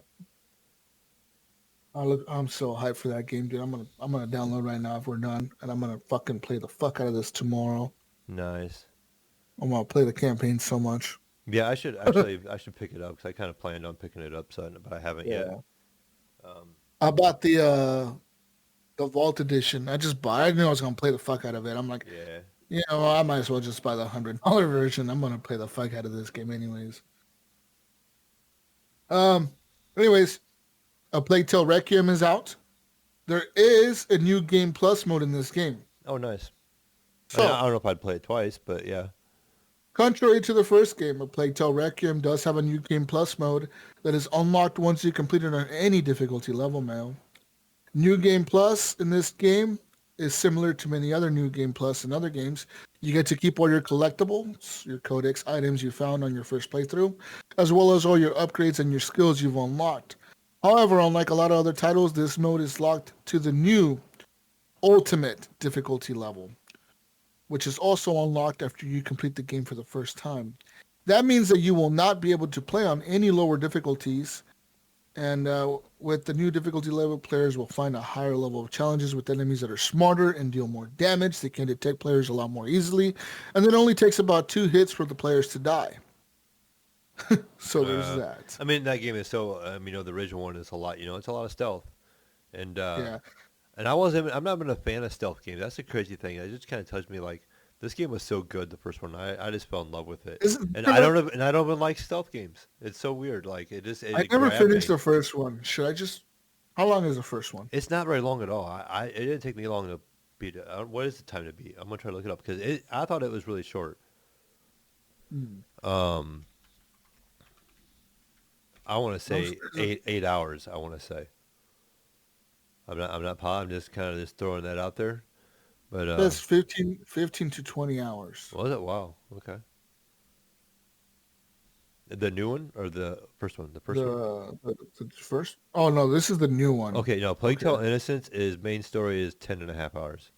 I'm so hyped for that game, dude. I'm gonna download right now if we're done, and I'm gonna fucking play the fuck out of this tomorrow. Nice. I'm gonna play the campaign so much. Yeah, I should pick it up because I kind of planned on picking it up, but I haven't yet. I bought the Vault Edition. I knew I was gonna play the fuck out of it. I'm like, I might as well just buy the $100 version. I'm gonna play the fuck out of this game anyways. Anyways, A Plague Tale Requiem is out. There is a new Game Plus mode in this game. Oh, nice. So, I don't know if I'd play it twice, but yeah. Contrary to the first game, A Plague Tale Requiem does have a new Game Plus mode that is unlocked once you complete it on any difficulty level, Mayo. New Game Plus in this game is similar to many other New Game Plus in other games. You get to keep all your collectibles, your codex items you found on your first playthrough, as well as all your upgrades and your skills you've unlocked. However, unlike a lot of other titles, this mode is locked to the new Ultimate difficulty level, which is also unlocked after you complete the game for the first time. That means that you will not be able to play on any lower difficulties, and with the new difficulty level, players will find a higher level of challenges with enemies that are smarter and deal more damage. They can detect players a lot more easily, and it only takes about 2 hits for the players to die. So there's that. I mean, that game is so. The original one is a lot. It's a lot of stealth, and and I'm not even a fan of stealth games. That's the crazy thing. It just kind of touched me. Like this game was so good, the first one. I just fell in love with it. I don't even like stealth games. It's so weird. Like I never finished the first one. Should I just? How long is the first one? It's not very long at all. It didn't take me long to beat it. What is the time to beat? I'm gonna try to look it up because I thought it was really short. I want to say 8 hours. I want to say. I'm not. I'm just kind of throwing that out there. But that's 15 to 20 hours. Was it? Wow. Okay. The new one or the first one? The first one. The first. Oh no, this is the new one. Okay, no. Plague Tale Innocence main story is 10.5 hours.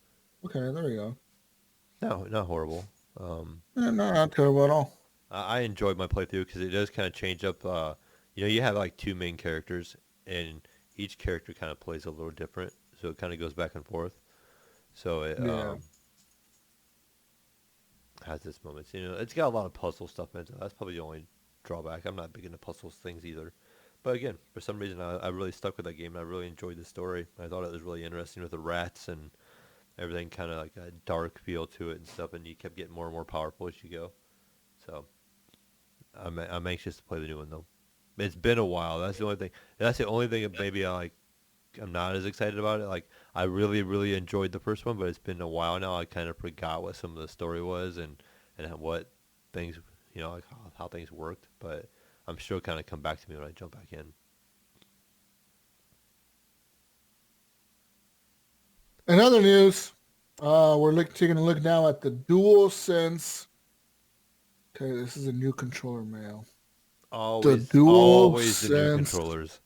Okay, there we go. No, not horrible. No, not terrible at all. I enjoyed my playthrough because it does kind of change up. You have like 2 main characters, and each character kind of plays a little different, so it kind of goes back and forth. So it has its moments. It's got a lot of puzzle stuff in it. That's probably the only drawback. I'm not big into puzzles things either. But again, for some reason, I really stuck with that game. I really enjoyed the story. I thought it was really interesting with the rats and everything, kind of like a dark feel to it and stuff. And you kept getting more and more powerful as you go. So I'm anxious to play the new one though. It's been a while. That's the only thing. That's the only thing that maybe I'm not as excited about it. Like I really, really enjoyed the first one, but it's been a while now. I kind of forgot what some of the story was and what things, like how things worked. But I'm sure it'll kind of come back to me when I jump back in. In other news, we're taking a look now at the DualSense. Okay, this is a new controller, Mayo. Always the new controllers.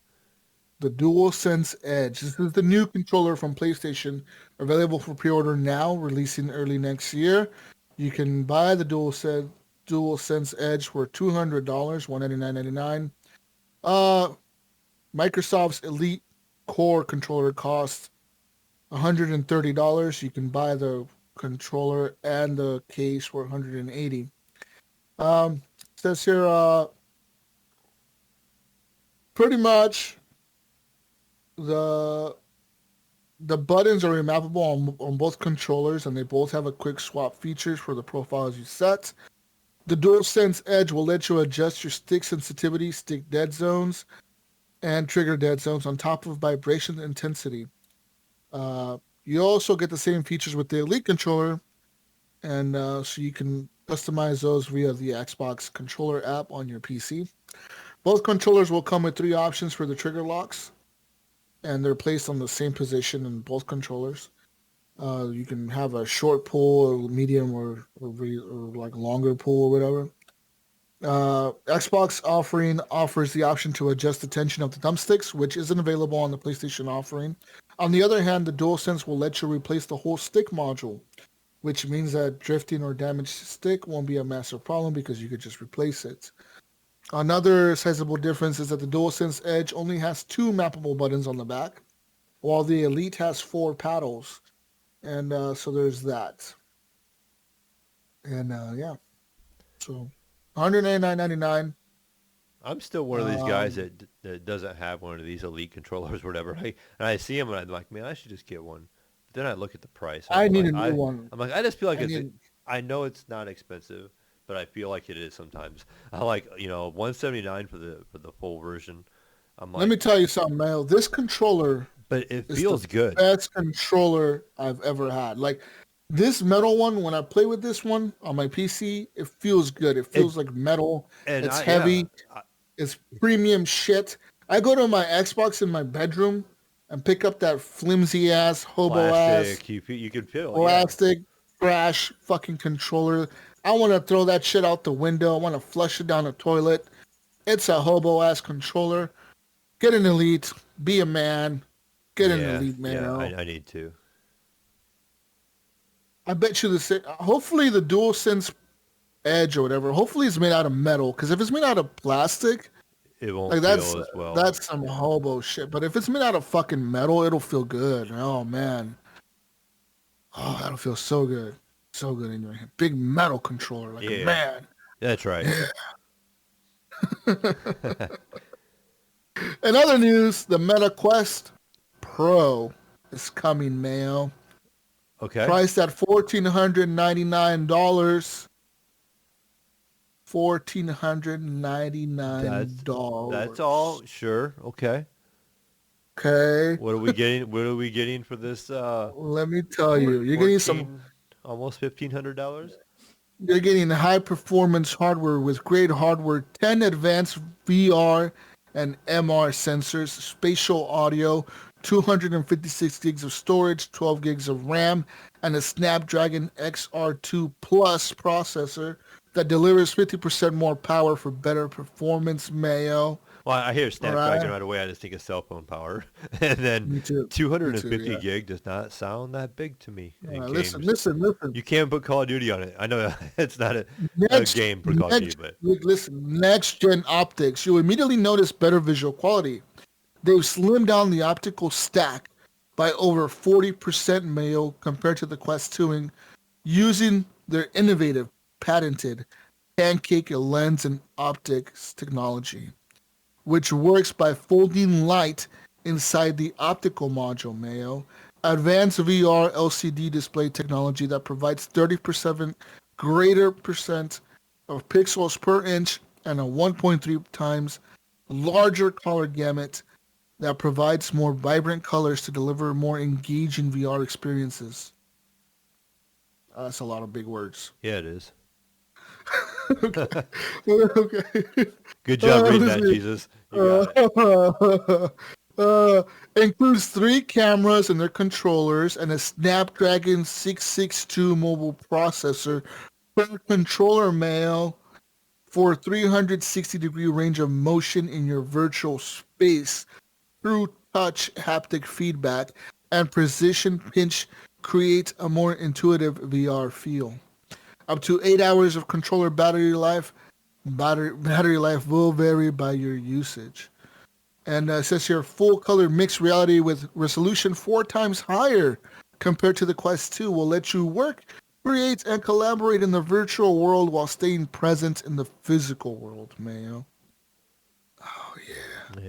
The DualSense Edge. This is the new controller from PlayStation, available for pre-order now, releasing early next year. You can buy the DualSense Edge for $200, $199.99. Microsoft's Elite Core controller costs $130. You can buy the controller and the case for $180. Says here, pretty much the buttons are remappable on both controllers, and they both have a quick swap features for the profiles you set. The DualSense Edge will let you adjust your stick sensitivity, stick dead zones, and trigger dead zones on top of vibration intensity. You also get the same features with the Elite controller, and so you can customize those via the Xbox controller app on your PC. Both controllers will come with 3 options for the trigger locks, and they're placed on the same position in both controllers. You can have a short pull, or medium, or like longer pull or whatever. Xbox offers the option to adjust the tension of the thumbsticks, which isn't available on the PlayStation offering. On the other hand, the DualSense will let you replace the whole stick module, which means that drifting or damaged stick won't be a massive problem because you could just replace it. Another sizable difference is that the DualSense Edge only has 2 mappable buttons on the back, while the Elite has 4 paddles. And so there's that. And yeah. So $199.99. I'm still one of these guys that doesn't have one of these Elite controllers or whatever. And I see them and I'm like, man, I should just get one. But then I look at the price. I need a new one. I'm like, I just feel like I know it's not expensive, but I feel like it is sometimes. I like, $179 for the full version. I'm like, let me tell you something, Mayo. This controller, but it feels good. Best controller I've ever had. Like this metal one, when I play with this one on my PC, it feels good. It feels like metal. It's heavy. It's premium shit. I go to my Xbox in my bedroom and pick up that flimsy ass hobo plastic, ass you can feel plastic trash fucking controller. I want to throw that shit out the window. I want to flush it down the toilet. It's a hobo ass controller. Get an Elite. Be a man. Get an Elite, man. Yeah, I need to. I bet you hopefully the DualSense Edge or whatever, hopefully it's made out of metal. Because if it's made out of plastic, it won't feel as well. That's some hobo shit. But if it's made out of fucking metal, it'll feel good. Oh, man. Oh, that'll feel so good. So good in your hand. Big metal controller like a man. That's right. Yeah. In other news, the Meta Quest Pro is coming, Mayo. Okay. Priced at $1,499. $1,499. That's all. Sure. Okay. Okay. What are we getting? What are we getting for this? Let me tell you, you're getting some almost $1,500. You're getting high performance hardware with great hardware, 10 advanced VR and MR sensors, spatial audio, 256 gigs of storage, 12 gigs of RAM, and a Snapdragon XR2 Plus processor that delivers 50% more power for better performance, Mayo. Well, I hear Snapdragon right away. I just think of cell phone power. And then 250 gig does not sound that big to me. Listen. You can't put Call of Duty on it. I know it's not a game for Call of Duty, but... Listen, next-gen optics. You'll immediately notice better visual quality. They've slimmed down the optical stack by over 40%, Mayo, compared to the Quest 2, using their innovative, patented pancake lens and optics technology, which works by folding light inside the optical module, Mayo. Advanced VR LCD display technology that provides 30% greater percent of pixels per inch and a 1.3 times larger color gamut that provides more vibrant colors to deliver more engaging VR experiences. That's a lot of big words. Yeah, it is. Okay. Good job reading that, Jesus. Includes 3 cameras and their controllers and a Snapdragon 662 mobile processor per controller, Mayo, for 360-degree range of motion in your virtual space through touch haptic feedback and precision pinch create a more intuitive VR feel. Up to 8 hours of controller battery life. Battery life will vary by your usage. And it says here, full color mixed reality with resolution 4 times higher compared to the Quest 2 will let you work, create, and collaborate in the virtual world while staying present in the physical world, Mayo. Oh, yeah.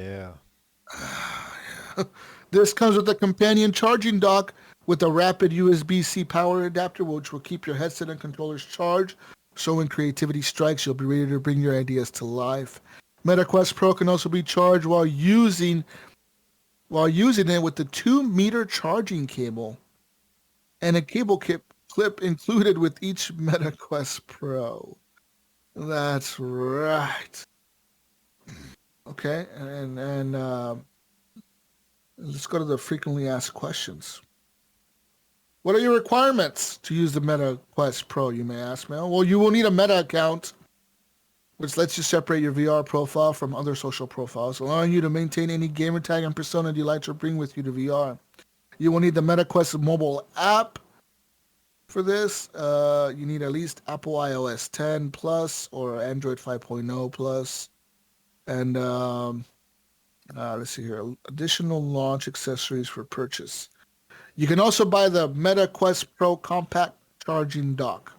Yeah. This comes with a companion charging dock with a rapid USB-C power adapter, which will keep your headset and controllers charged. So when creativity strikes, you'll be ready to bring your ideas to life. MetaQuest Pro can also be charged while using it with the 2-meter charging cable and a cable clip included with each MetaQuest Pro. That's right. Okay, and let's go to the frequently asked questions. What are your requirements to use the MetaQuest Pro, you may ask, Mel? Well, you will need a Meta account, which lets you separate your VR profile from other social profiles, allowing you to maintain any gamer tag and persona you like to bring with you to VR. You will need the MetaQuest mobile app for this. You need at least Apple iOS 10 Plus or Android 5.0 Plus. And let's see here, additional launch accessories for purchase. You can also buy the MetaQuest Pro compact charging dock,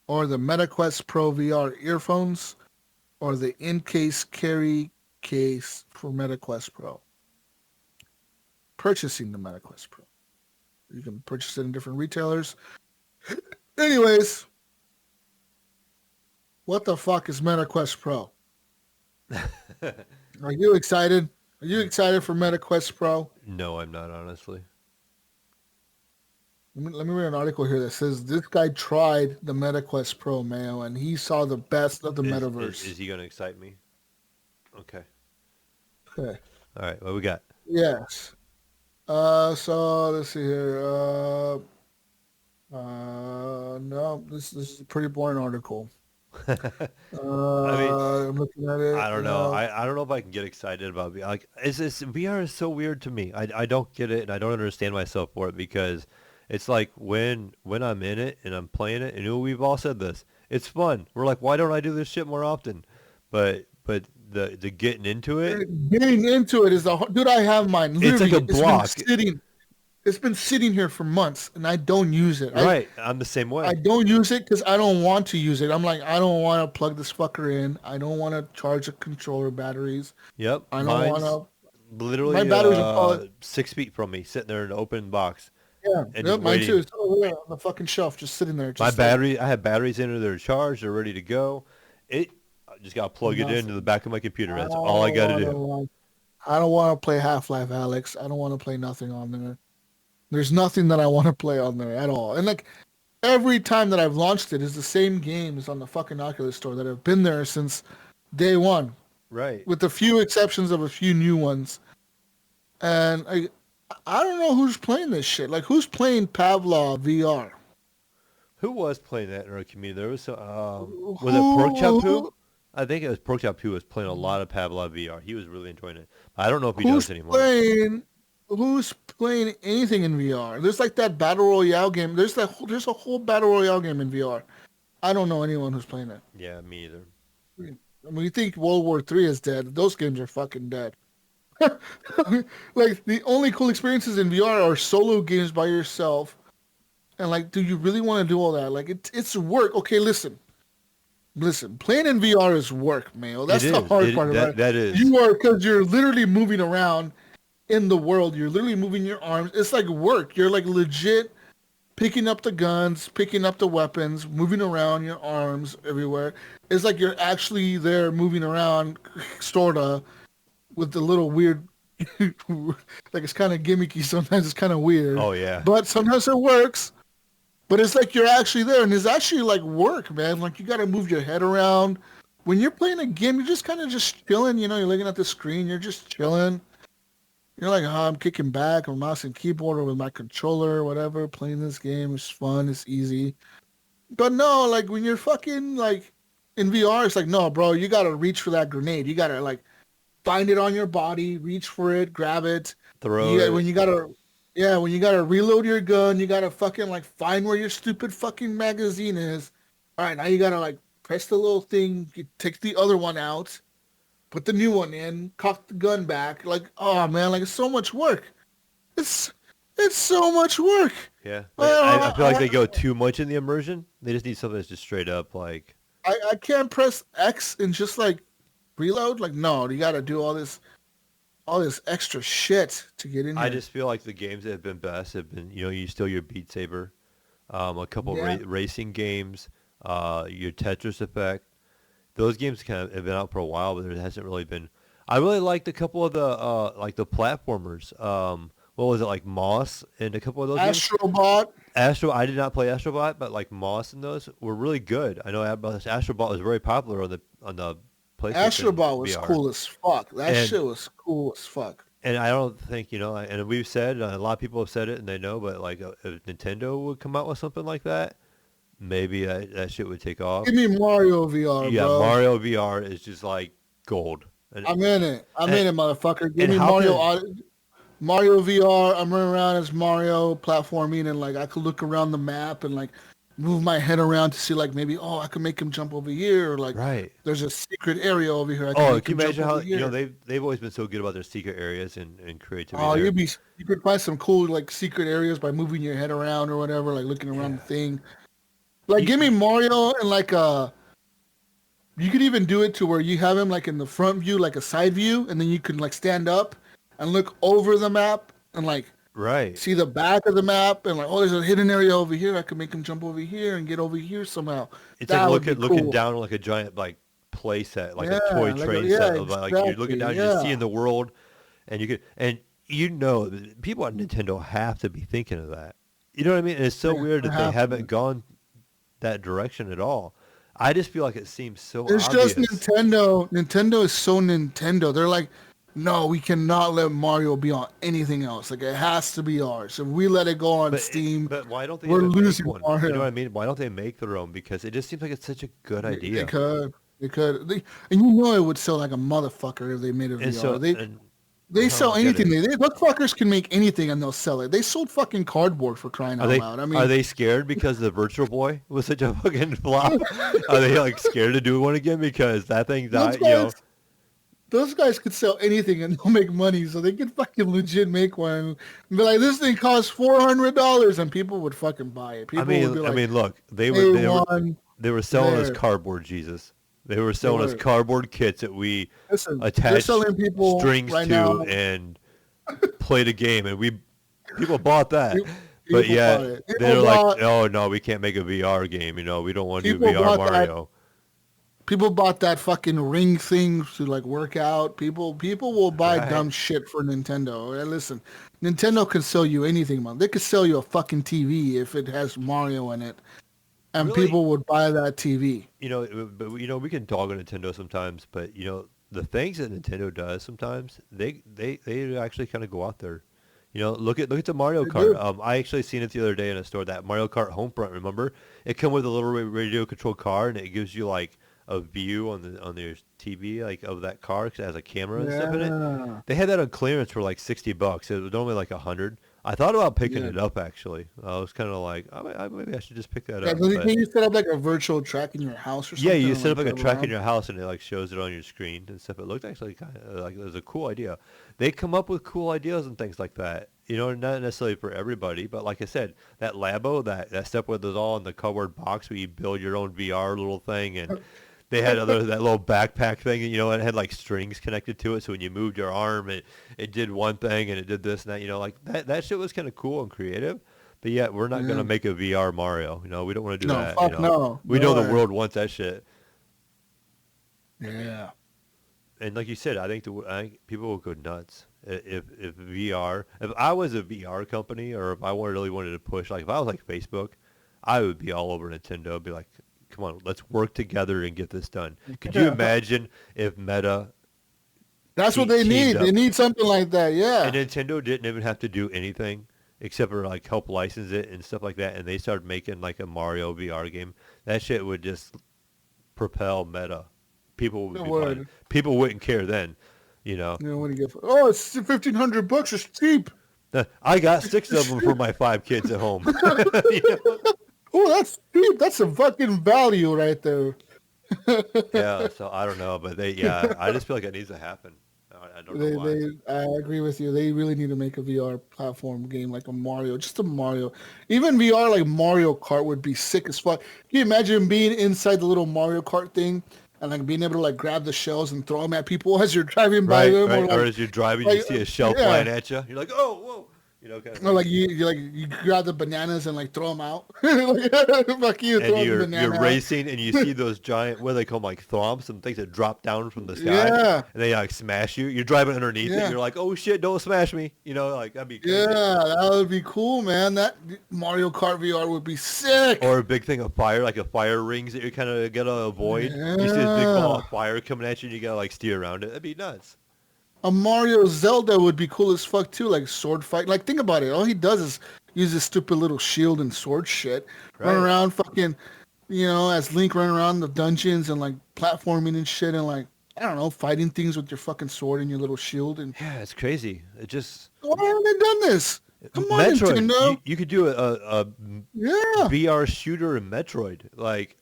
or the MetaQuest Pro VR earphones, or the in-case carry case for MetaQuest Pro. Purchasing the MetaQuest Pro. You can purchase it in different retailers. Anyways, what the fuck is MetaQuest Pro? Are you excited? Are you excited for MetaQuest Pro? No, I'm not, honestly. Let me read an article here that says this guy tried the MetaQuest Pro, Mayo, and he saw the best of the metaverse. Is he going to excite me? Okay. Okay. All right, what we got? Yes. So let's see here. No, this is a pretty boring article. I mean, I'm looking at it. I don't know. I don't know if I can get excited about VR. Like, VR is so weird to me. I don't get it, and I don't understand myself for it, because it's like when I'm in it and I'm playing it, and we've all said this, it's fun. We're like, why don't I do this shit more often? But the getting into it. Getting into it is dude. I have mine. Literally, it's like a block. It's been sitting here for months, and I don't use it. Right, I'm the same way. I don't use it because I don't want to use it. I'm like, I don't want to plug this fucker in. I don't want to charge the controller batteries. Yep, I don't want to. Literally, my batteries are probably 6 feet from me, sitting there in an open box. Yeah, yep, mine too. It's over there on the fucking shelf, just sitting there. My battery, I have batteries in it. They're charged. They're ready to go. I just got to plug it into the back of my computer. That's all I got to do. I don't want to play Half-Life, Alex. I don't want to play nothing on there. There's nothing that I want to play on there at all. And like every time that I've launched it is the same games on the fucking Oculus store that have been there since day one. Right. With a few exceptions of a few new ones. And I don't know who's playing this shit. Like, who's playing Pavlov VR? Who was playing that in our community? There was was it Porkchop Poo? I think it was Porkchop Poo was playing a lot of Pavlov VR. He was really enjoying it. I don't know if he does anymore. Who's playing anything in VR? There's like that Battle Royale game. There's a whole Battle Royale game in VR. I don't know anyone who's playing it. Yeah, me either. I mean, you think World War III is dead. Those games are fucking dead. Like, the only cool experiences in VR are solo games by yourself. And, like, do you really want to do all that? Like, it's work. Okay, listen. Playing in VR is work, man. That's the hard part about it. That is. Because you're literally moving around in the world. You're literally moving your arms. It's like work. You're like legit picking up the guns, picking up the weapons, moving around your arms everywhere. It's like you're actually there moving around, sorta, with the little weird, like it's kind of gimmicky. Sometimes it's kind of weird. Oh, yeah. But sometimes it works. But it's like you're actually there, and it's actually like work, man. Like, you got to move your head around. When you're playing a game, you're just kind of just chilling. You know, you're looking at the screen. You're just chilling. You're like, I'm kicking back with mouse and keyboard or with my controller or whatever, playing this game. It's fun. It's easy. But no, like, when you're fucking, like, in VR, it's like, no, bro, you got to reach for that grenade. You got to, like, find it on your body, reach for it, grab it. Throw it. When you got to reload your gun, you got to fucking, like, find where your stupid fucking magazine is. All right, now you got to, like, press the little thing, you take the other one out, put the new one in, cock the gun back. Like, oh, man, like, it's so much work. It's so much work. Yeah. I feel like they go too much in the immersion. They just need something that's just straight up, like... I can't press X and just, like, reload. Like, no, you got to do all this extra shit to get in here. I just feel like the games that have been best have been, you still your Beat Saber, a couple racing games, your Tetris Effect. those games kind of have been out for a while, but there hasn't really been. I really liked a couple of the like the platformers. What was it, like Moss and a couple of those games? Astrobot. I did not play Astrobot, but like Moss and those were really good. I know Astrobot was very popular on the PlayStation Astrobot was VR. cool as fuck. That shit was cool as fuck. And I don't think, and we've said, a lot of people have said it and they know, but like if Nintendo would come out with something like that, maybe that shit would take off. Give me Mario VR, yeah, bro. Mario VR is just like gold. And, I'm in it, motherfucker. Give me Mario VR. I'm running around as Mario platforming, and like I could look around the map and like move my head around to see like maybe I could make him jump over here, or like there's a secret area over here. Can you imagine how they've always been so good about their secret areas and creativity. Oh, you could find some cool like secret areas by moving your head around or whatever, like looking around the thing. Like give me Mario and like you could even do it to where you have him like in the front view, like a side view, and then you can like stand up and look over the map and like see the back of the map and like, oh, there's a hidden area over here. I could make him jump over here and get over here somehow. It's like looking down like a giant like play set, like a toy train set. Exactly. Like you're looking down, you're seeing the world, and people at Nintendo have to be thinking of that. You know what I mean? And it's so weird that they haven't gone that direction at all. I just feel like it seems so obvious. It's just Nintendo. Nintendo is so Nintendo. They're like, no, we cannot let Mario be on anything else. Like, it has to be ours. If we let it go on Steam, but why don't they we're losing one? Mario. You know what I mean? Why don't they make their own? Because it just seems like it's such a good idea. They could. And you know it would sell like a motherfucker if they made a VR. They sell anything. Those fuckers can make anything and they'll sell it. They sold fucking cardboard for crying out loud. I mean, are they scared because the Virtual Boy was such a fucking flop? Are they like scared to do one again because that thing died? Those guys could sell anything and they'll make money, so they could fucking legit make one. And be like, this thing costs $400, and people would fucking buy it. People would be like, look, they were selling us cardboard, Jesus. They were selling us cardboard kits that we attached strings to and played a game, and people bought that. But yeah, they're like, oh no, we can't make a VR game. We don't want to do VR Mario. People bought that fucking ring thing to like work out. People will buy dumb shit for Nintendo. And listen, Nintendo can sell you anything, man. They could sell you a fucking TV if it has Mario in it. And people would buy that TV. But we can dog on Nintendo sometimes, but the things that Nintendo does sometimes, they actually kind of go out there. Look at the Mario Kart. I actually seen it the other day in a store, that Mario Kart Homefront. Remember, it come with a little radio controlled car, and it gives you like a view on their TV like of that car because it has a camera and stuff in it. They had that on clearance for like $60. It was only like $100. I thought about picking it up, actually. I was kind of like, maybe I should just pick that up. Can you set up like a virtual track in your house or something? Yeah, you set up like a track in your house, and it like shows it on your screen and stuff. It looked actually kind of like it was a cool idea. They come up with cool ideas and things like that. Not necessarily for everybody, but like I said, that Labo, that stuff with it all in the cardboard box where you build your own VR little thing, and they had that little backpack thing, and it had like strings connected to it, so when you moved your arm, it did one thing, and it did this and that. Like that shit was kind of cool and creative. But yeah, we're not gonna make a VR Mario. We don't want to do that. Fuck no. We know the world wants that shit. Yeah. And like you said, I think people will go nuts if I was a VR company, or if I really wanted to push, like if I was like Facebook, I would be all over Nintendo. I'd be like, come on, let's work together and get this done. Could you imagine if Meta? That's what they need. They need something like that, yeah. And Nintendo didn't even have to do anything except for like help license it and stuff like that, and they started making like a Mario VR game. That shit would just propel Meta. People wouldn't care then, It's $1,500. It's cheap. I got 6 of them for my 5 kids at home. Oh, that's cheap. That's a fucking value right there. Yeah, so I don't know, but I just feel like it needs to happen. I don't know why. I agree with you. They really need to make a VR platform game like a Mario, just a Mario. Even VR like Mario Kart would be sick as fuck. Can you imagine being inside the little Mario Kart thing and like being able to like grab the shells and throw them at people as you're driving by them? Or as you're driving, you see a shell flying at you. You're like, oh, whoa. you know, kind of No, thing. like you grab the bananas and like throw them out. Fuck you, And throw the banana you're out. racing, and you see those giant, what do they call them, like thwomps, and things that drop down from the sky, Yeah, and they like smash you. You're driving underneath it. yeah, You're like, oh shit, don't smash me. You know, like that'd be yeah. crazy. That would be cool, man. That Mario Kart VR would be sick. Or a big thing of fire, like a fire rings that you kind of gotta avoid. You see this big ball Yeah, of fire coming at you, and you gotta like steer around it. That'd be nuts. a Mario Zelda would be cool as fuck too. Like sword fight. Like think about it. All he does is use his stupid little shield and sword shit. Run Right. around, fucking, as Link running around the dungeons and like platforming and shit and like I don't know, fighting things with your fucking sword and your little shield. And Yeah, it's crazy. It just why haven't they done this? Come on, Metroid. Nintendo. You could do a Yeah. VR shooter in Metroid. Like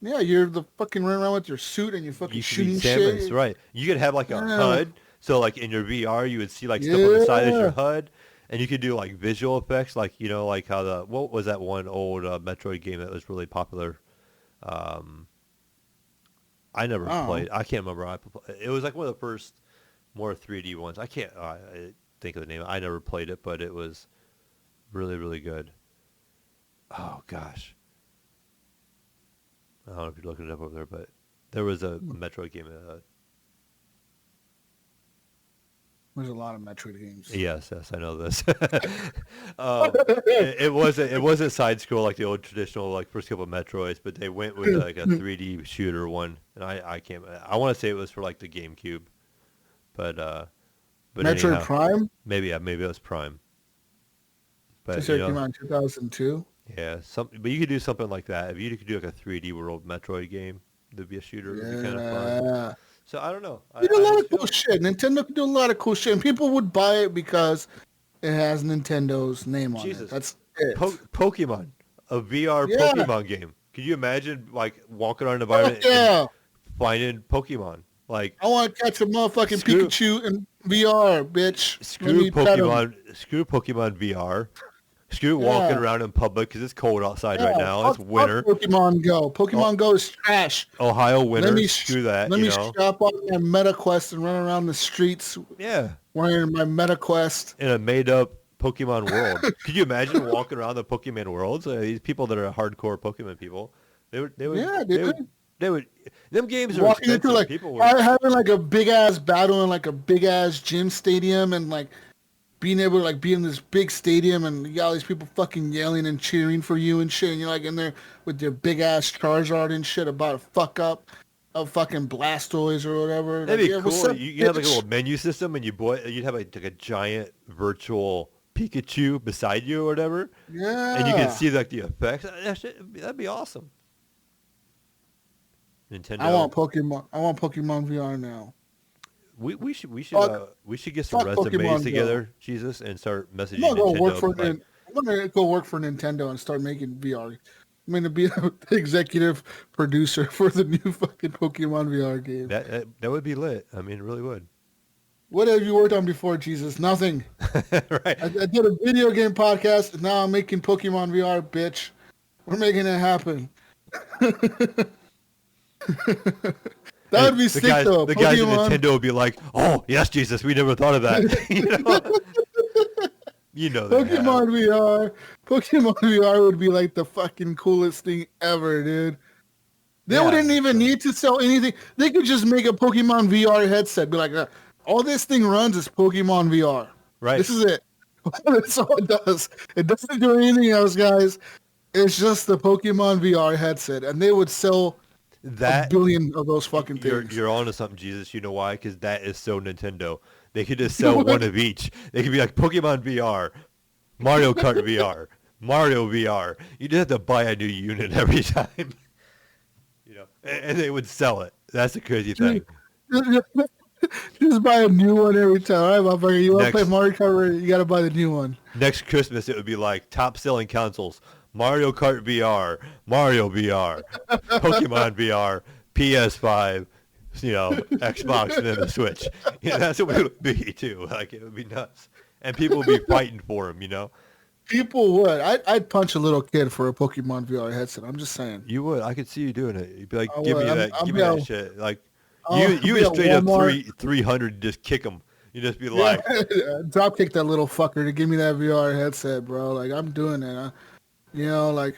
Yeah, you're the fucking running around with your suit and you're fucking you could be shooting Samus, shit. right? You could have like a Yeah. HUD. So like in your VR, you would see like stuff on the side as your Yeah. HUD, and you could do like visual effects, like like how what was that one old Metroid game that was really popular? Um, I never Oh. played. I can't remember. It was like one of the first more 3D ones. I can't think of the name. I never played it, but it was really, really good. Oh gosh, I don't know if you're looking it up over there, but there was a Metroid game. There's a lot of Metroid games. Yes, I know this. It wasn't side scroll like the old traditional like first couple of Metroids, but they went with like a 3D shooter one, and I can't. I want to say it was for like the GameCube, but Metroid anyhow, Prime? maybe it was Prime. They But said it came out in 2002. yeah, but you could do something like that. If you could do like a 3D world Metroid game, that'd be a shooter. It'd be kind of fun. Yeah. So I don't know. They do a I lot just of cool feel shit. Nintendo can do a lot of cool shit. And people would buy it because it has Nintendo's name on it. Jesus. That's it. Pokemon, a VR Yeah. Pokemon game. Could you imagine like walking around an Fuck environment yeah. and finding Pokemon? Like I want to catch a motherfucking Screw- Pikachu in VR, bitch. Let screw me pet 'em. Pokemon VR. Screw walking Yeah. around in public because it's cold outside right Yeah, now. It's fuck winter. Pokemon Go. Pokemon Go is trash. Ohio winter. Let me Screw that. Let You me know. strap on my MetaQuest and run around the streets Yeah. wearing my MetaQuest. In a made-up Pokemon world. Could you imagine walking around the Pokemon worlds? These people that are hardcore Pokemon people, they would, Yeah, they dude. would, they would. Them games are Walking expensive. into like People would. having like a big ass battle in like a big ass gym stadium and like being able to like be in this big stadium and you got all these people fucking yelling and cheering for you and shit and you're like in there with your big ass Charizard and shit about to fuck up a fucking Blastoise or whatever. That'd Like, be yeah, what's cool. up, You have like a bitch? little menu system, and you'd have like a giant virtual Pikachu beside you or whatever, Yeah. and you can see like the effects. That'd be awesome. Nintendo. I want Pokemon VR now. We should Fuck- get some fuck Pokemon resumes Go. together, Jesus, and start messaging I'm gonna go Nintendo. work for like, I'm gonna go work for Nintendo and start making VR. I'm gonna be the executive producer for the new fucking Pokemon VR game. that would be lit. I mean, it really would. What have you worked on before, Jesus? Nothing. Right. I did a video game podcast, and now I'm making Pokemon VR, bitch. We're making it happen. That would be The sick, guys, though. the guys at Pokemon- Nintendo would be like, "Oh yes, Jesus, we never thought of that." you know that. Pokemon VR. Pokemon VR would be like the fucking coolest thing ever, dude. They Yeah. wouldn't even need to sell anything. They could just make a Pokemon VR headset. Be like, all this thing runs is Pokemon VR. Right. This is it. That's all it does. It doesn't do anything else, guys. It's just the Pokemon VR headset, and they would sell a That billion of those fucking you're things. you're onto something, Jesus. You know why? Because that is so Nintendo. They could just sell one of each. They could be like Pokemon VR, Mario Kart VR, Mario VR. You just have to buy a new unit every time. And they would sell it. That's the crazy thing. Just buy a new one every time. All right, motherfucker. You want to play Next. Mario Kart? You got to buy the new one. Next Christmas, it would be like top selling consoles: Mario Kart VR, Mario VR, Pokemon VR, PS5, Xbox, and then the Switch. That's what it would be too. Like it would be nuts, and people would be fighting for them. People would. I'd punch a little kid for a Pokemon VR headset. I'm just saying. You would. I could see you doing it. You'd be like, I give would. me I'm- that. I'll Give be me that out- shit. Like I'll you be would at straight up Walmart. 300 just kick them. You just be like, drop kick that little fucker to give me that VR headset, bro. Like I'm doing it. Like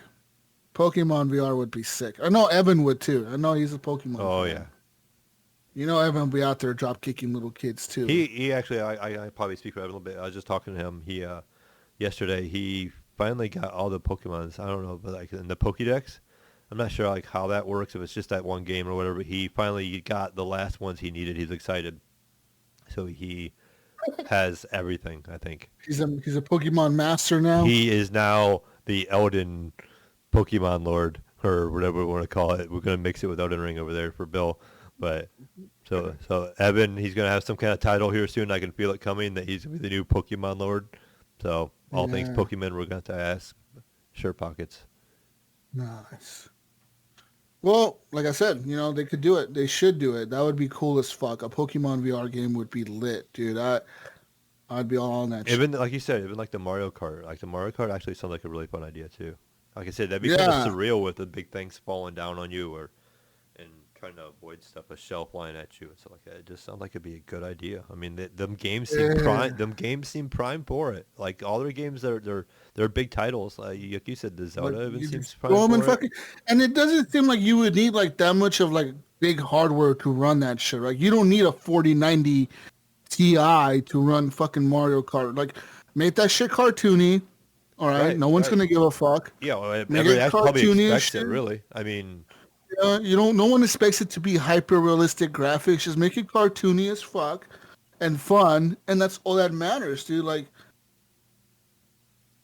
Pokemon VR would be sick. I know Evan would too. I know he's a Pokemon oh fan. yeah. Evan will be out there drop kicking little kids too. He actually, I probably speak for Evan a little bit. I was just talking to him. Yesterday he finally got all the Pokemons. I don't know, but like in the Pokédex. I'm not sure like how that works, if it's just that one game or whatever. He finally got the last ones he needed. He's excited. So he has everything, I think. He's a Pokemon master now. He is now the Elden Pokemon Lord, or whatever we want to call it. We're going to mix it with Elden Ring over there for Bill. But so Evan, he's going to have some kind of title here soon. I can feel it coming that he's going to be the new Pokemon Lord. So all things Pokemon, we're going to ask Shirt Pockets. Nice. Well, like I said, they could do it. They should do it. That would be cool as fuck. A Pokemon VR game would be lit, dude. I'd be all on that shit. Even, like you said, even like the Mario Kart. Like the Mario Kart actually sounds like a really fun idea, too. Like I said, that'd be kind of surreal with the big things falling down on you and trying to avoid stuff, a shell flying at you and stuff like that. It just sounds like it'd be a good idea. I mean, them games seem prime. Them games seem prime for it. Like all their games, they're big titles. Like you said, the Zelda even seems prime for it. And it doesn't seem like you would need like that much of like big hardware to run that shit. Right? You don't need a 4090 Ti to run fucking Mario Kart. Like, make that shit cartoony. All right, no one's gonna give a fuck. Yeah, well, everybody probably expects it. Really, I mean. No one expects it to be hyper realistic graphics. Just make it cartoony as fuck and fun, and that's all that matters, dude. Like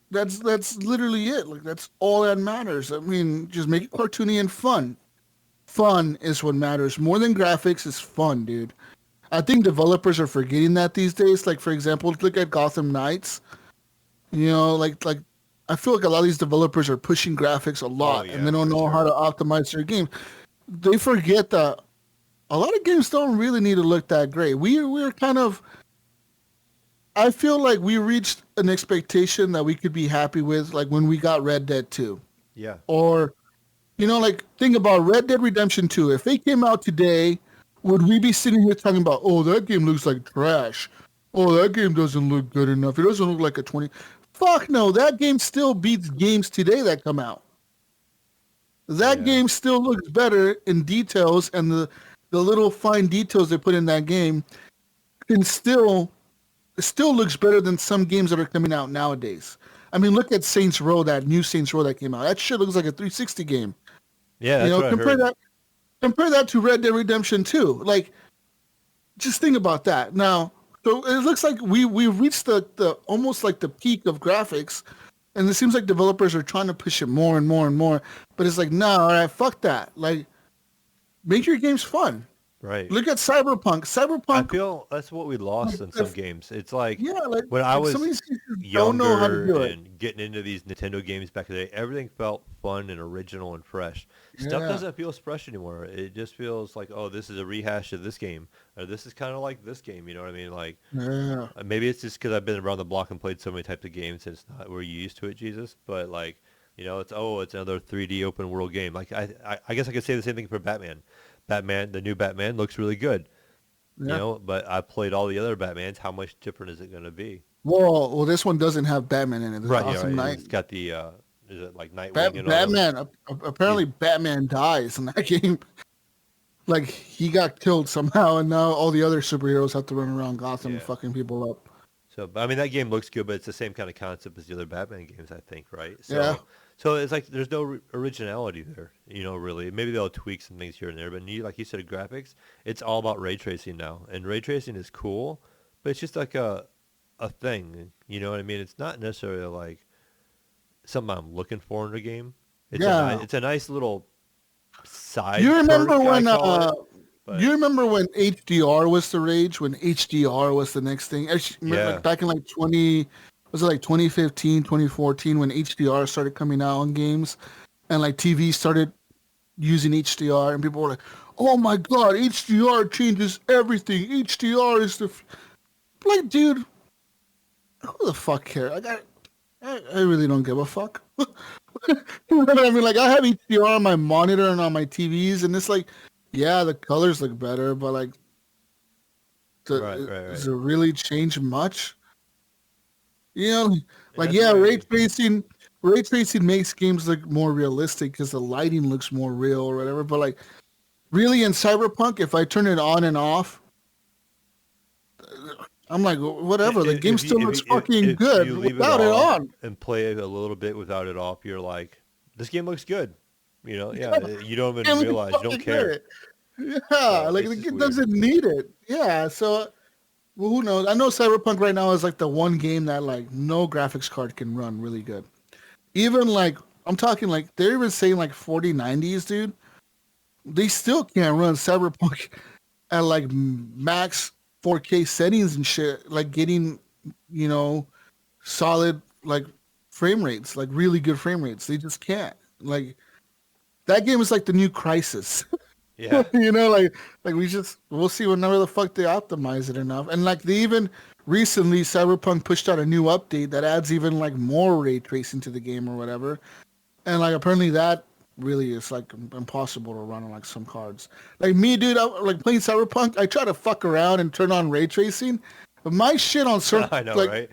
that's literally it. Like that's all that matters. I mean, just make it cartoony and fun. Fun is what matters more than graphics. Is fun, dude. I think developers are forgetting that these days. Like for example, look at Gotham Knights. Like I feel like a lot of these developers are pushing graphics a lot, and they don't know how to optimize their game. They forget that a lot of games don't really need to look that great. We're kind of, I feel like we reached an expectation that we could be happy with, like when we got Red Dead 2. Yeah. Or, like think about Red Dead Redemption 2. If it came out today, would we be sitting here talking about, oh, that game looks like trash. Oh, that game doesn't look good enough. It doesn't look like a 20. Fuck no, that game still beats games today that come out. That game still looks better in details, and the little fine details they put in that game still looks better than some games that are coming out nowadays. I mean, look at Saints Row, that new Saints Row that came out. That shit looks like a 360 game. Yeah, that's what I heard. Compare that to Red Dead Redemption 2. Like, just think about that. Now, so it looks like we've reached the almost like the peak of graphics, and it seems like developers are trying to push it more and more and more. But it's like, no, all right, fuck that. Like, make your games fun. Right. Look at Cyberpunk. I feel that's what we lost in some games. It's like, like when I was don't know how to do and getting into these Nintendo games back in the day, everything felt fun and original and fresh. Stuff doesn't feel fresh anymore. It just feels like, oh, this is a rehash of this game, or this is kind of like this game. You know what I mean? Like, maybe it's just because I've been around the block and played so many types of games, and it's not where you used to it, Jesus. But like, it's another 3D open world game. Like I guess I could say the same thing for Batman. The new Batman looks really good. But I played all the other Batmans. How much different is it going to be? Well, this one doesn't have Batman in it. It's Awesome Knight. It's got the is it like Nightwing and all Batman? Apparently, Batman dies in that game. Like he got killed somehow, and now all the other superheroes have to run around Gotham fucking people up. So, I mean, that game looks good, but it's the same kind of concept as the other Batman games, I think, right? So it's like there's no originality there, really. Maybe they'll tweak some things here and there, but like you said, graphics, it's all about ray tracing now. And ray tracing is cool, but it's just like a thing, you know what I mean? It's not necessarily like something I'm looking for in a game. It's a nice little side. You remember when you remember when HDR was the rage? When HDR was the next thing? Like back in like 2015, 2014 when HDR started coming out on games, and like TV started using HDR, and people were like, "Oh my god, HDR changes everything. HDR is the like, dude, who the fuck cares? I really don't give a fuck." You know what I mean? Like, I have HDR on my monitor and on my TVs, and it's like, yeah, the colors look better, but like, Does it really change much? You know, like ray tracing makes games look more realistic because the lighting looks more real or whatever. But like, really in Cyberpunk, if I turn it on and off, I'm like, whatever. The game still looks fucking good without it on. And play it a little bit without it off, you're like, this game looks good. You know, you don't even realize, you don't care. Yeah, like the game doesn't need it. Yeah, so well, who knows? I know Cyberpunk right now is like the one game that like no graphics card can run really good. Even like I'm talking like they're even saying like 4090s, dude. They still can't run Cyberpunk at like max 4K settings and shit. Like getting, solid like frame rates, like really good frame rates. They just can't. Like that game is like the new Crisis. Yeah. We'll see whenever the fuck they optimize it enough. And like they even recently Cyberpunk pushed out a new update that adds even like more ray tracing to the game or whatever. And like apparently that really is like impossible to run on like some cards. Like me, dude, like playing Cyberpunk, I try to fuck around and turn on ray tracing. But my shit on certain I know, right?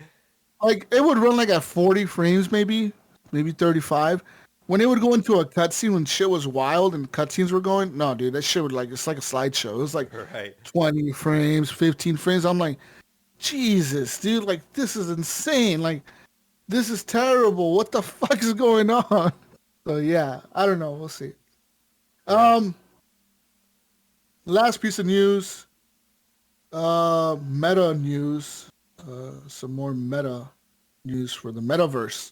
Like it would run like at 40 frames maybe 35. When it would go into a cutscene when shit was wild and cutscenes were going, no, dude, that shit would it's like a slideshow. It was like 20 frames, 15 frames. I'm like, Jesus, dude, like this is insane. Like this is terrible. What the fuck is going on? So yeah, I don't know. We'll see. Last piece of news, meta news, some more meta news for the metaverse.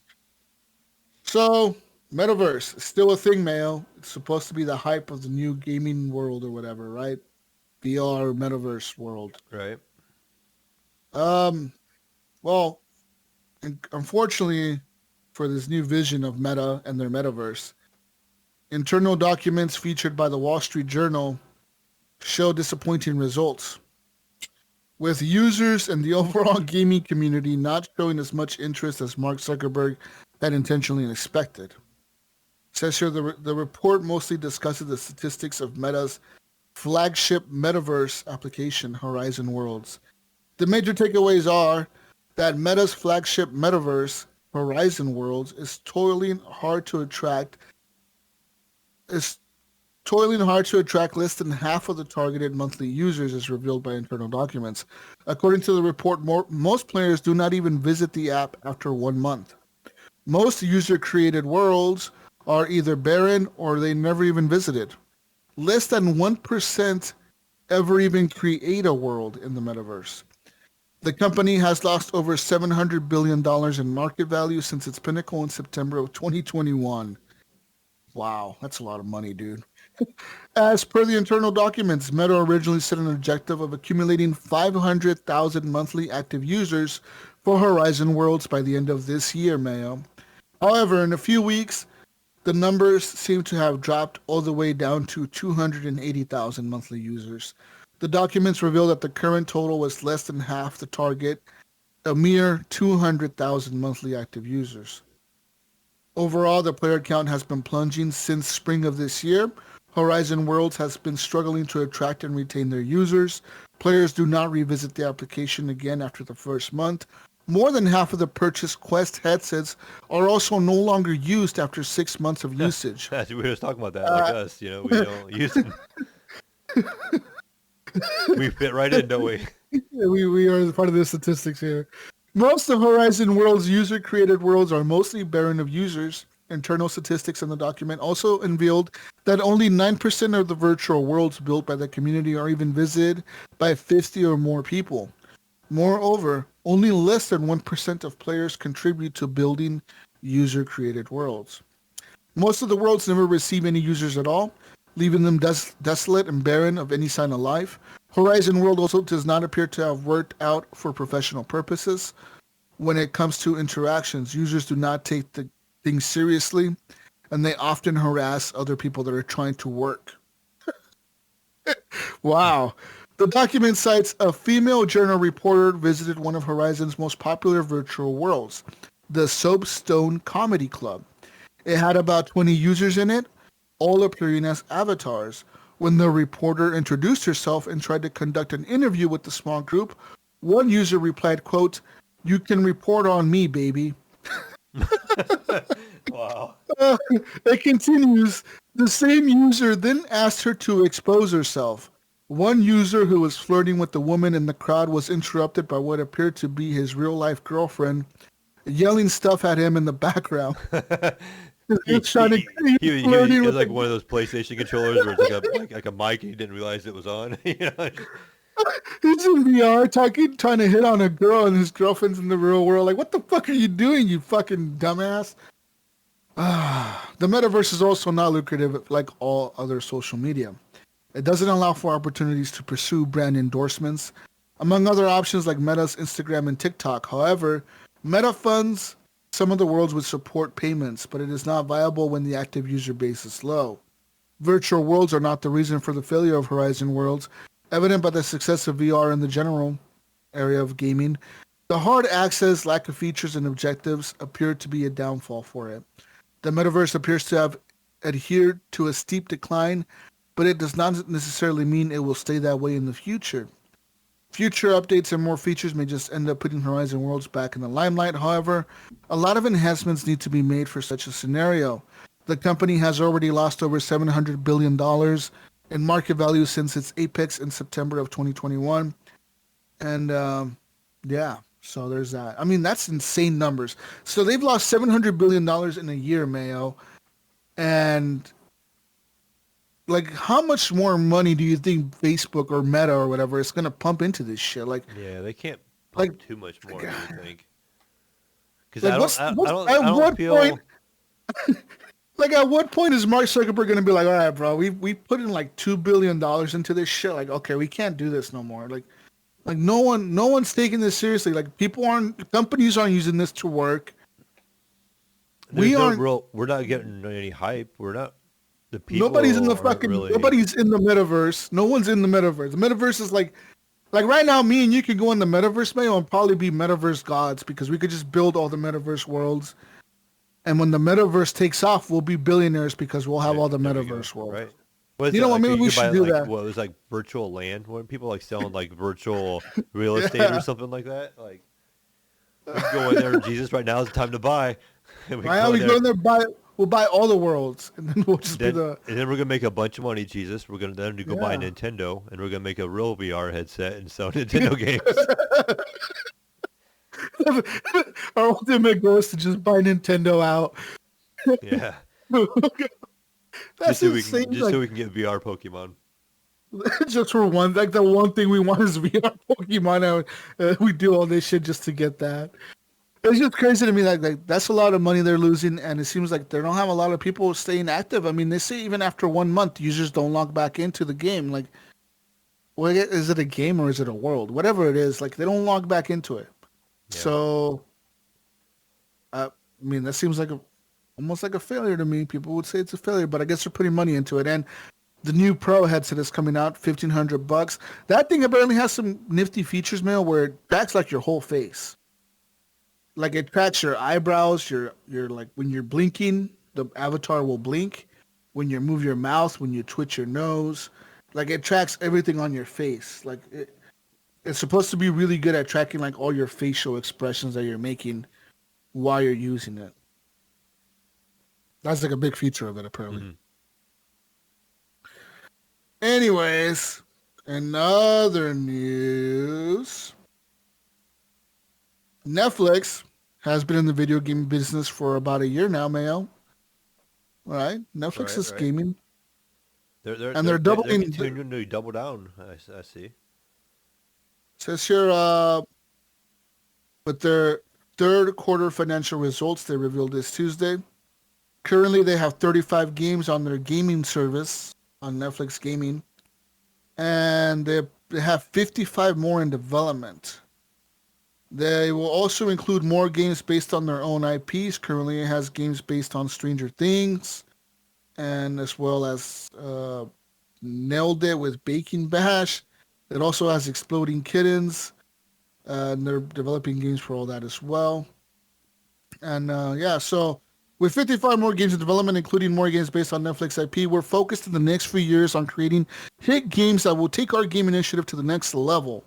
So, metaverse is still a thing, Mayo. It's supposed to be the hype of the new gaming world or whatever, right? VR metaverse world. Right. Well, unfortunately, for this new vision of Meta and their metaverse, internal documents featured by the Wall Street Journal show disappointing results, with users and the overall gaming community not showing as much interest as Mark Zuckerberg had intentionally expected. It says here the report mostly discusses the statistics of Meta's flagship metaverse application, Horizon Worlds. The major takeaways are that Meta's flagship metaverse, Horizon Worlds, is toiling hard to attract less than half of the targeted monthly users, as revealed by internal documents. According to the report, most players do not even visit the app after 1 month. Most user-created worlds are either barren or they never even visited. Less than 1% ever even create a world in the metaverse. The company has lost over $700 billion in market value since its pinnacle in September of 2021. Wow, that's a lot of money, dude. As per the internal documents, Meta originally set an objective of accumulating 500,000 monthly active users for Horizon Worlds by the end of this year, Mayo. However, in a few weeks, the numbers seem to have dropped all the way down to 280,000 monthly users. The documents reveal that the current total was less than half the target, a mere 200,000 monthly active users. Overall, the player count has been plunging since spring of this year. Horizon Worlds has been struggling to attract and retain their users. Players do not revisit the application again after the first month. More than half of the purchased Quest headsets are also no longer used after 6 months of usage. We were just talking about that, like us, we don't use them. We fit right in, don't we? Yeah, we are part of the statistics here. Most of Horizon Worlds' user-created worlds are mostly barren of users. Internal statistics in the document also unveiled that only 9% of the virtual worlds built by the community are even visited by 50 or more people. Moreover, only less than 1% of players contribute to building user-created worlds. Most of the worlds never receive any users at all, leaving them desolate and barren of any sign of life. Horizon World also does not appear to have worked out for professional purposes. When it comes to interactions, users do not take the things seriously, and they often harass other people that are trying to work. Wow. The document cites a female journal reporter visited one of Horizon's most popular virtual worlds, the Soapstone Comedy Club. It had about 20 users in it, all appearing as avatars. When the reporter introduced herself and tried to conduct an interview with the small group, one user replied, quote, "You can report on me, baby." Wow. It continues. The same user then asked her to expose herself. One user who was flirting with the woman in the crowd was interrupted by what appeared to be his real-life girlfriend, yelling stuff at him in the background. He was like one of those PlayStation controllers where it's like a mic and he didn't realize it was on. You know? He's in VR trying to hit on a girl, and his girlfriend's in the real world. Like, what the fuck are you doing, you fucking dumbass? The metaverse is also not lucrative like all other social media. It doesn't allow for opportunities to pursue brand endorsements, among other options like Meta's Instagram and TikTok. However, Meta funds some of the worlds with support payments, but it is not viable when the active user base is low. Virtual worlds are not the reason for the failure of Horizon Worlds, evident by the success of VR in the general area of gaming. The hard access, lack of features, and objectives appear to be a downfall for it. The metaverse appears to have adhered to a steep decline, but it does not necessarily mean it will stay that way in the future. Future updates and more features may just end up putting Horizon Worlds back in the limelight. However, a lot of enhancements need to be made for such a scenario. The company has already lost over $700 billion in market value since its apex in September of 2021. And yeah, so there's that. I mean, that's insane numbers. So they've lost $700 billion in a year, Mayo. And like, how much more money do you think Facebook or Meta or whatever is going to pump into this shit? Like, yeah, they can't pump too much more, I think. Because like, I don't feel... Like, at what point is Mark Zuckerberg going to be like, all right, bro, we put in like $2 billion into this shit. Like, okay, we can't do this no more. Like no one's taking this seriously. Like, companies aren't using this to work. We're not getting any hype. We're not. The people nobody's in the metaverse. No one's in the metaverse. The metaverse is like right now, me and you could go in the metaverse, Mayo, and probably be metaverse gods because we could just build all the metaverse worlds. And when the metaverse takes off, we'll be billionaires because we'll have all the metaverse worlds. Right. What maybe we should do that. What was like virtual land? Weren't people like selling like virtual real estate or something like that? Like, we can go in there, Jesus, right now is the time to buy. And go in there, we'll buy all the worlds, and then we'll just And then we're gonna make a bunch of money, Jesus. We're gonna then go buy Nintendo, and we're gonna make a real VR headset and sell Nintendo games. Our ultimate goal is to just buy Nintendo out. Yeah. That's insane. So we can get VR Pokemon. Just for one, like the one thing we want is VR Pokemon, and we do all this shit just to get that. It's just crazy to me. Like that's a lot of money they're losing, and it seems like they don't have a lot of people staying active. I mean, they say even after 1 month, users don't log back into the game. Like, well, is it a game or is it a world? Whatever it is, like they don't log back into it. Yeah. So, I mean, that seems like almost like a failure to me. People would say it's a failure, but I guess they're putting money into it. And the new Pro headset is coming out, $1,500. That thing apparently has some nifty features, Mail, where it tracks like your whole face. Like it tracks your eyebrows, your like when you're blinking, the avatar will blink. When you move your mouth, when you twitch your nose, like it tracks everything on your face. Like it's supposed to be really good at tracking like all your facial expressions that you're making while you're using it. That's like a big feature of it, apparently. Mm-hmm. Anyways, in other news, Netflix has been in the video game business for about a year now, Mayo. All right, Netflix is gaming. They're doubling. They're continuing to double down. I see. Says here, with their third quarter financial results, they revealed this Tuesday. Currently, they have 35 games on their gaming service on Netflix Gaming, and they have 55 more in development. They will also include more games based on their own IPs. Currently, it has games based on Stranger Things, and as well as Nailed It with Baking Bash. It also has Exploding Kittens, and they're developing games for all that as well. And so With 55 more games in development, including more games based on Netflix IP, we're focused in the next few years on creating hit games that will take our game initiative to the next level.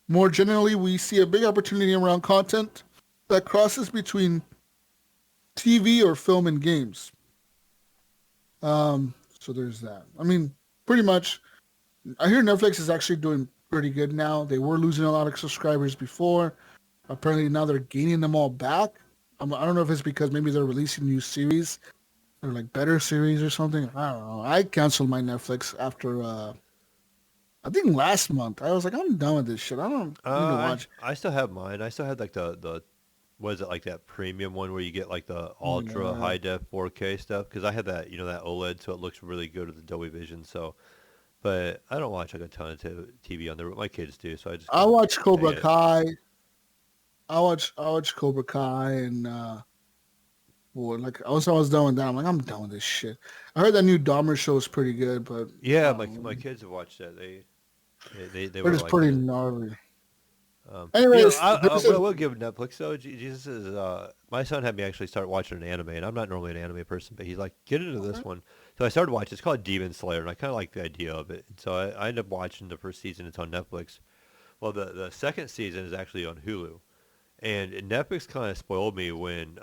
More generally, we see a big opportunity around content that crosses between TV or film and games. So there's that. I mean, pretty much, I hear Netflix is actually doing pretty good now. They were losing a lot of subscribers before. Apparently now they're gaining them all back. I don't know if it's because maybe they're releasing new series or like better series or something. I don't know. I canceled my Netflix after I think last month. I was like, I'm done with this shit. I don't need to watch. I still have mine. I still had like the what is it, like that premium one where you get like the ultra high def 4K stuff? Because I had that, that OLED, so it looks really good with the Dolby Vision. So, but I don't watch like a ton of TV on there. But my kids do, so I watch Cobra Kai. I watch Cobra Kai and like I was done with that. I'm like, I'm done with this shit. I heard that new Dahmer show is pretty good, but yeah, my kids have watched that. They were just like pretty gnarly. Anyways, I will give Netflix though. Jesus is my son had me actually start watching an anime, and I'm not normally an anime person, but he's like, get into this one. So I started watching. It's called Demon Slayer, and I kind of like the idea of it. And so I ended up watching the first season. It's on Netflix. Well, the second season is actually on Hulu, and Netflix kind of spoiled me when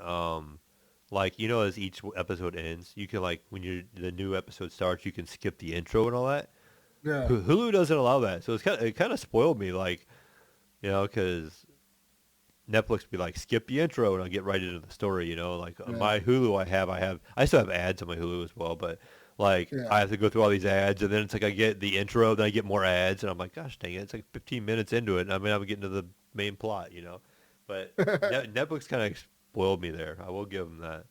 like as each episode ends, you can like when the new episode starts, you can skip the intro and all that. Yeah. Hulu doesn't allow that, so it kind of spoiled me, like. Because Netflix be like, skip the intro and I'll get right into the story, Like on my Hulu, I still have ads on my Hulu as well, but like I have to go through all these ads and then it's like I get the intro, then I get more ads and I'm like, gosh dang it, it's like 15 minutes into it and I'm getting to the main plot, But Netflix kind of spoiled me there. I will give them that.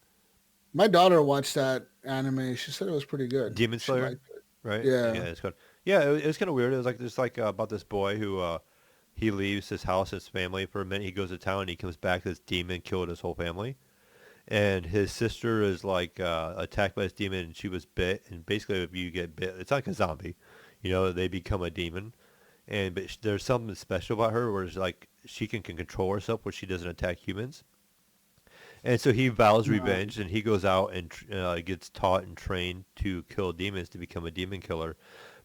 My daughter watched that anime. She said it was pretty good. Demon Slayer, right? Yeah. Yeah, it's good. Yeah, it was kind of weird. It was like about this boy who he leaves his house, his family for a minute. He goes to town. And he comes back. This demon killed his whole family, and his sister is like attacked by this demon, and she was bit. And basically, if you get bit, it's like a zombie. They become a demon, but there's something special about her, where it's like she can control herself, where she doesn't attack humans. And so he vows revenge, and he goes out and gets taught and trained to kill demons, to become a demon killer.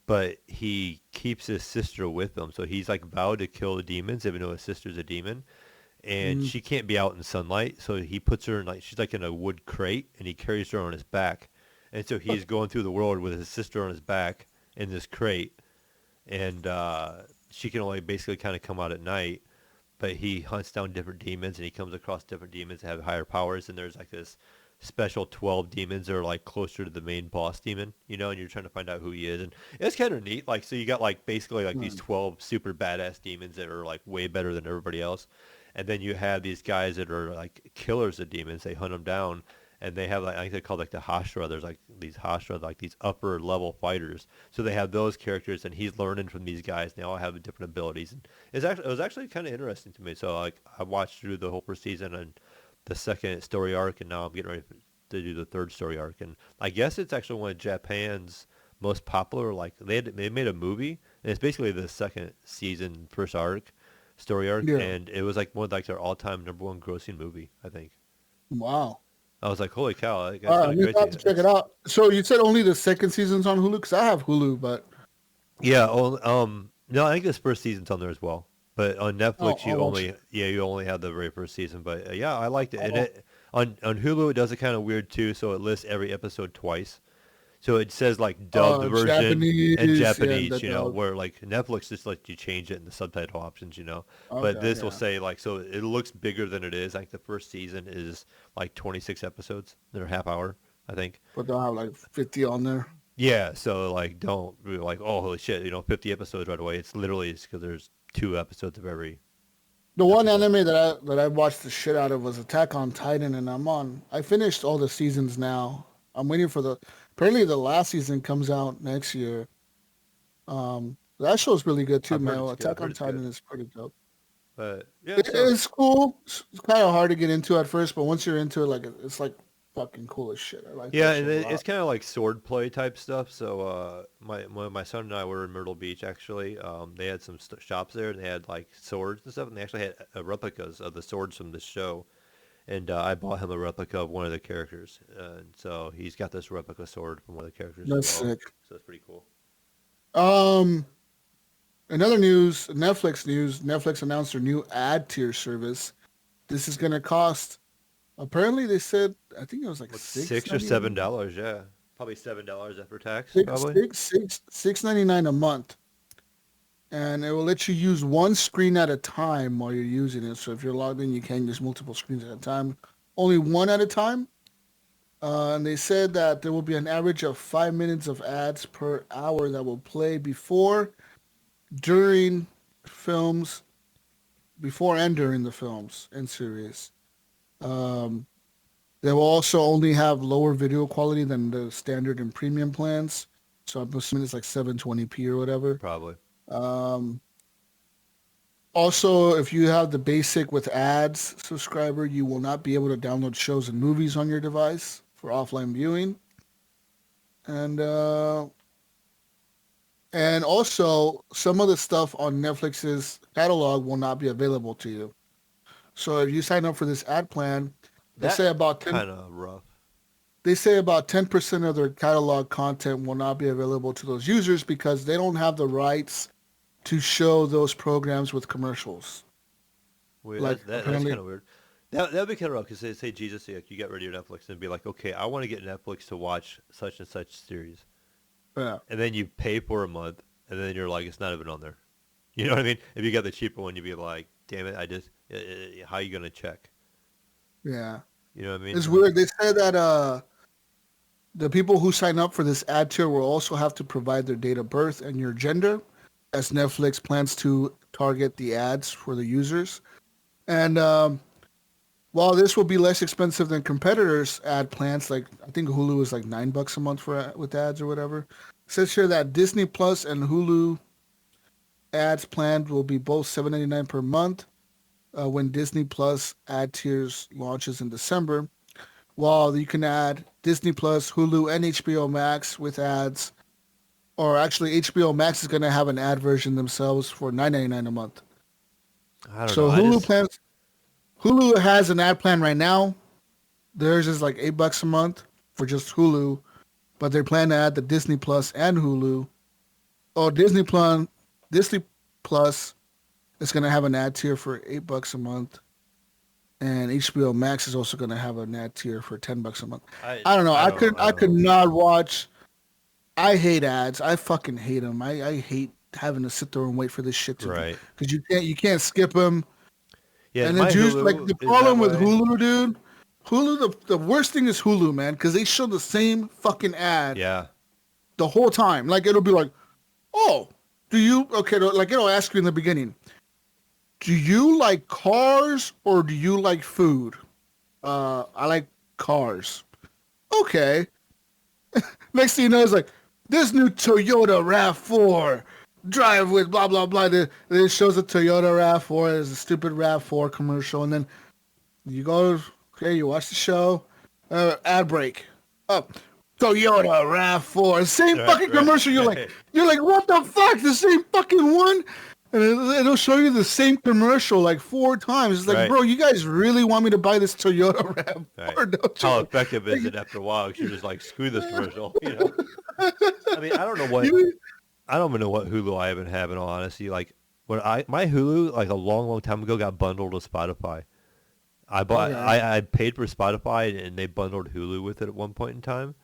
But he keeps his sister with him, so he's like vowed to kill the demons, even though his sister's a demon, and she can't be out in sunlight. So he puts her in she's like in a wood crate, and he carries her on his back, and so he's going through the world with his sister on his back in this crate, and she can only basically kind of come out at night. But he hunts down different demons, and he comes across different demons that have higher powers, and there's like this special 12 demons that are like closer to the main boss demon, and you're trying to find out who he is. And it's kind of neat. Like, so you got like basically like these 12 super badass demons that are like way better than everybody else. And then you have these guys that are like killers of demons. They hunt them down, and they have like, I think they're called like the Hashra. There's like these Hashra, like these upper level fighters. So they have those characters, and he's learning from these guys. And they all have different abilities. And it was actually kind of interesting to me. So like I watched through the whole first season and the second story arc, and now I'm getting ready to do the third story arc. And I guess it's actually one of Japan's most popular. Like they made a movie, and it's basically the second season, first story arc, and it was like one of like their all-time #1 grossing movie, I think. Wow. I was like, holy cow! All right, I'm gonna have to check it out. So you said only the second season's on Hulu? Because I have Hulu, but yeah, no, I think this first season's on there as well. But on Netflix, you only have the very first season. But yeah, I liked it. And it on Hulu, it does it kind of weird too. So it lists every episode twice. So it says like dubbed version and Japanese, where like Netflix just lets you change it in the subtitle options, But this will say like, so it looks bigger than it is. Like the first season is like 26 episodes. They're a half hour, I think. But they'll have like 50 on there. Yeah, so like don't really like, oh holy shit, 50 episodes right away. It's literally because there's 2 episodes of every. The one anime that I watched the shit out of was Attack on Titan, and I finished all the seasons now. I'm waiting for apparently the last season comes out next year. That show's really good too, man. Attack on Titan is pretty dope. But yeah, it's cool. It's kind of hard to get into at first, but once you're into it, like it's like fucking cool as shit. I like. Yeah, and it's kind of like sword play type stuff. So my son and I were in Myrtle Beach actually. They had some shops there, and they had like swords and stuff, and they actually had replicas of the swords from the show. and I bought him a replica of one of the characters, and so he's got this replica sword from one of the characters That's as well. sick. So it's pretty cool. Another Netflix. Netflix announced their new ad tier service. This is going to cost, apparently they said, I think it was like $6 or $7, yeah, probably $7 after tax, probably. $6.99 a month. And it will let you use one screen at a time while you're using it. So if you're logged in, you can use multiple screens at a time. Only one at a time. And they said that there will be an average of 5 minutes of ads per hour that will play before and during the films and series. They will also only have lower video quality than the standard and premium plans. So I'm assuming it's like 720p or whatever. Probably. Also, if you have the basic with ads subscriber, you will not be able to download shows and movies on your device for offline viewing. And also, some of the stuff on Netflix's catalog will not be available to you. So if you sign up for this ad plan, they say about 10, kind of rough. They say about 10% of their catalog content will not be available to those users because they don't have the rights to show those programs with commercials. Weird. Like, that's kind of weird. That would be kind of rough because they say, Jesus, like, you get rid of your Netflix and be like, okay, I want to get Netflix to watch such and such series. Yeah. And then you pay for a month, and then you're like, it's not even on there. You know what I mean? If you got the cheaper one, you'd be like, damn it, how are you going to check? Yeah. You know what I mean? It's weird. They said that the people who sign up for this ad tier will also have to provide their date of birth and your gender, as Netflix plans to target the ads for the users. And while this will be less expensive than competitors' ad plans, like I think Hulu is like $9 a month with ads or whatever, it says here that Disney Plus and Hulu ads planned will be both $7.99 per month when Disney Plus ad tiers launches in December. While you can add Disney Plus, Hulu, and HBO Max with ads, or actually HBO Max is going to have an ad version themselves for $9.99 a month. I don't know. Hulu has an ad plan right now. Theirs is like $8 a month for just Hulu, but they plan to add the Disney Plus and Hulu. Oh, Disney Plus is going to have an ad tier for $8 a month, and HBO Max is also going to have an ad tier for $10 a month. I don't know. I could not watch. I hate ads. I fucking hate them. I hate having to sit there and wait for this shit to because you can't skip them. Yeah, and then like the problem with Hulu, dude. Hulu, the worst thing is Hulu, man, because they show the same fucking ad. Yeah. The whole time, like it'll be like, oh, like it'll ask you in the beginning, do you like cars or do you like food? I like cars. Okay. Next thing you know, it's like this new Toyota RAV4. Drive with blah blah blah. Then it shows a Toyota RAV4. There's a stupid RAV4 commercial, and then you go, okay, you watch the show. Ad break. Toyota RAV4. Same fucking commercial. You're like, what the fuck? The same fucking one. And it'll show you the same commercial like 4 times. It's like, bro, you guys really want me to buy this Toyota RAV4? Don't you? How effective is it after a while? Because you're just like, screw this commercial. You know? I mean, I don't even know what Hulu I even have, in all honesty. Like, when my Hulu, like a long time ago, got bundled with Spotify. I paid for Spotify, and they bundled Hulu with it at one point in time.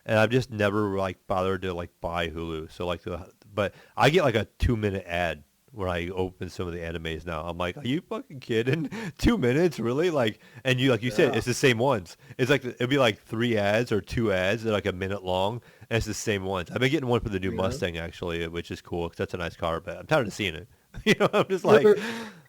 And I've just never like bothered to like buy Hulu. So like, but I get like a 2-minute ad when I open some of the animes now. I'm like, are you fucking kidding? 2 minutes, really? Like, and like you said, it's the same ones. It's like it'd be like 3 ads or 2 ads that are like a minute long, and it's the same ones. I've been getting one for the new Mustang actually, which is cool because that's a nice car. But I'm tired of seeing it. You know, I'm like,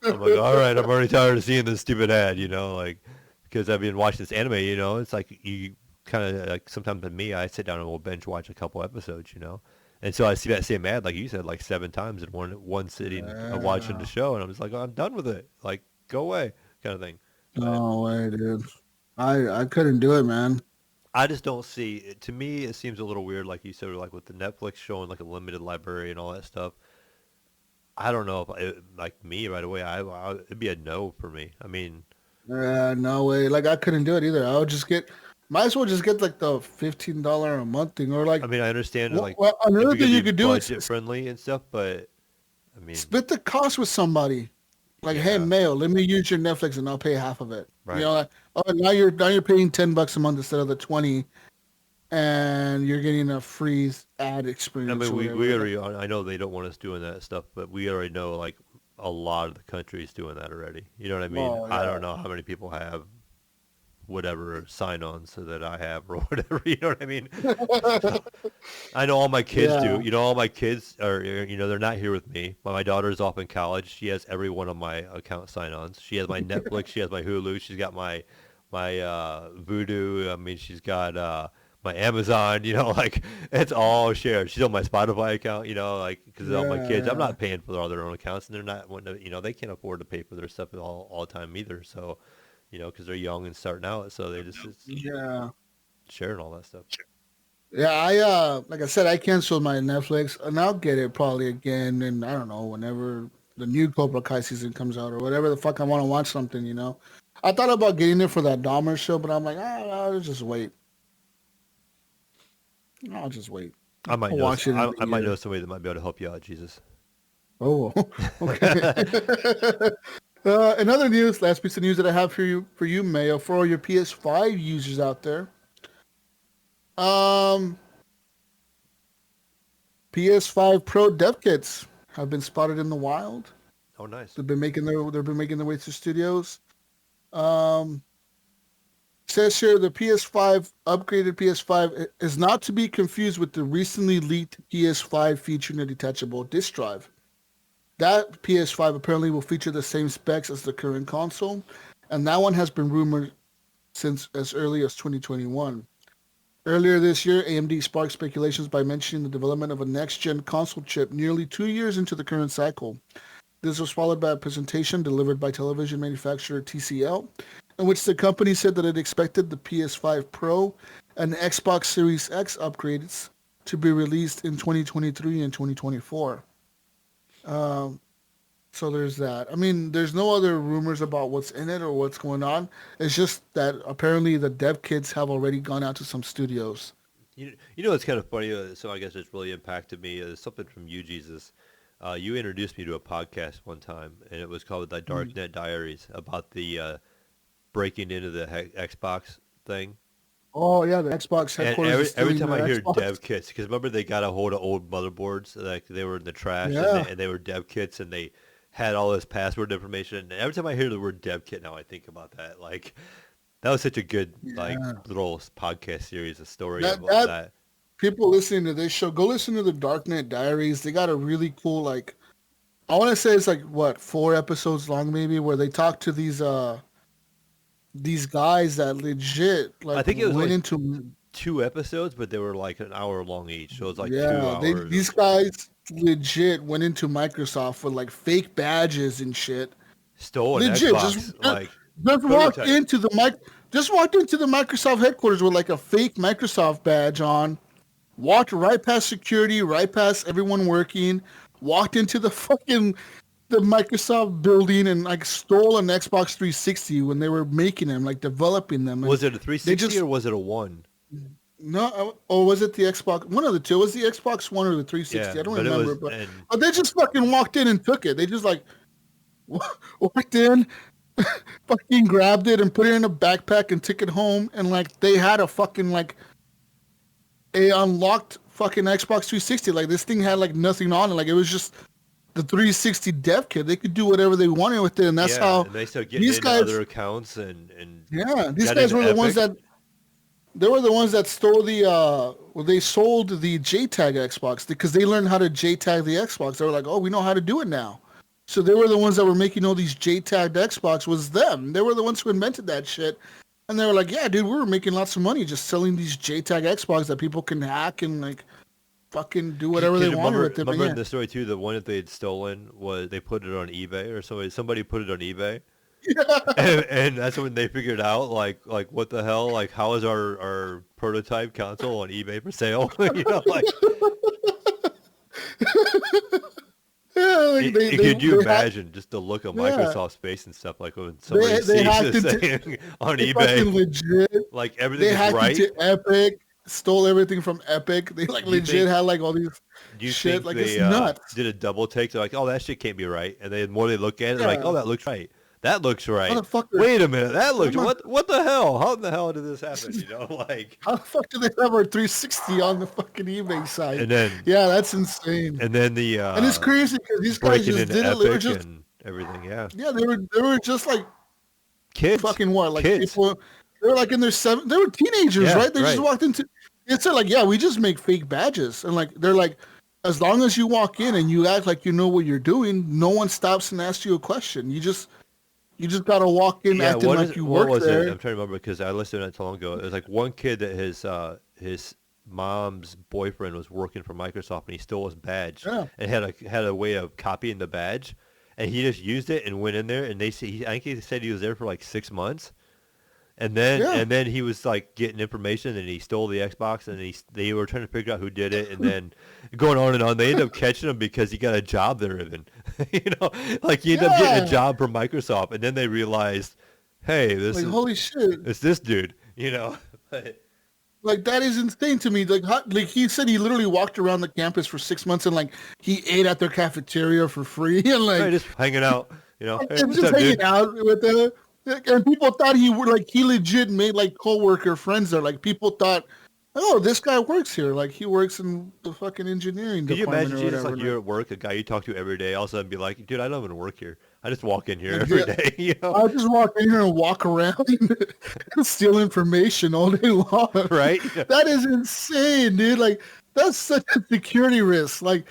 all right, I'm already tired of seeing this stupid ad. You know, like because I've been watching this anime. You know, it's like you kind of like sometimes with me, I sit down and will binge watch a couple episodes. You know. And so I see that same ad, like you said, like 7 times in one sitting of watching the show, and I'm just like, oh, I'm done with it. Like, go away, kind of thing. No way, dude. I couldn't do it, man. I just don't see it. To me, it seems a little weird, like you said, like with the Netflix showing like a limited library and all that stuff. I don't know if like me right away, it'd be a no for me. I mean, No way. Like I couldn't do it either. I would just might as well just get like the $15 a month thing, or like. I mean, I understand like Well, another if thing you're you gonna could be do is budget friendly and stuff, but I mean, split the cost with somebody. Like, hey, yeah, Mayo, let me use your Netflix and I'll pay half of it. You right. know, like, oh, now you're paying $10 a month instead of the 20, and you're getting a free ad I experience mean, or we whatever. already, I know they don't want us doing that stuff, but we already know like a lot of the country's doing that already. You know what I mean? Oh I yeah, don't know how many people have whatever sign-ons that I have or whatever. You know what I mean? I know all my kids do. yeah, You know, all my kids are, they're not here with me. My daughter's off in college. She has every one of my account sign-ons. She has my Netflix. She has my Hulu. She's got my Vudu. I mean, she's got my Amazon. You know, like it's all shared. She's on my Spotify account. You know, like because all my kids. I'm yeah, not paying for all their own accounts, and they're not. They can't afford to pay for their stuff all the time either. So, because they're young and starting out, so they just it's yeah. sharing all that stuff. Yeah, like I said, I canceled my Netflix, and I'll get it probably again, and I don't know, whenever the new Cobra Kai season comes out or whatever the fuck I want to watch something. I thought about getting it for that Dahmer show, but I'm like, I'll just wait. I'll just wait. I might I'll know. watch it in I the might know year. somebody that might be able to help you out, Jesus. Oh, okay. Another news, last piece of news that I have for you, Mayo, for all your PS5 users out there. Um, PS5 Pro dev kits have been spotted in the wild. Oh, nice. They've been making their way to studios. Um, Says here the upgraded PS5 is not to be confused with the recently leaked PS5 featuring a detachable disk drive. That PS5 apparently will feature the same specs as the current console, and that one has been rumored since as early as 2021. Earlier this year, AMD sparked speculations by mentioning the development of a next-gen console chip nearly 2 years into the current cycle. This was followed by a presentation delivered by television manufacturer TCL, in which the company said that it expected the PS5 Pro and Xbox Series X upgrades to be released in 2023 and 2024. Um, so there's that. I mean, there's no other rumors about what's in it or what's going on. It's just that apparently the dev kits have already gone out to some studios. It's kind of funny. So I guess it's really impacted me. Something from you, Jesus. You introduced me to a podcast one time, and it was called The Mm. Darknet Diaries about the breaking into the Xbox thing. Oh yeah, the Xbox And headquarters every is every stealing time I their hear Xbox. dev kits, because remember they got a hold of old motherboards, like they were in the trash, and Yeah, they were dev kits, and they had all this password information. And every time I hear the word dev kit now, I think about that. Like that was such a good yeah. little podcast series, a story That about that that. people listening to this show, go listen to the Darknet Diaries. They got a really cool I want to say it's like what 4 episodes long maybe, where they talk to these guys that legit I like think it was went only into. 2 episodes, but they were like an hour long each, so it was like two Yeah, hours these of guys legit went into Microsoft with like fake badges and shit. stole an Legit, Xbox like just walked prototype. into the mic, just walked into the Microsoft headquarters with like a fake Microsoft badge on. Walked right past security, right past everyone working. Walked into the Microsoft building and like stole an Xbox 360 when they were making them, like developing them, and Was it a they 360 just or was it a one? no, or was it the Xbox? One of the two. Was the Xbox One or the Yeah, 360? I don't but it remember, was, but and they just fucking walked in and took it. They just like walked in, fucking grabbed it and put it in a backpack and took it home. And like they had a fucking like a unlocked fucking Xbox 360. Like this thing had like nothing on it. Like it was just the 360 dev kit. They could do whatever they wanted with it, and that's yeah, how and they started getting these into guys. other accounts and Yeah, these got guys into were the ones Epic. that they were the ones that stole the well, they sold the JTAG Xbox because they learned how to JTAG the Xbox. They were like, oh, we know how to do it now. So they were the ones that were making all these JTAGed Xbox. Was them? They were the ones who invented that shit. And they were like, yeah, dude, we were making lots of money just selling these JTAG Xbox that people can hack and like fucking do whatever they Because wanted with it. But remember yeah, in the story too, the one that they had stolen was they put it on eBay or somebody put it on eBay, and that's when they figured out like what the hell, like how is our prototype console on eBay for sale? Like yeah, like could you imagine just the look of Microsoft's face and stuff, like when somebody sees this thing on eBay, legit, like everything they is hacked right. into Epic, stole everything from Epic. They like legit had like all these do you shit. think Like they it's nuts. did a double take? They're like, oh, that shit can't be right. And then the more they look at it, they're like, oh, that looks right. That looks right. Wait a minute, that looks what the hell? How the hell did this happen? You know, like how the fuck did they have our 360 on the fucking eBay site? And then that's insane. And then and it's crazy because these guys just did it. They were just and everything. Yeah, they were just like kids. Fucking what? Like kids. People, they were like in their they were teenagers, right? They just walked into. It's like, we just make fake badges, and like they're like, as long as you walk in and you act like you know what you're doing, no one stops and asks you a question. You just gotta walk in acting like you work there. I'm trying to remember because I listened to it so long ago. It was like one kid that his mom's boyfriend was working for Microsoft and he stole his badge and had a way of copying the badge, and he just used it and went in there, and I think he said he was there for like 6 months. And then he was like getting information, and he stole the Xbox, and they were trying to figure out who did it, and then going on and on. They ended up catching him because he got a job there, even like he ended up getting a job from Microsoft, and then they realized, hey, holy shit, it's this dude, Like that is insane to me. Like he said, he literally walked around the campus for 6 months, and like he ate at their cafeteria for free, and like just hanging out, hey, just hanging out with them. And people thought he legit made like coworker friends there. Like people thought, oh, this guy works here. Like he works in the fucking engineering department. Can you imagine just like you're at work, a guy you talk to every day, all of a sudden be like, dude, I don't even work here. I just walk in here every day. I just walk in here and walk around and steal information all day long. Right? That is insane, dude. Like that's such a security risk. Like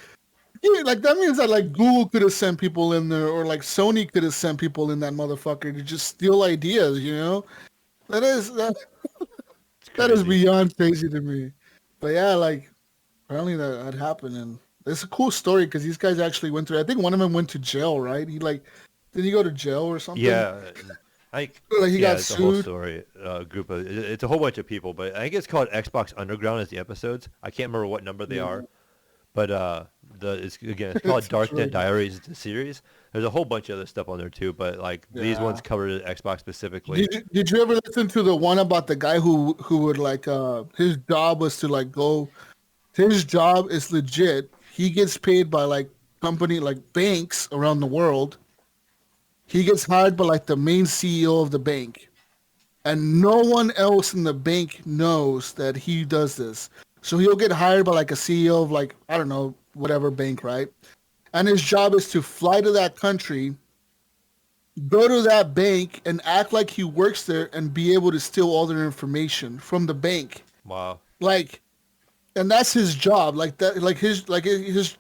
that means that like Google could have sent people in there, or like Sony could have sent people in that motherfucker to just steal ideas. That is beyond crazy to me. But yeah, like apparently that happened, and it's a cool story because these guys actually went through. I think one of them went to jail, right? Did he go to jail or something? Yeah. He got it's sued. A whole story, it's a whole bunch of people, but I think it's called Xbox Underground as the episodes. I can't remember what number they are. But it's called Darknet Diaries, the series. There's a whole bunch of other stuff on there too, but like these ones covered Xbox specifically. Did you ever listen to the one about the guy who would like his job was to like go? His job is legit. He gets paid by like company like banks around the world. He gets hired by like the main CEO of the bank, and no one else in the bank knows that he does this. So he'll get hired by like a CEO of like, I don't know, whatever bank, right? And his job is to fly to that country, go to that bank and act like he works there and be able to steal all their information from the bank. Wow. Like, and that's his job. Like that,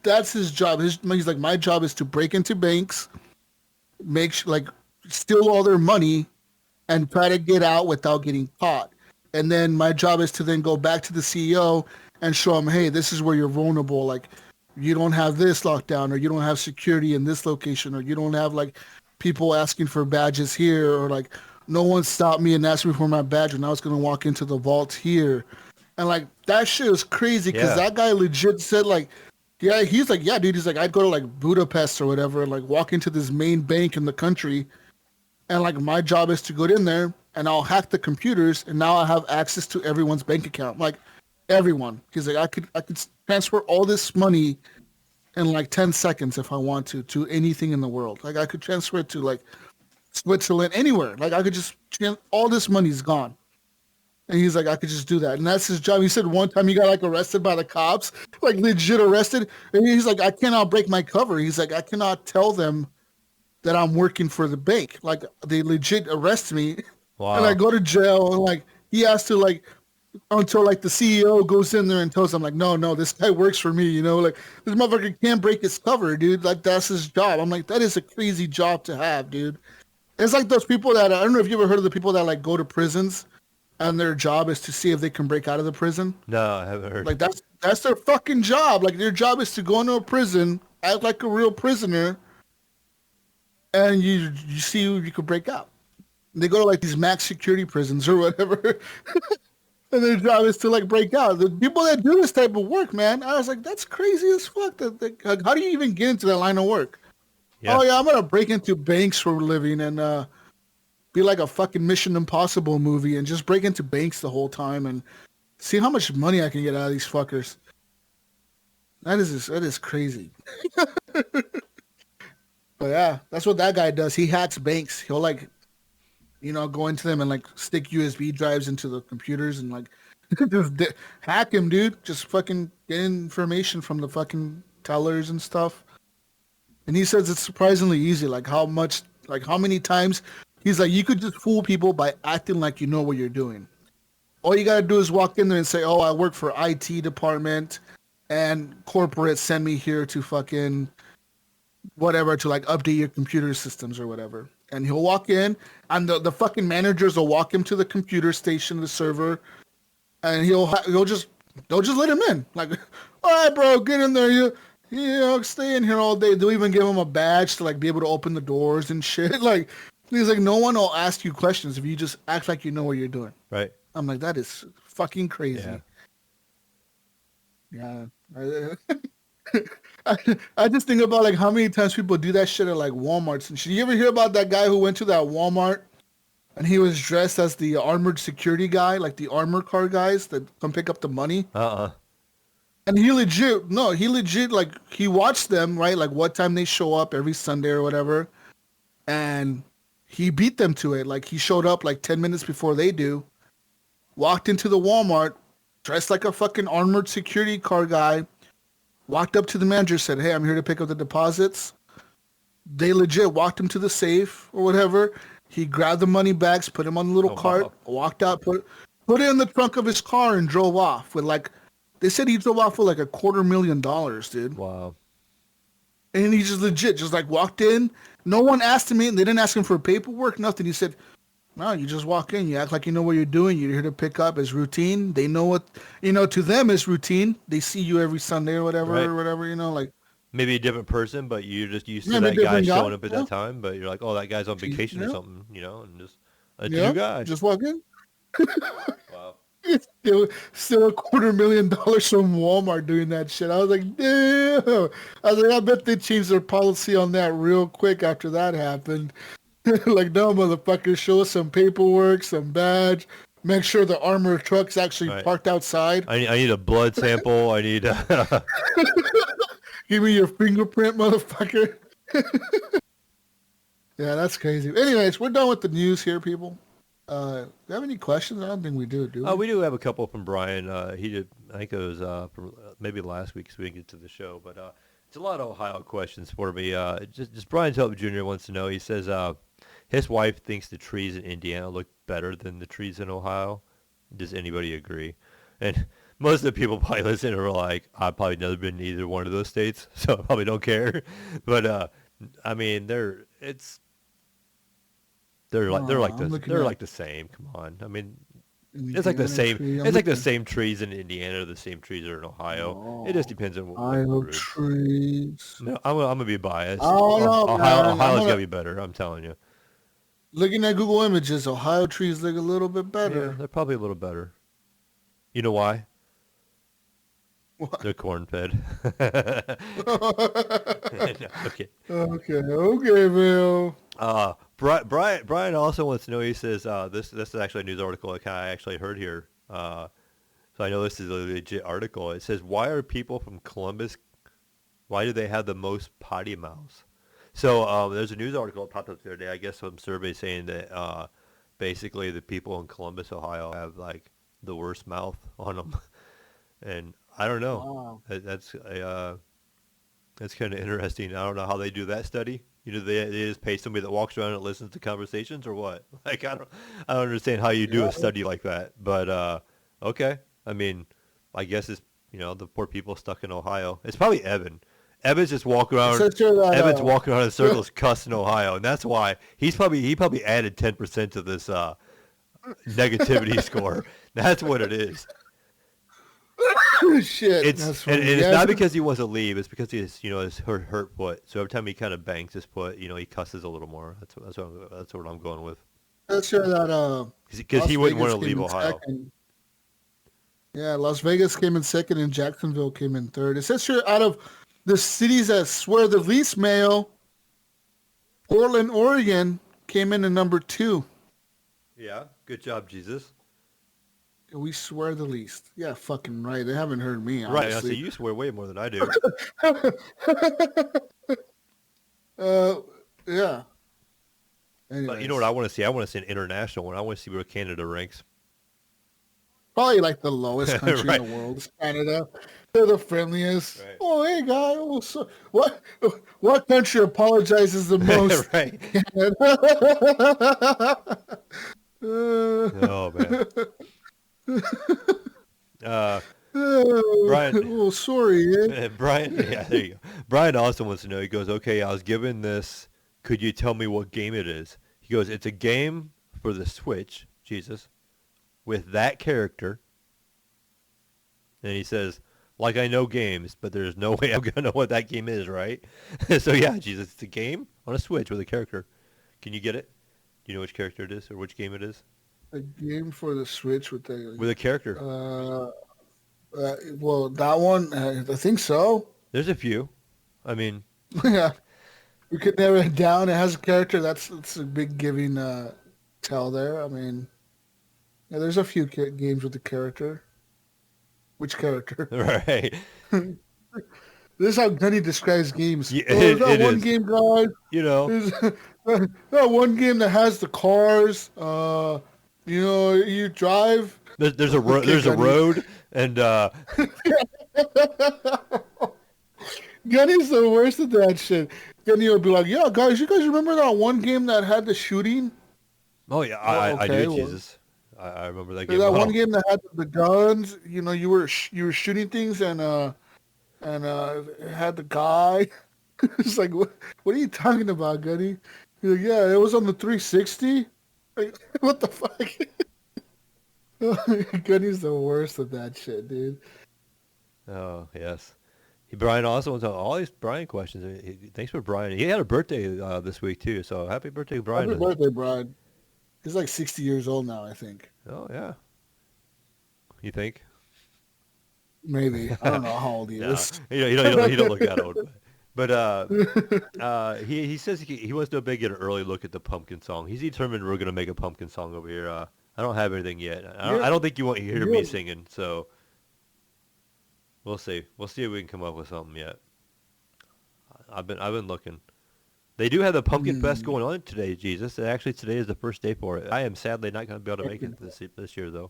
that's his job. He's like, my job is to break into banks, steal all their money and try to get out without getting caught. And then my job is to then go back to the CEO and show him, hey, this is where you're vulnerable. Like, you don't have this lockdown, or you don't have security in this location, or you don't have, like, people asking for badges here, or, like, no one stopped me and asked me for my badge when I was going to walk into the vault here. And, like, that shit was crazy because that guy legit said, like, he's like, yeah, dude. He's like, I'd go to, like, Budapest or whatever and, like, walk into this main bank in the country. And, like, my job is to go in there and I'll hack the computers, and now I have access to everyone's bank account. Like, everyone. He's like, I could transfer all this money in like 10 seconds if I want to anything in the world. Like, I could transfer it to like Switzerland, anywhere. Like, I could just all this money's gone. And he's like, I could just do that. And that's his job. He said one time he got like arrested by the cops, like legit arrested. And he's like, I cannot break my cover. He's like, I cannot tell them that I'm working for the bank. Like, they legit arrest me. Wow. And I go to jail, and like he has to like until like the CEO goes in there and tells him like, no, this guy works for me, like this motherfucker can't break his cover, dude. Like, that's his job. I'm like, that is a crazy job to have, dude. It's like those people that, I don't know if you ever heard of the people that like go to prisons and their job is to see if they can break out of the prison. No, I haven't heard. Like, that's their fucking job. Like, their job is to go into a prison, act like a real prisoner, and you see who you could break out. They go to like these max security prisons or whatever, and their job is to like break out. The people that do this type of work, man, I was like, that's crazy as fuck. How do you even get into that line of work? Yeah. Oh yeah, I'm gonna break into banks for a living and be like a fucking Mission Impossible movie and just break into banks the whole time and see how much money I can get out of these fuckers. That is crazy. But yeah, that's what that guy does. He hacks banks. He'll like, go into them and like stick USB drives into the computers and like hack him, dude. Just fucking get information from the fucking tellers and stuff. And he says it's surprisingly easy. Like how many times he's like, you could just fool people by acting like you know what you're doing. All you gotta do is walk in there and say, "Oh, I work for IT department, and corporate send me here to fucking whatever to like update your computer systems or whatever." And he'll walk in, and the fucking managers will walk him to the computer station, the server, and they'll just let him in. Like, all right, bro, get in there. Stay in here all day. They'll even give him a badge to like be able to open the doors and shit. Like, he's like, no one will ask you questions if you just act like you know what you're doing. Right. I'm like, that is fucking crazy. Yeah. I just think about like how many times people do that shit at like Walmarts and shit. You ever hear about that guy who went to that Walmart and he was dressed as the armored security guy, like the armor car guys that come pick up the money? And he legit, like he watched them, right? Like what time they show up every Sunday or whatever. And he beat them to it. Like he showed up like 10 minutes before they do. Walked into the Walmart, dressed like a fucking armored security car guy, walked up to the manager, said, "Hey, I'm here to pick up the deposits." They legit walked him to the safe or whatever. He grabbed the money bags, put them on the little cart, walked out, put it in the trunk of his car and drove off with like, they said he drove off with like $250,000, dude. Wow. And he just legit, just like walked in. No one asked him anything. They didn't ask him for paperwork, nothing. He said, "No, you just walk in. You act like you know what you're doing. You're here to pick up. It's routine. They know what, to them it's routine. They see you every Sunday or whatever, like. Maybe a different person, but you're just used to that guy showing up at that time. But you're like, oh, that guy's on vacation or something, and just a new guy. Just walk in. Wow. Still $250,000 from Walmart doing that shit. I was like, damn. I was like, I bet they changed their policy on that real quick after that happened. Like, no, motherfucker, show us some paperwork, some badge. Make sure the armored truck's actually parked outside. I need a blood sample. I need Give me your fingerprint, motherfucker. Yeah, that's crazy. Anyways, we're done with the news here, people. Do you have any questions? I don't think we do we? We do have a couple from Brian. He did, I think it was from maybe last week, so we didn't get to the show. But it's a lot of Ohio questions for me. Just Brian Telp Jr. wants to know. He says his wife thinks the trees in Indiana look better than the trees in Ohio. Does anybody agree? And most of the people probably listening are like, I've probably never been to either one of those states, so I probably don't care. But I mean, they're like the same. Come on, I mean, it's like the same. It's like the same trees in Indiana, the same trees are in Ohio. It just depends on what Ohio trees. No, I'm gonna be biased. Ohio's gotta be better. I'm telling you. Looking at Google Images, Ohio trees look a little bit better. Yeah, they're probably a little better. You know why? What? They're corn-fed. No, okay. Okay, Bill. Brian also wants to know. He says this is actually a news article I actually heard here. So I know this is a legit article. It says, why are people from Columbus? Why do they have the most potty mouths? So there's a news article that popped up the other day. I guess some survey saying that basically the people in Columbus, Ohio, have like the worst mouth on them, and I don't know. Wow. That's kind of interesting. I don't know how they do that study. They just pay somebody that walks around and listens to conversations, or what? Like I don't understand how you do a study like that. But okay. I mean, I guess it's the poor people stuck in Ohio. It's probably Evan. Evan's just walking around. Evan's walking around in circles, cussing Ohio, and that's why he probably added 10% to this negativity score. That's what it is. Shit. It's not because he wants to leave. It's because he's his hurt foot. So every time he kind of bangs his foot, he cusses a little more. That's what I'm going with. That's sure that because he wouldn't want to leave Ohio. Second. Yeah, Las Vegas came in second, and Jacksonville came in third. It says here out of the cities that swear the least, Mayo, Portland, Oregon came in at number 2. Yeah, good job, Jesus. We swear the least. Yeah, fucking right. They haven't heard me, Right, I honestly. say you swear way more than I do. Yeah. But you know what Anyways, I want to see? I want to see an international one. I want to see where Canada ranks. probably like the lowest country Right. in the world is Canada. They're the friendliest. Right. Oh, hey, guy. Oh, so, what country apologizes the most? Right. Canada. Oh man. Uh, Brian. Oh, sorry. Eh? Brian. Yeah, there you go. Brian also wants to know. He goes, "Okay, I was given this. Could you tell me what game it is?" He goes, "It's a game for the Switch, Jesus, with that character." And he says, "Like I know games, but there's no way I'm gonna know what that game is, right?" So yeah, Jesus, it's a game on a Switch with a character. Can you get it? Do you know which character it is or which game it is? A game for the Switch with With a character. Well, that one, I think so. There's a few. I mean, Yeah, you could narrow it down. It has a character. That's a big giving tell there. I mean, yeah, there's a few games with the character. Which character? right. This is how Gunny describes games. Yeah, There's that it one is. game, guys. You know. There's that one game that has the cars. You drive. There's a Okay, there's a Gunny. road and Gunny's the worst at that shit. Gunny would be like, "Yeah, guys, you guys remember that one game that had the shooting? oh yeah, Oh, I okay, do, well, Jesus. I remember that There's game that well. one game that had the guns. You know, you were shooting things and it had the guy. It's like, what are you talking about, Gunny? He's like, yeah, it was on the 360. Like, what the fuck? Gunny's the worst at that shit, dude. Oh yes. Brian also wants all these Brian questions. Thanks for Brian. He had a birthday this week too, so happy birthday, Brian. Happy birthday, Brian. He's like 60 years old now, I think. Oh yeah. You think? Maybe. I don't know how old he No, is. you don't look that old. But he says he wants to know get an early look at the pumpkin song. He's determined we're gonna make a pumpkin song over here. I don't have anything yet. I don't think you want to hear me singing, so we'll see. We'll see if we can come up with something yet. I've been looking. They do have the Pumpkin Fest going on today, Jesus. And actually, today is the first day for it. I am sadly not going to be able to make it this year, though.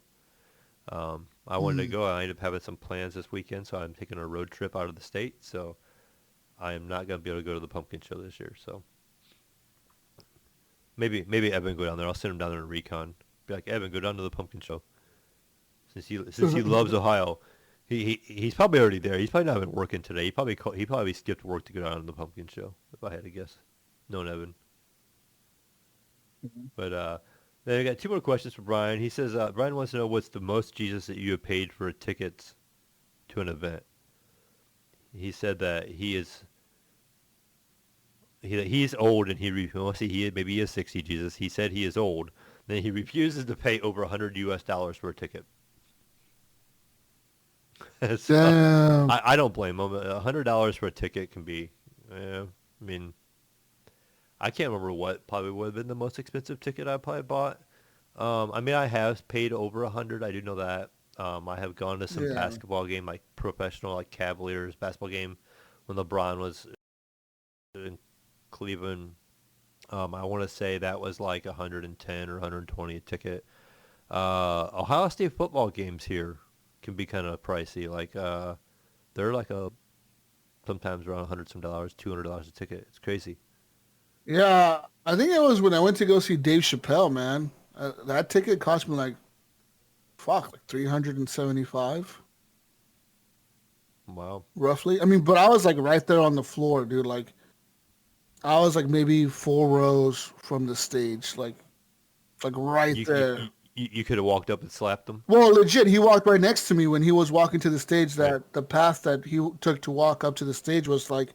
I wanted to go. I ended up having some plans this weekend, so I'm taking a road trip out of the state. So I am not going to be able to go to the pumpkin show this year. So maybe Evan go down there. I'll send him down there to recon. Be like, Evan, go down to the pumpkin show. Since he loves Ohio, he's probably already there. He's probably not even working today. He probably skipped work to go down to the pumpkin show. If I had to guess, knowing Evan. But then I got two more questions for Brian. He says Brian wants to know what's the most, Jesus, that you have paid for tickets to an event. He said that he's old and maybe he is 60, Jesus. He said he is old. Then he refuses to pay over $100 for a ticket. So, Damn. I don't blame him. $100 for a ticket can be, I mean, I can't remember what probably would have been the most expensive ticket I probably bought. I mean, I have paid over 100. I do know that. I have gone to some basketball game, like professional, like Cavaliers basketball game, when LeBron was in Cleveland. I want to say that was like 110 or 120 a ticket. Ohio State football games here can be kind of pricey. Like they're like sometimes around $100 $200 a ticket. It's crazy. Yeah, I think it was when I went to go see Dave Chappelle, man. That ticket cost me like $375. Wow. Roughly. I mean, but I was like right there on the floor, dude. Like, I was like maybe 4 rows from the stage, like right there. You could have walked up and slapped them. Well, legit, he walked right next to me when he was walking to the stage. That the path that he took to walk up to the stage was like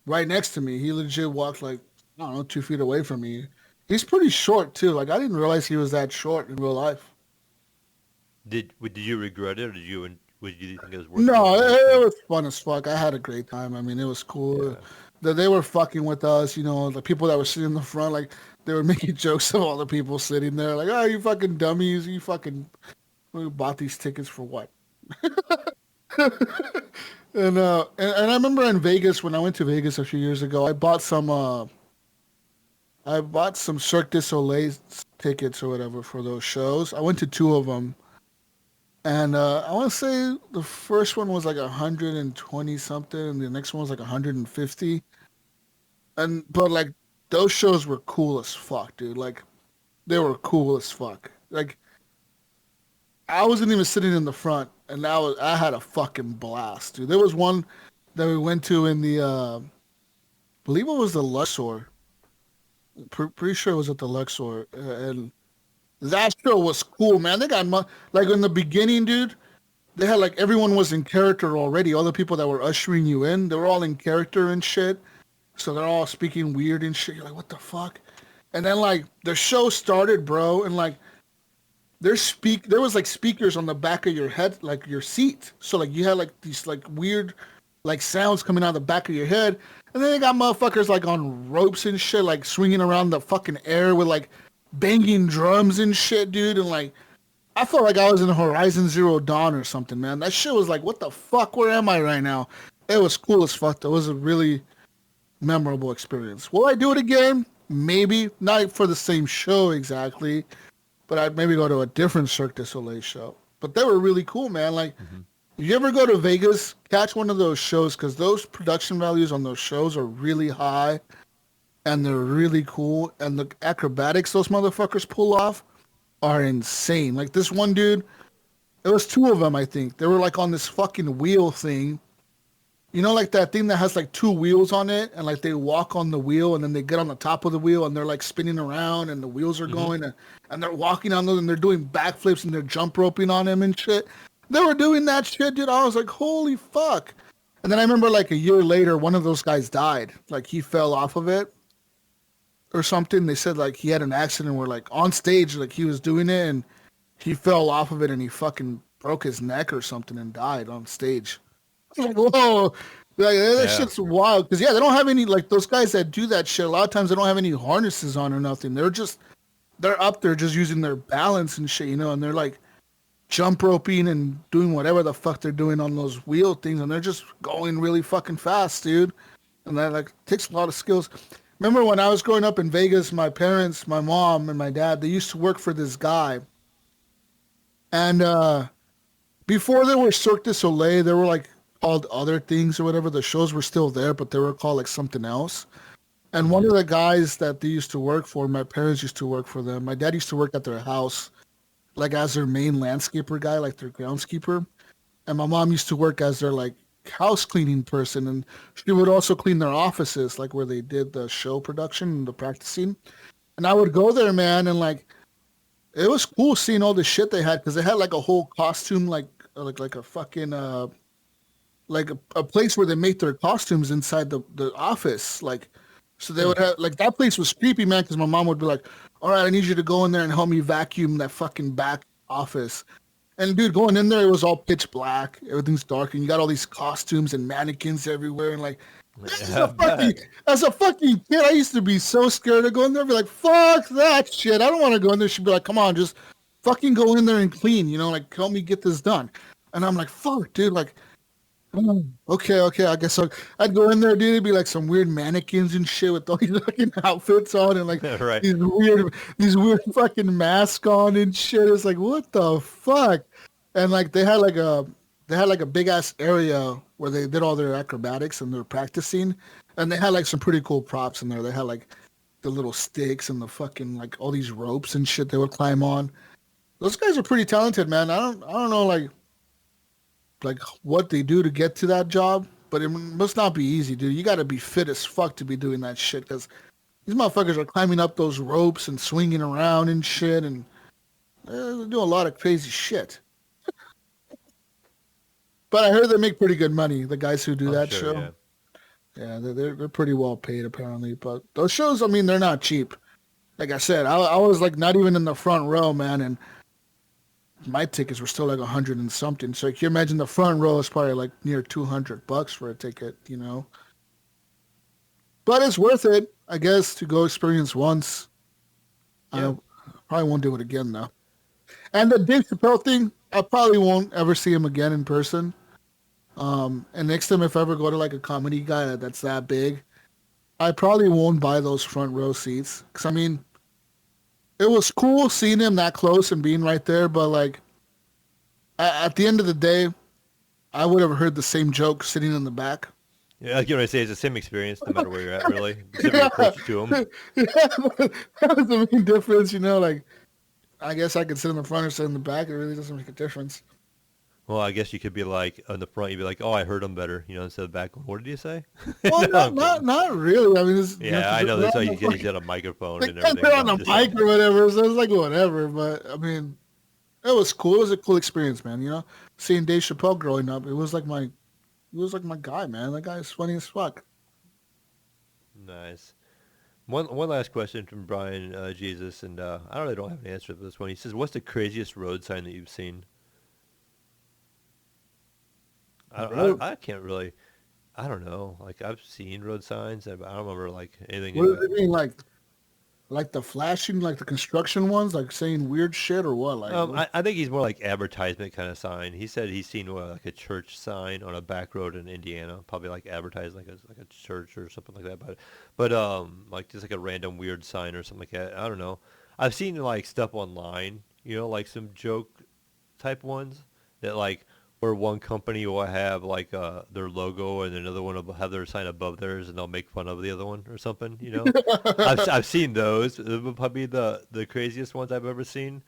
right next to me. He legit walked like, I don't know, 2 feet away from me. He's pretty short too. Like, I didn't realize he was that short in real life. Did you regret it, or did you think it was worth it? No, it was fun as fuck. I had a great time. I mean, it was cool. Yeah. that they were fucking with us, you know, the people that were sitting in the front, like they were making jokes of all the people sitting there, like, oh, you fucking dummies, you fucking we bought these tickets for what? And I remember in Vegas when I went to Vegas a few years ago, I bought some Cirque du Soleil tickets or whatever for those shows. I went to two of them, and I want to say the first one was like 120 something, and the next one was like 150. But like those shows were cool as fuck, dude. Like they were cool as fuck. Like I wasn't even sitting in the front, and I had a fucking blast, dude. There was one that we went to in the believe it was the Luxor. Pretty sure it was at the Luxor, and that show was cool, man. They got like in the beginning, dude. They had like everyone was in character already. All the people that were ushering you in, they were all in character and shit. So they're all speaking weird and shit. You're like, what the fuck? And then like the show started, bro, and like there was like speakers on the back of your head, like your seat. So like you had like these like weird like sounds coming out of the back of your head. And then they got motherfuckers like on ropes and shit, like swinging around the fucking air with like banging drums and shit, dude. And like I felt like I was in Horizon Zero Dawn or something, man. That shit was like, what the fuck? Where am I right now? It was cool as fuck. That was a really memorable experience. Will I do it again? Maybe. Not for the same show exactly, but I'd maybe go to a different Cirque du Soleil show. But they were really cool, man. Like, if you ever go to Vegas, catch one of those shows, because those production values on those shows are really high, and they're really cool, and the acrobatics those motherfuckers pull off are insane. Like this one dude, there was two of them, I think. They were like on this fucking wheel thing. You know, like that thing that has like two wheels on it, and like they walk on the wheel, and then they get on the top of the wheel, and they're like spinning around, and the wheels are going, and they're walking on those, and they're doing backflips, and they're jump roping on them and shit. They were doing that shit, dude. I was like, holy fuck. And then I remember like a year later, one of those guys died. Like he fell off of it or something. They said like he had an accident where like on stage, like he was doing it, and he fell off of it, and he fucking broke his neck or something and died on stage. Like, whoa, like, that shit's wild. Because, yeah, they don't have any, like, those guys that do that shit, a lot of times they don't have any harnesses on or nothing. They're up there just using their balance and shit, you know, and they're, like, jump roping and doing whatever the fuck they're doing on those wheel things, and they're just going really fucking fast, dude. And that, like, takes a lot of skills. Remember when I was growing up in Vegas, my parents, my mom, and my dad, they used to work for this guy. And before there were Cirque du Soleil, there were, like, called other things or whatever. The shows were still there, but they were called like something else. And one of the guys that they used to work for, my parents used to work for them. My dad used to work at their house, like as their main landscaper guy, like their groundskeeper. And my mom used to work as their like house cleaning person. And she would also clean their offices, like where they did the show production and the practicing. And I would go there, man, and like it was cool seeing all the shit they had, because they had like a whole costume, like a fucking like a place where they make their costumes inside the office. Like, so they would have, like, that place was creepy, man, because my mom would be like, all right, I need you to go in there and help me vacuum that fucking back office. And, dude, going in there, it was all pitch black. Everything's dark, and you got all these costumes and mannequins everywhere. And, like, as a fucking kid, I used to be so scared to go in there and be like, fuck that shit. I don't want to go in there. She'd be like, come on, just fucking go in there and clean, you know, like, help me get this done. And I'm like, fuck, dude, like, okay, I guess so. I'd go in there, dude. It'd be like some weird mannequins and shit with all these fucking outfits on, and like Right. these weird fucking masks on and shit. It's like, what the fuck? And like they had like a big ass area where they did all their acrobatics and they're practicing, and they had like some pretty cool props in there. They had like the little sticks and the fucking like all these ropes and shit they would climb on. Those guys are pretty talented, man. I don't know like what they do to get to that job, but it must not be easy, dude. You got to be fit as fuck to be doing that shit, because these motherfuckers are climbing up those ropes and swinging around and shit, and they do a lot of crazy shit. But I heard they make pretty good money, the guys who do that show. Yeah, they're pretty well paid apparently. But those shows, I mean, they're not cheap. Like I said, I was like not even in the front row, man, and my tickets were still like 100 and something. So can you imagine the front row is probably like near $200 for a ticket, you know? But it's worth it, I guess, to go experience once. Yeah. I probably won't do it again, though. And the Dave Chappelle thing, I probably won't ever see him again in person. And next time, if I ever go to like a comedy guy that's that big, I probably won't buy those front row seats. Because, I mean, it was cool seeing him that close and being right there, but like at the end of the day, I would have heard the same joke sitting in the back. Yeah, like you know, I say it's the same experience no matter where you're at, really. Except you're closer to them. Yeah, that was the main difference, like I guess I could sit in the front or sit in the back. It really doesn't make a difference. Well, I guess you could be like on the front. You'd be like, "Oh, I heard him better," instead of the back. What did you say? Well, No, I'm not really. I mean, yeah, I know that's how you get. He's got a microphone and everything. They're on a mic or whatever, so it's like whatever. But I mean, it was cool. It was a cool experience, man. Seeing Dave Chappelle growing up, it was like my guy, man. That guy is funny as fuck. Nice. One last question from Brian Jesus, and I really don't have an answer for this one. He says, "What's the craziest road sign that you've seen?" I can't really. I don't know. Like I've seen road signs. I don't remember like anything. What do you mean, like the flashing, like the construction ones, like saying weird shit or what? Like, I think he's more like advertisement kind of sign. He said he's seen like a church sign on a back road in Indiana, probably like advertising like a church or something like that. But like just like a random weird sign or something like that. I don't know. I've seen like stuff online, like some joke type ones that like where one company will have like their logo and another one will have their sign above theirs and they'll make fun of the other one or something. I've seen those. It would probably be the craziest ones I've ever seen.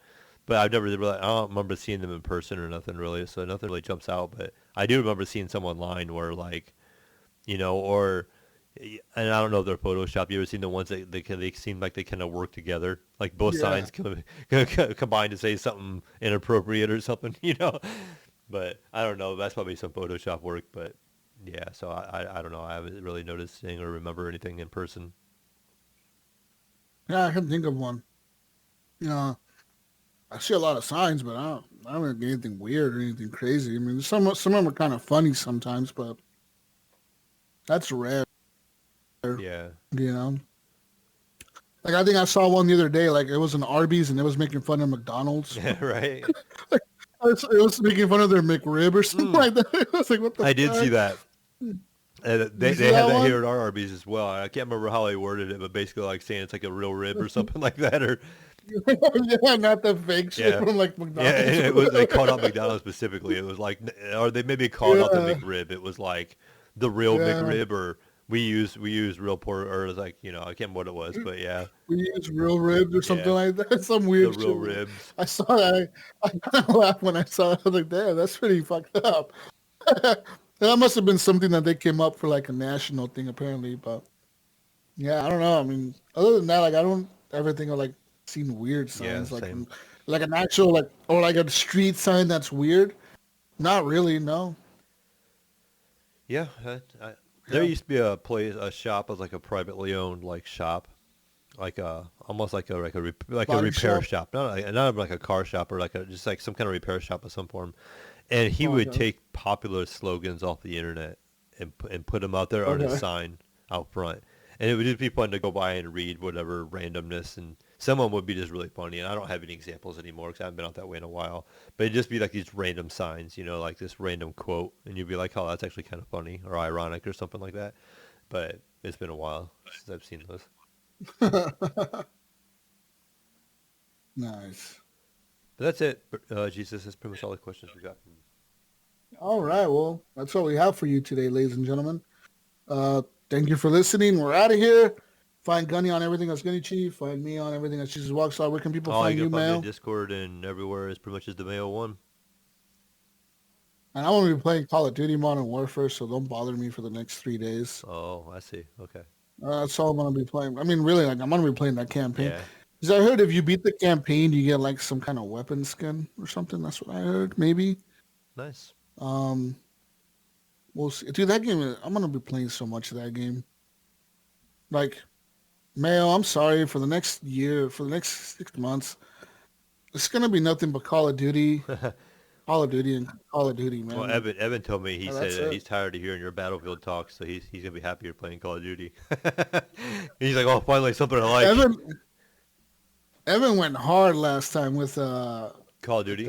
But I've never really, I don't remember seeing them in person or nothing really, so nothing really jumps out. But I do remember seeing some online where like, or, and I don't know if they're Photoshop. You ever seen the ones that they seem like they kind of work together? Like both signs combine to say something inappropriate or something, But I don't know. That's probably some Photoshop work. But yeah, so I don't know. I haven't really noticed anything or remember anything in person. Yeah, I can think of one. I see a lot of signs, but I don't really get anything weird or anything crazy. I mean, some of them are kind of funny sometimes, but that's rare. Yeah. Like I think I saw one the other day. Like it was an Arby's and it was making fun of McDonald's. Yeah, right. It was making fun of their McRib or something like that. It was like, what the I fuck? did see that. And they see have that one? here at our Arby's as well. I can't remember how they worded it, but basically like saying it's like a real rib or something like that. Or Yeah, not the fake shit Yeah. from like McDonald's. yeah, they called out McDonald's specifically. It was like, or they maybe called out the McRib. It was like the real Yeah. McRib, or we use real pork, or it was like I can't remember what it was, but yeah, We use real ribs or something Yeah. like that. Some the weird real shit. ribs. I saw that. I kind of laughed when I saw it. I was like, damn, that's pretty fucked up. That must have been something that they came up for like a national thing apparently. But yeah, I don't know. I mean, other than that, like I don't ever think of like seeing weird Yeah, signs same. like an actual like or like a street sign that's weird. Not really, no. Yeah, there used to be a shop as like a privately owned like shop, like almost like a Body repair shop? shop, not like a car shop or like just like some kind of repair shop of some form. And he would Okay. take popular slogans off the internet and put them out there on his Okay. sign out front. And it would just be fun to go by and read whatever randomness. And some of them would be just really funny. And I don't have any examples anymore because I haven't been out that way in a while. But it'd just be like these random signs, like this random quote. And you'd be like, oh, that's actually kind of funny or ironic or something like that. But it's been a while since I've seen those. Nice. But that's it. Jesus, that's pretty much all the questions we got. All right. Well, that's all we have for you today, ladies and gentlemen. Thank you for listening. We're out of here. Find Gunny on everything that's Gunny Chief. Find me on everything that's Jesus Walkstar. Where can people Oh, find you you, can find me Mayo? on Discord and everywhere is pretty much just the Mayo one. And I'm going to be playing Call of Duty Modern Warfare, so don't bother me for the next 3 days. Oh, I see. Okay. That's all I'm going to be playing. I mean, really, like I'm going to be playing that campaign. Yeah. Because I heard if you beat the campaign, you get like some kind of weapon skin or something. That's what I heard, maybe. Nice. We'll see. Dude, that game, I'm going to be playing so much of that game. Like, Mayo, I'm sorry, for the next year, for the next 6 months, it's going to be nothing but Call of Duty. Call of Duty, man. Well, Evan told me he That's said it. he's tired of hearing your Battlefield talk, so he's gonna be happy you're playing Call of Duty. He's like, oh, finally something I like. Evan went hard last time with Call of Duty.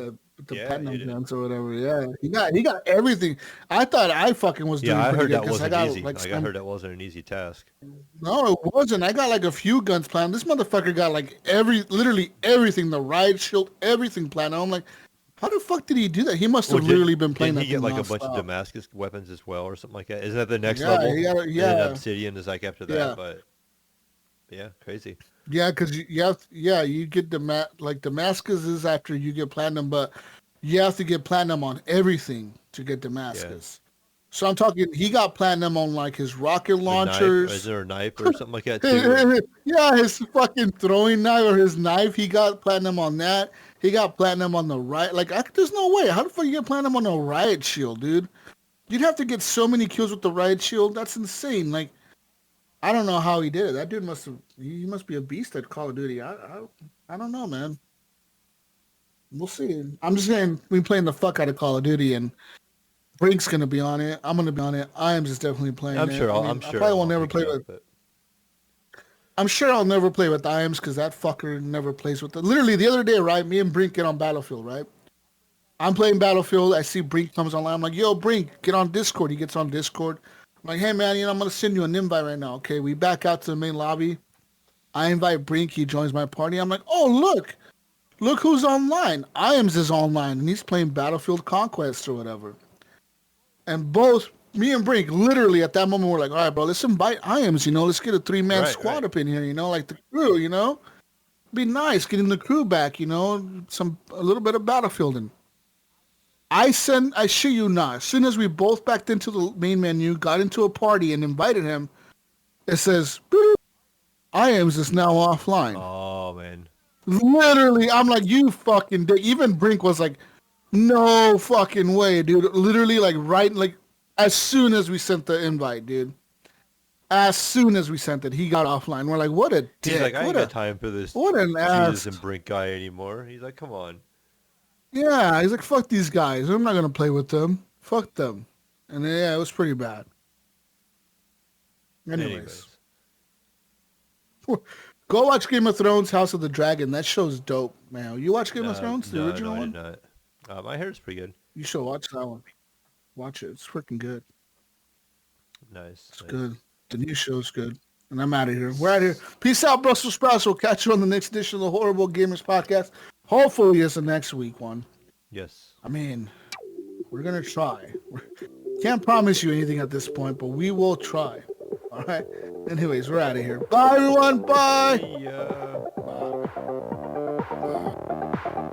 The Yeah, platinum you did. guns or whatever. Yeah, he got everything. I thought I fucking was doing Yeah, I pretty heard good that 'cause wasn't I got easy. like I heard that wasn't an easy task. No, it wasn't. I got like a few guns planned. This motherfucker got like literally everything, the riot shield, everything planned. I'm like, how the fuck did he do that? He must have literally been playing Didn't that he thing get like a bunch of nonstop. Damascus weapons as well, or something like that? Isn't that the next Yeah, level? yeah. And then Obsidian is like after that, Yeah. but yeah, crazy. Yeah, because you get like Damascus is after you get platinum, but you have to get platinum on everything to get Damascus. So I'm talking, he got platinum on like his rocket launchers. Is there a knife or something like that too? Yeah, his fucking throwing knife or his knife, he got platinum on that. He got platinum on the riot. Like, there's no way. How the fuck you get platinum on a riot shield, dude? You'd have to get so many kills with the riot shield. That's insane. Like, I don't know how he did it. That dude he must be a beast at Call of Duty. I don't know, man. We'll see. I'm just saying, we playing the fuck out of Call of Duty, and Brink's gonna be on it. I'm gonna be on it. Iams is definitely playing I'm it. sure. I probably won't never play with. But... I'm sure I'll never play with Iams because that fucker never plays with it. Literally the other day, right? Me and Brink get on Battlefield, right? I'm playing Battlefield. I see Brink comes online. I'm like, yo, Brink, get on Discord. He gets on Discord. I'm like, hey, man, I'm going to send you an invite right now. Okay, we back out to the main lobby. I invite Brink. He joins my party. I'm like, oh, look who's online. Iams is online, and he's playing Battlefield Conquest or whatever. And both me and Brink, literally at that moment, we're like, all right, bro, let's invite Iams, let's get a 3-man squad up in here, like the crew, Be nice, getting the crew back, a little bit of battlefielding. I shit you not, as soon as we both backed into the main menu, got into a party and invited him, it says, Iams is now offline. Oh, man. Literally, I'm like, you fucking dick. Even Brink was like, no fucking way, dude. Literally, as soon as we sent the invite, dude. As soon as we sent it, he got offline. We're like, what a dick. He's like, I ain't got time for this what an Jesus ass. and Brink guy anymore. He's like, come on. Yeah, he's like, fuck these guys. I'm not going to play with them. Fuck them. And yeah, it was pretty bad. Anyways. Go watch Game of Thrones, House of the Dragon. That show's dope, man. You watch Game of Thrones, the original one? No, I did not. My hair's pretty good. You should watch that one. Watch it. It's freaking good. Nice. It's good. The new show's good. And I'm out of here. We're out of here. Peace out, Brussels sprouts. We'll catch you on the next edition of the Horrible Gamers Podcast. Hopefully it's the next week one. Yes. I mean, we're going to try. Can't promise you anything at this point, but we will try. All right? Anyways, we're out of here. Bye, everyone. Bye. Yeah. Bye.